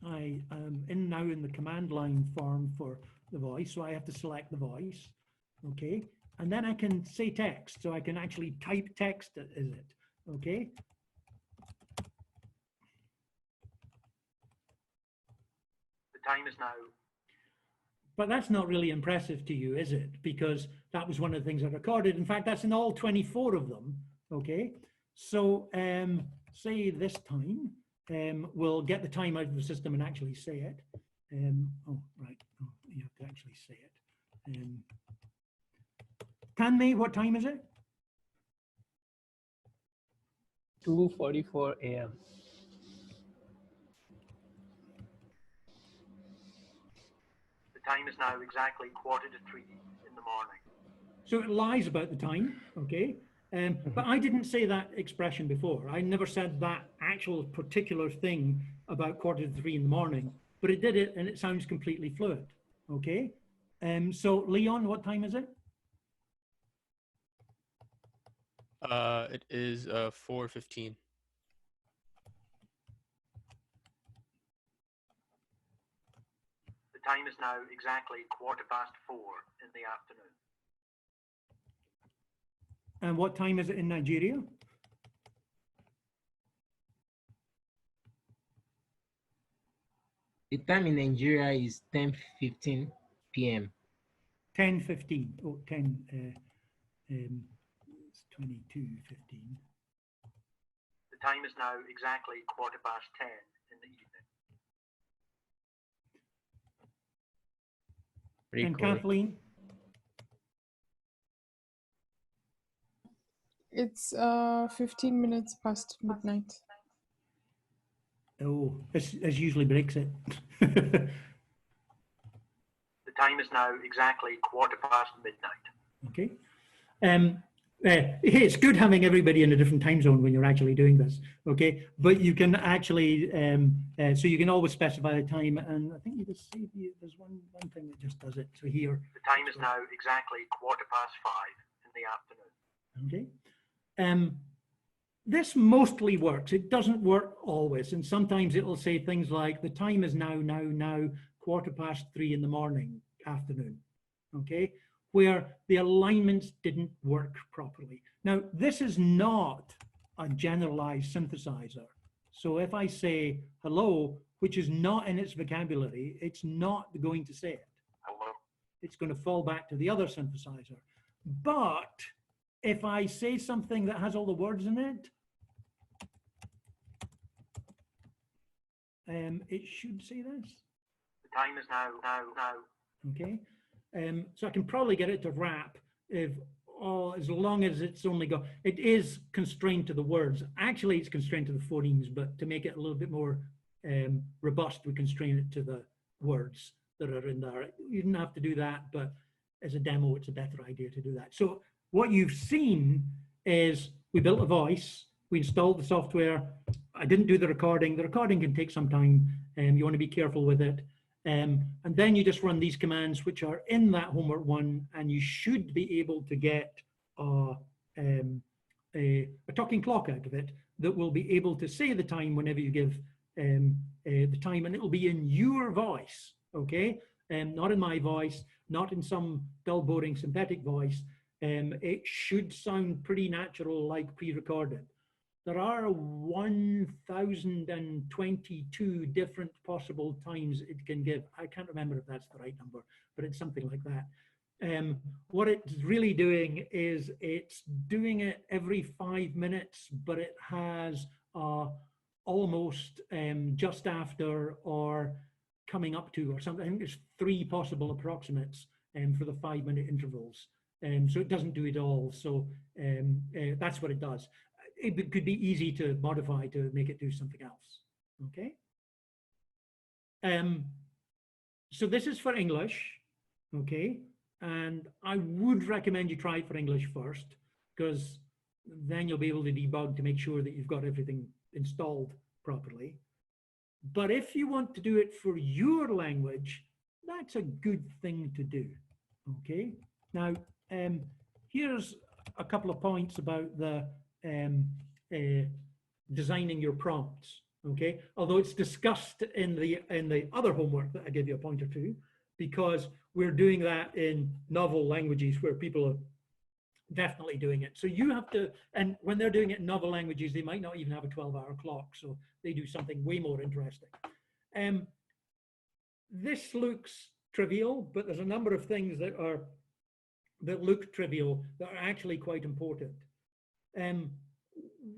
I am now in the command line form for the voice, so I have to select the voice, okay? And then I can say text, so I can actually type text, is it, okay? The time is now. But that's not really impressive to you, is it? Because that was one of the things I recorded. In fact, that's in all 24 of them, okay? So say this time, we'll get the time out of the system and actually say it. Oh, right, oh, you have to actually say it. Tanmay, what time is it? 2:44 a.m. The time is now exactly 2:45 in the morning. So it lies about the time, okay? But I didn't say that expression before. I never said that actual particular thing about 2:45 in the morning, but it did it and it sounds completely fluid, okay? So Leon, what time is it? It is 4:15. The time is now exactly 4:15 in the afternoon. And what time is it in Nigeria? The time in Nigeria is 10:15 p.m. 10:15. Oh, 10. It's 22:15. The time is now exactly 10:15 in the evening. Pretty And cool. Kathleen? It's 15 minutes past midnight. Oh, as usually breaks it. The time is now exactly 15:15 midnight. Okay. It's good having everybody in a different time zone when you're actually doing this, okay? But you can actually, so you can always specify the time, and I think you just see there's one thing that just does it. So here. The time is now exactly 5:15 in the afternoon. Okay. This mostly works. It doesn't work always, and sometimes it will say things like the time is now 3:15 in the morning, afternoon. Okay. Where the alignments didn't work properly. Now, this is not a generalized synthesizer. So if I say hello, which is not in its vocabulary, it's not going to say it. Hello. It's going to fall back to the other synthesizer. But if I say something that has all the words in it, it should say this. The time is now. Okay. So I can probably get it to wrap if as long as it's only got, it is constrained to the words. Actually, it's constrained to the phonemes, but to make it a little bit more robust, we constrain it to the words that are in there. You didn't have to do that, but as a demo, it's a better idea to do that. So what you've seen is we built a voice, we installed the software. I didn't do the recording. The recording can take some time, and you want to be careful with it. And then you just run these commands, which are in that homework one, and you should be able to get a talking clock out of it that will be able to say the time whenever you give the time, and it'll be in your voice, okay? Not in my voice, not in some dull, boring synthetic voice. It should sound pretty natural, like pre-recorded. There are 1,022 different possible times it can give. I can't remember if that's the right number, but it's something like that. What it's really doing is it's doing it every 5 minutes, but it has almost just after or coming up to or something. I think there's 3 possible approximates for the 5-minute intervals. So it doesn't do it all. So that's what it does. It could be easy to modify to make it do something else, okay? So this is for English, okay? And I would recommend you try it for English first, because then you'll be able to debug to make sure that you've got everything installed properly. But if you want to do it for your language, that's a good thing to do, okay? Now, here's a couple of points about the designing your prompts, okay? Although it's discussed in the other homework that I give you a pointer to, because we're doing that in novel languages where people are definitely doing it. So you have to, and when they're doing it in novel languages, they might not even have a 12-hour clock, so they do something way more interesting. This looks trivial, but there's a number of things that look trivial that are actually quite important.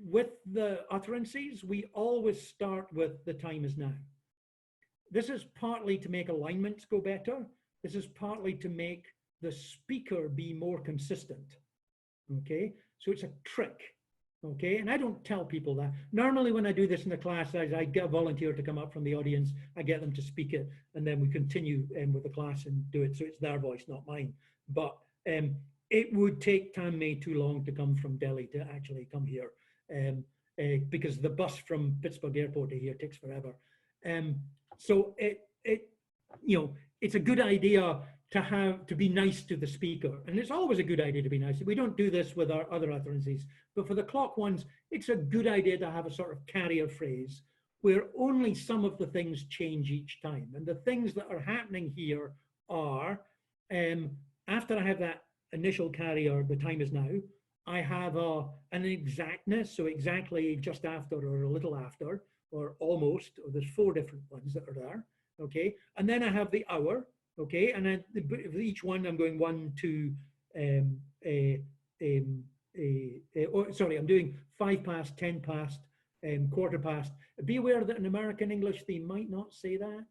With the utterances, we always start with the time is now. This is partly to make alignments go better. This is partly to make the speaker be more consistent. Okay, so it's a trick. Okay, and I don't tell people that. Normally when I do this in the class, I get a volunteer to come up from the audience, I get them to speak it, and then we continue with the class and do it, so it's their voice, not mine. But it would take Tammay too long to come from Delhi to actually come here, because the bus from Pittsburgh Airport to here takes forever. So it's a good idea to be nice to the speaker, and it's always a good idea to be nice. We don't do this with our other utterances, but for the clock ones, it's a good idea to have a sort of carrier phrase where only some of the things change each time. And the things that are happening here are, after I have that initial carrier, the time is now, I have an exactness, so exactly just after or a little after, or almost, or there's 4 different ones that are there, okay? And then I have the hour, okay? And then for each one, I'm going 1, 2, sorry, I'm doing 5 past, 10 past, quarter past. Be aware that in American English, they might not say that.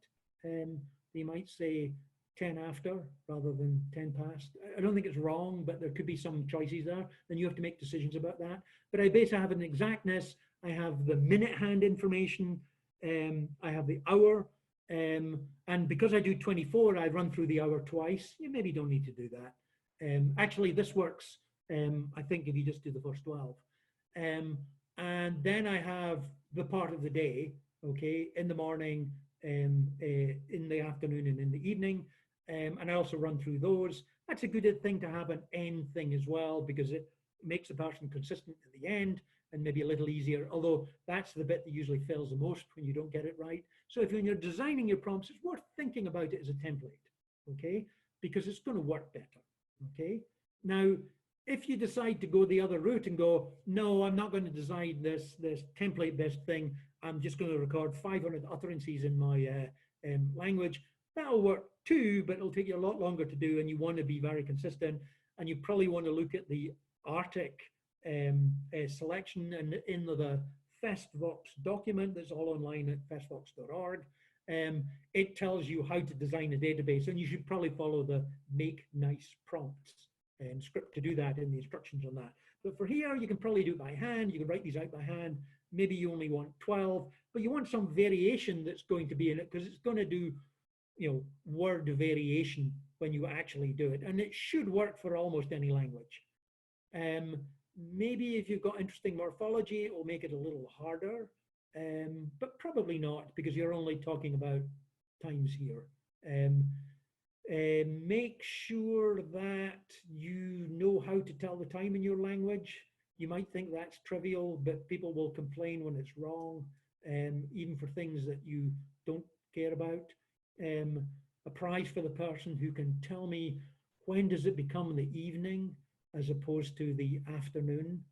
They might say 10 after rather than 10 past. I don't think it's wrong, but there could be some choices there. Then you have to make decisions about that. But I basically have an exactness. I have the minute hand information. I have the hour. And because I do 24, I run through the hour twice. You maybe don't need to do that. Actually, this works, I think, if you just do the first 12. And then I have the part of the day, okay, in the morning, in the afternoon, and in the evening. And I also run through those. That's a good thing to have an end thing as well, because it makes the person consistent at the end and maybe a little easier, although that's the bit that usually fails the most when you don't get it right. So if when you're designing your prompts, it's worth thinking about it as a template, okay? Because it's going to work better, okay? Now, if you decide to go the other route and go, no, I'm not going to design this template-based thing, I'm just going to record 500 utterances in my language, that'll work too, but it'll take you a lot longer to do, and you want to be very consistent, and you probably want to look at the Arctic selection and in the FestVox document that's all online at festvox.org. It tells you how to design a database, and you should probably follow the make nice prompts script to do that in the instructions on that. But for here, you can probably do it by hand. You can write these out by hand. Maybe you only want 12, but you want some variation that's going to be in it, because it's going to do, you know, word variation when you actually do it. And it should work for almost any language. Maybe if you've got interesting morphology, it will make it a little harder, but probably not, because you're only talking about times here. Make sure that you know how to tell the time in your language. You might think that's trivial, but people will complain when it's wrong, even for things that you don't care about. A prize for the person who can tell me when does it become the evening as opposed to the afternoon.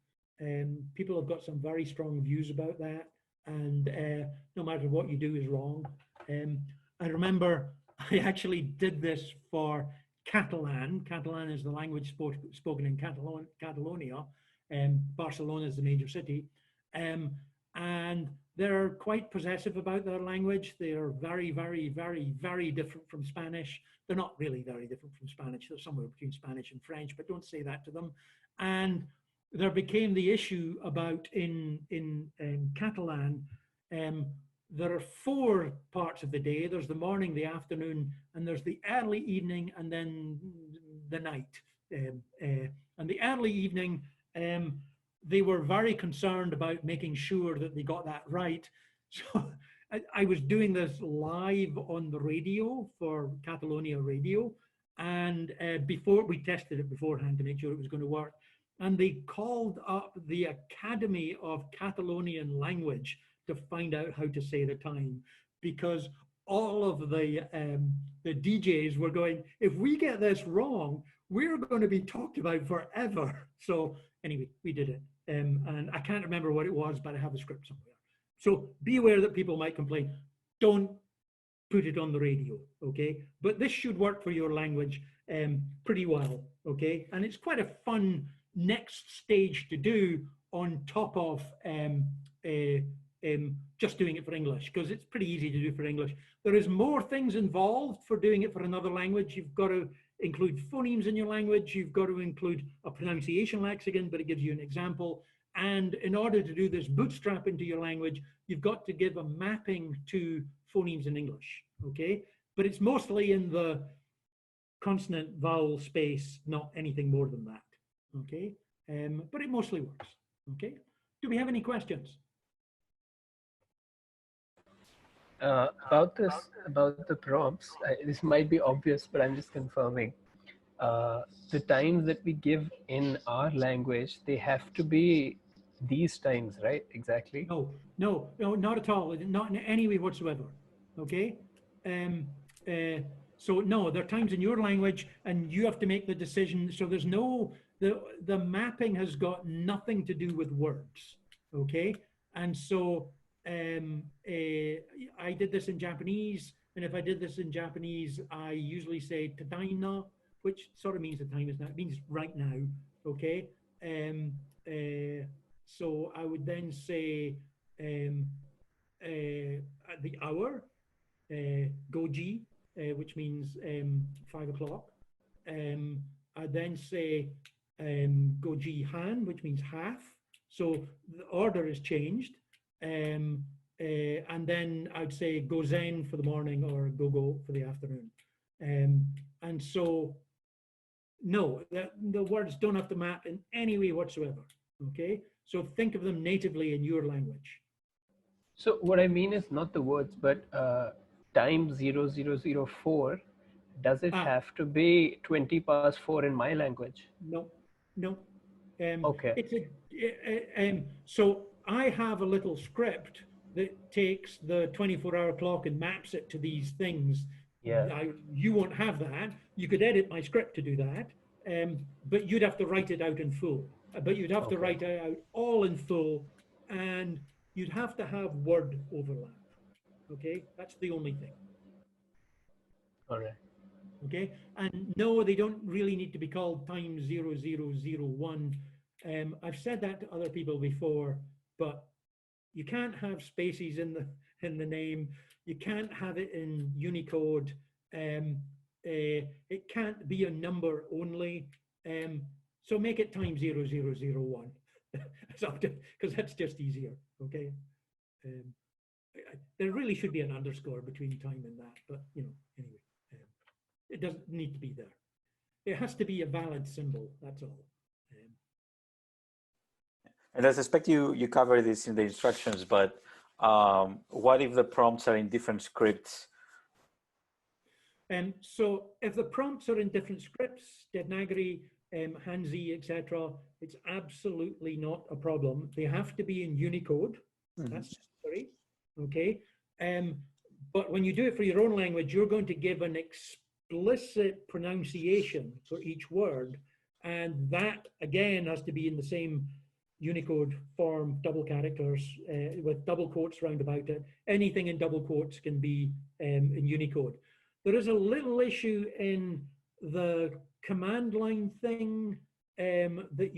People have got some very strong views about that, and no matter what you do is wrong. I remember I actually did this for Catalan. Catalan is the language spoken in Catalonia. Barcelona is the major city. And they're quite possessive about their language. They are very, very, very, very different from Spanish. They're not really very different from Spanish. They're somewhere between Spanish and French, but don't say that to them. And there became the issue about in Catalan, there are 4 parts of the day. There's the morning, the afternoon, and there's the early evening, and then the night. And the early evening, they were very concerned about making sure that they got that right. So I was doing this live on the radio for Catalonia Radio, and before we tested it beforehand to make sure it was going to work, and they called up the Academy of Catalonian Language to find out how to say the time, because all of the DJs were going, if we get this wrong, we're going to be talked about forever. So anyway, we did it. And I can't remember what it was, but I have the script somewhere. So be aware that people might complain. Don't put it on the radio, okay? But this should work for your language pretty well, okay? And it's quite a fun next stage to do on top of just doing it for English, because it's pretty easy to do for English. There is more things involved for doing it for another language. You've got to include phonemes in your language. You've got to include a pronunciation lexicon, but it gives you an example. And in order to do this bootstrap into your language, you've got to give a mapping to phonemes in English, okay? But it's mostly in the consonant vowel space, not anything more than that, okay? But it mostly works, okay? Do we have any questions? About the prompts, this might be obvious, but I'm just confirming. The times that we give in our language, they have to be these times, right? Exactly. No, not at all. Not in any way whatsoever. Okay. So no, there are times in your language, and you have to make the decision. So there's no the mapping has got nothing to do with words. Okay, and so I did this in Japanese, and if I did this in Japanese, I usually say tadaina, which sort of means the time is now. It means right now. Okay. So I would then say the hour, goji, which means 5 o'clock. I then say goji han, which means half. So the order is changed. And then I'd say gozen for the morning or gogo for the afternoon. And so, no, the words don't have to map in any way whatsoever. Okay, so think of them natively in your language. So what I mean is not the words, but time 0004, does it have to be 20 past 4 in my language? No. Okay. So I have a little script that takes the 24-hour clock and maps it to these things. Yeah. You won't have that. You could edit my script to do that, but you'd have to write it out in full. But you'd have to write it out all in full, and you'd have to have word overlap. Okay, that's the only thing. All right. Okay, and no, they don't really need to be called time 0001. I've said that to other people before, but you can't have spaces in the name. You can't have it in Unicode. It can't be a number only. So make it time 0001, because that's just easier. Okay. There really should be an underscore between time and that, but anyway, it doesn't need to be there. It has to be a valid symbol. That's all. And I suspect you cover this in the instructions, but what if the prompts are in different scripts? So if the prompts are in different scripts, Devanagari, Hanzi, etc., it's absolutely not a problem. They have to be in Unicode. That's necessary. Okay. But when you do it for your own language, you're going to give an explicit pronunciation for each word, and that again has to be in the same Unicode form, double characters with double quotes round about it. Anything in double quotes can be in Unicode. There is a little issue in the command line thing that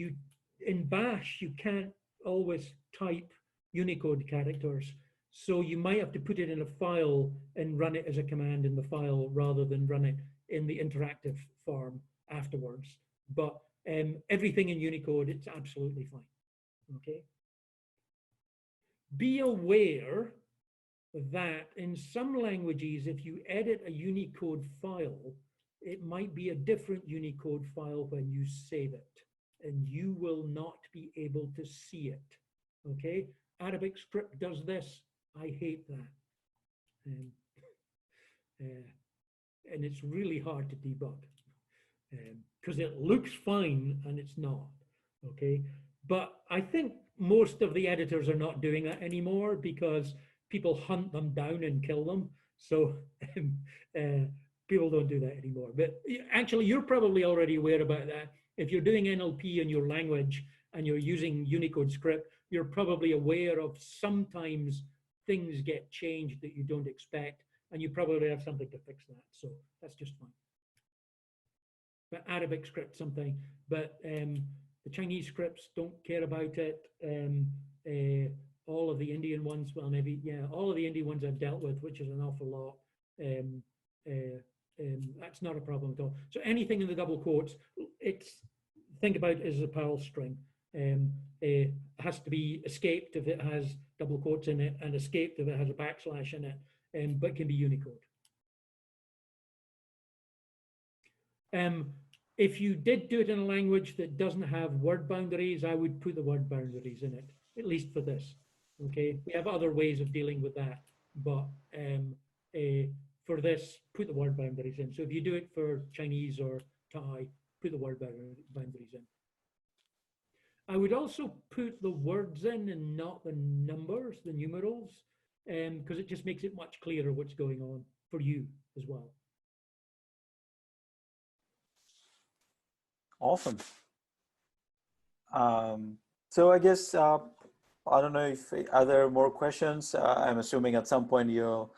in Bash, you can't always type Unicode characters. So you might have to put it in a file and run it as a command in the file rather than run it in the interactive form afterwards. But everything in Unicode, it's absolutely fine. Okay. Be aware that in some languages, if you edit a Unicode file, it might be a different Unicode file when you save it, and you will not be able to see it. Okay. Arabic script does this. I hate that. And it's really hard to debug because it looks fine and it's not. Okay. But I think most of the editors are not doing that anymore because people hunt them down and kill them. So people don't do that anymore. But actually, you're probably already aware about that. If you're doing NLP in your language and you're using Unicode script, you're probably aware of sometimes things get changed that you don't expect, and you probably have something to fix that. So that's just fine. But Arabic script something, but the Chinese scripts don't care about it. All of the Indian ones, well, maybe, yeah, all of the Indian ones I've dealt with, which is an awful lot. That's not a problem at all. So anything in the double quotes, think about it as a Perl string. It has to be escaped if it has double quotes in it, and escaped if it has a backslash in it, but can be Unicode. If you did do it in a language that doesn't have word boundaries, I would put the word boundaries in it, at least for this. Okay, we have other ways of dealing with that, but for this, put the word boundaries in. So if you do it for Chinese or Thai, put the word boundaries in. I would also put the words in and not the numbers, the numerals, because it just makes it much clearer what's going on for you as well. Awesome. So I guess, I don't know if are there more questions. I'm assuming at some point you're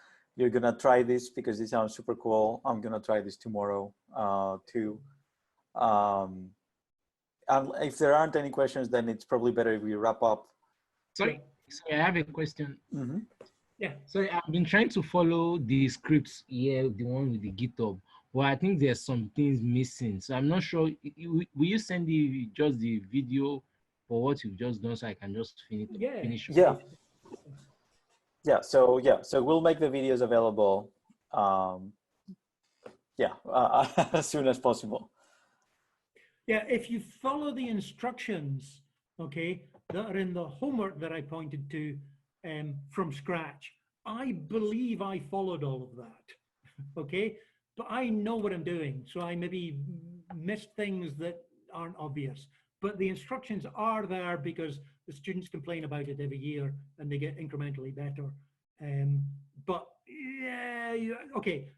gonna try this because it sounds super cool. I'm gonna try this tomorrow too. And if there aren't any questions, then it's probably better if we wrap up. Sorry, I have a question. Mm-hmm. Yeah. Sorry, I've been trying to follow the scripts here, the one with the GitHub. Well, I think there's some things missing. So I'm not sure. Will you send just the video for what you've just done so I can just finish? Yeah. Yeah. So we'll make the videos available. As soon as possible. Yeah, if you follow the instructions, okay, that are in the homework that I pointed to from scratch, I believe I followed all of that, okay? But I know what I'm doing, so I maybe missed things that aren't obvious. But the instructions are there because the students complain about it every year and they get incrementally better. But yeah, okay,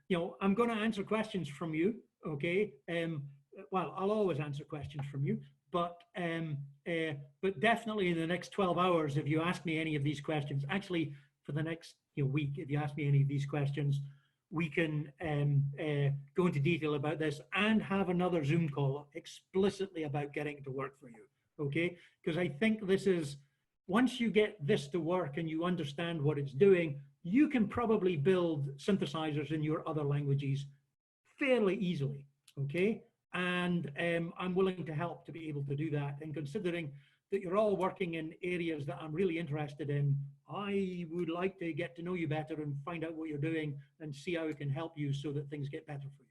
I'm going to answer questions from you, okay? Well, I'll always answer questions from you, but definitely in the next 12 hours, if you ask me any of these questions, actually for the next week, if you ask me any of these questions, we can go into detail about this and have another Zoom call explicitly about getting it to work for you, okay? Because I think this is, once you get this to work and you understand what it's doing, you can probably build synthesizers in your other languages fairly easily, okay? And I'm willing to help to be able to do that. And considering that you're all working in areas that I'm really interested in, I would like to get to know you better and find out what you're doing and see how I can help you so that things get better for you.